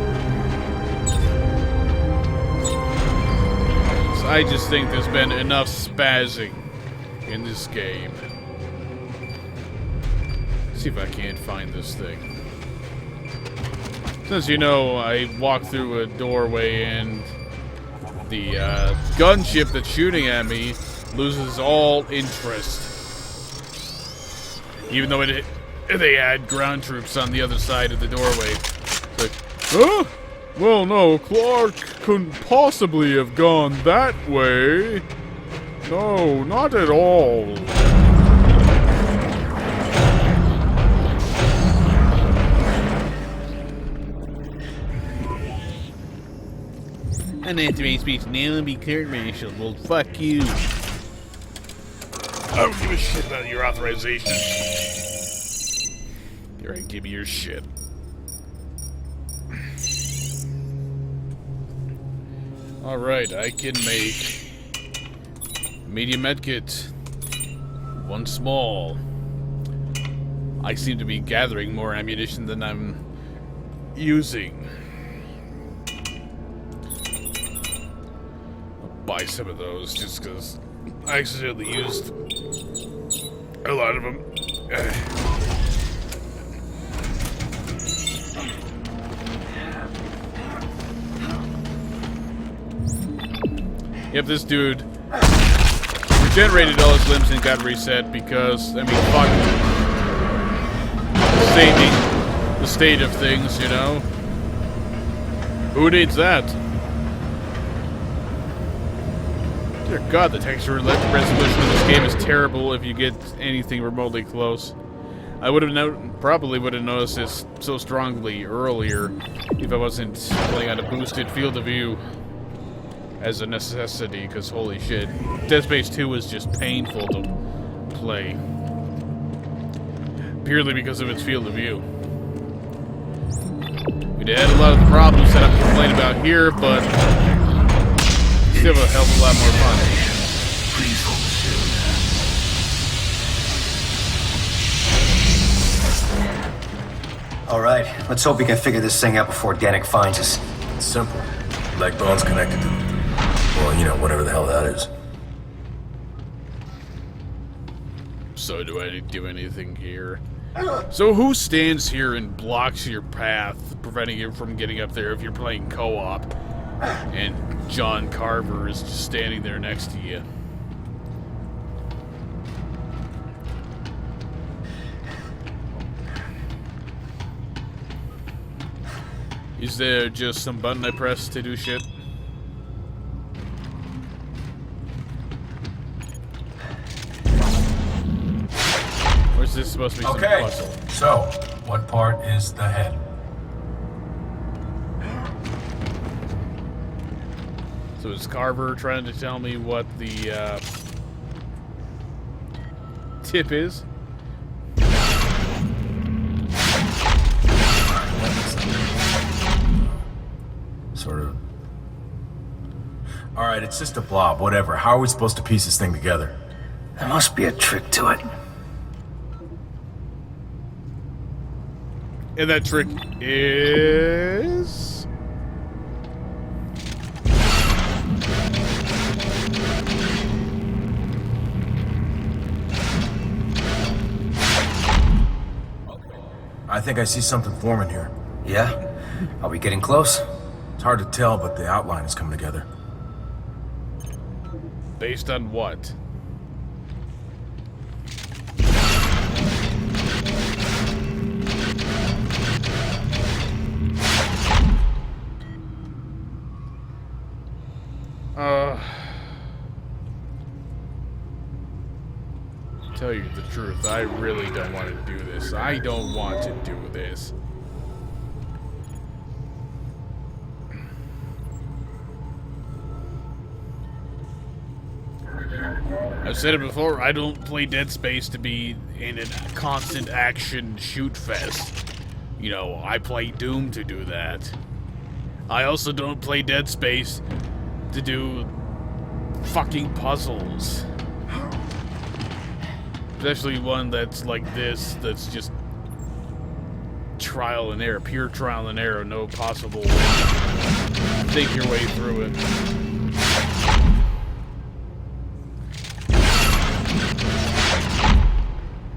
So I just think there's been enough spazzing in this game. See if I can't find this thing. Since you know, I walked through a doorway and the gunship that's shooting at me loses all interest. Even though they had ground troops on the other side of the doorway. It's like, huh? Well, no, Clark couldn't possibly have gone that way. No, not at all. An anti speech now be court-martialed. Well, fuck you. I don't give a shit about your authorization. Here, give me your shit. Alright, I can make medium medkit. One small. I seem to be gathering more ammunition than I'm using. Buy some of those just because I accidentally used a lot of them. Yep, this dude regenerated all his limbs and got reset because, I mean, fuck the state of things, you know? Who needs that? Dear God, the texture resolution of this game is terrible if you get anything remotely close. I would have probably would have noticed this so strongly earlier if I wasn't playing on a boosted field of view as a necessity, because holy shit, Dead Space 2 was just painful to play. Purely because of its field of view. We had a lot of the problems that I'm complaining about here, but still a hell of a lot more fun. Please hold still. All right, let's hope we can figure this thing out before Danik finds us. It's simple. Leg bone's connected to, well, you know, whatever the hell that is. So do I do anything here? So who stands here and blocks your path, preventing you from getting up there if you're playing co-op? And John Carver is just standing there next to you. Is there just some button I press to do shit? Or is this supposed to be some Okay, puzzle? so, what part is the head? So is Carver trying to tell me what the tip is? Alright, it's just a blob, whatever. How are we supposed to piece this thing together? There must be a trick to it. And that trick is... I think I see something forming here. Yeah? Are we getting close? It's hard to tell, but the outline is coming together. Based on what? Tell you the truth, I really don't want to do this. I don't want to do this. I've said it before, I don't play Dead Space to be in a constant action shoot fest. You know, I play Doom to do that. I also don't play Dead Space to do fucking puzzles. Especially one that's like this, that's just trial and error, pure trial and error, no possible way to think your way through it.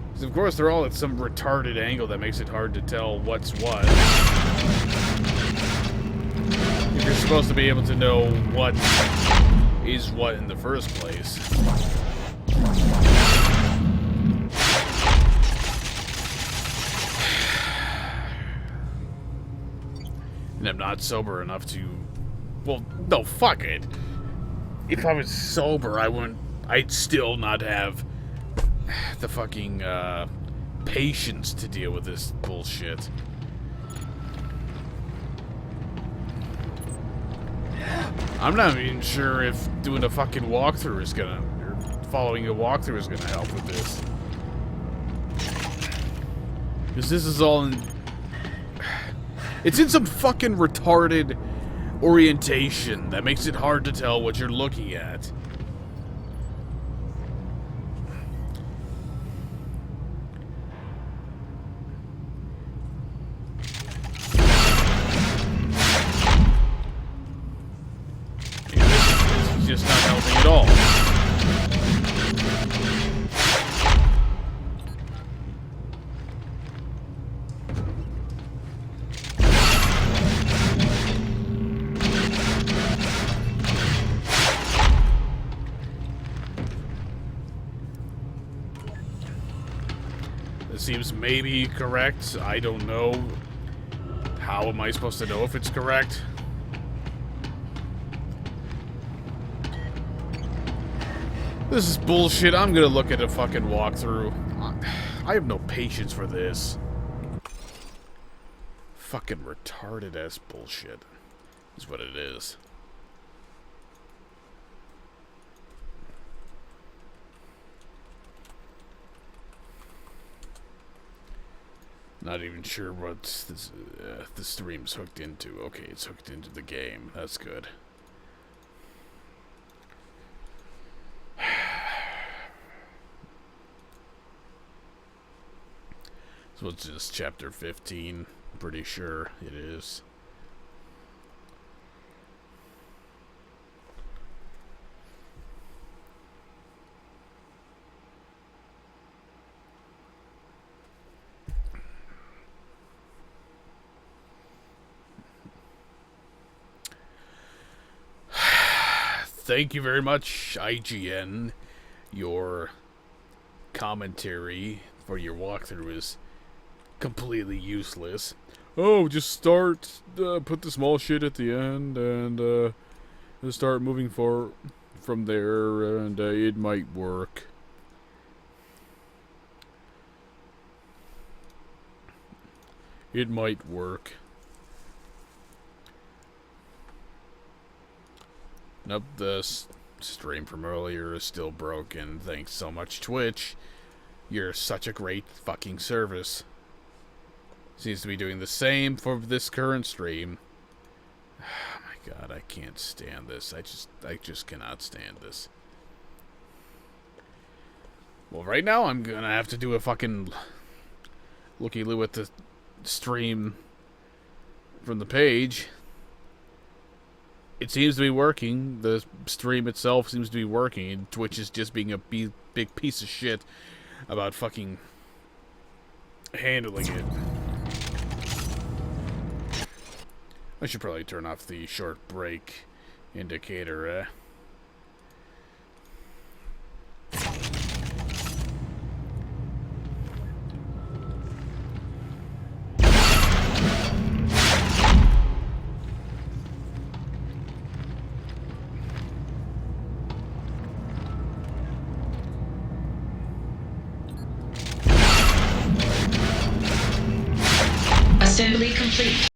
Because of course they're all at some retarded angle that makes it hard to tell what's what. If you're supposed to be able to know what is what in the first place. And I'm not sober enough to... Well, no, fuck it. If I was sober, I'd still not have the fucking, patience to deal with this bullshit. I'm not even sure if doing a fucking walkthrough is gonna... or following a walkthrough is gonna help with this. Because this is all in... It's in some fucking retarded orientation that makes it hard to tell what you're looking at. Yeah, this is just not helping at all. Seems maybe correct. I don't know. How am I supposed to know if it's correct? This is bullshit. I'm gonna look at a fucking walkthrough. I have no patience for this. Fucking retarded ass bullshit is what it is. Not even sure what this the stream's hooked into. Okay, it's hooked into the game. That's good. So it's just chapter 15. I'm pretty sure it is. Thank you very much, IGN. Your commentary for your walkthrough is completely useless. Oh, just start, put the small shit at the end, and start moving from there, and it might work. It might work. Nope, the stream from earlier is still broken. Thanks so much, Twitch. You're such a great fucking service. Seems to be doing the same for this current stream. Oh my God, I can't stand this. I just cannot stand this. Well, right now I'm gonna have to do a fucking looky-loo at the stream from the page. It seems to be working. The stream itself seems to be working. And Twitch is just being a big piece of shit about fucking handling it. I should probably turn off the short break indicator, Assembly complete.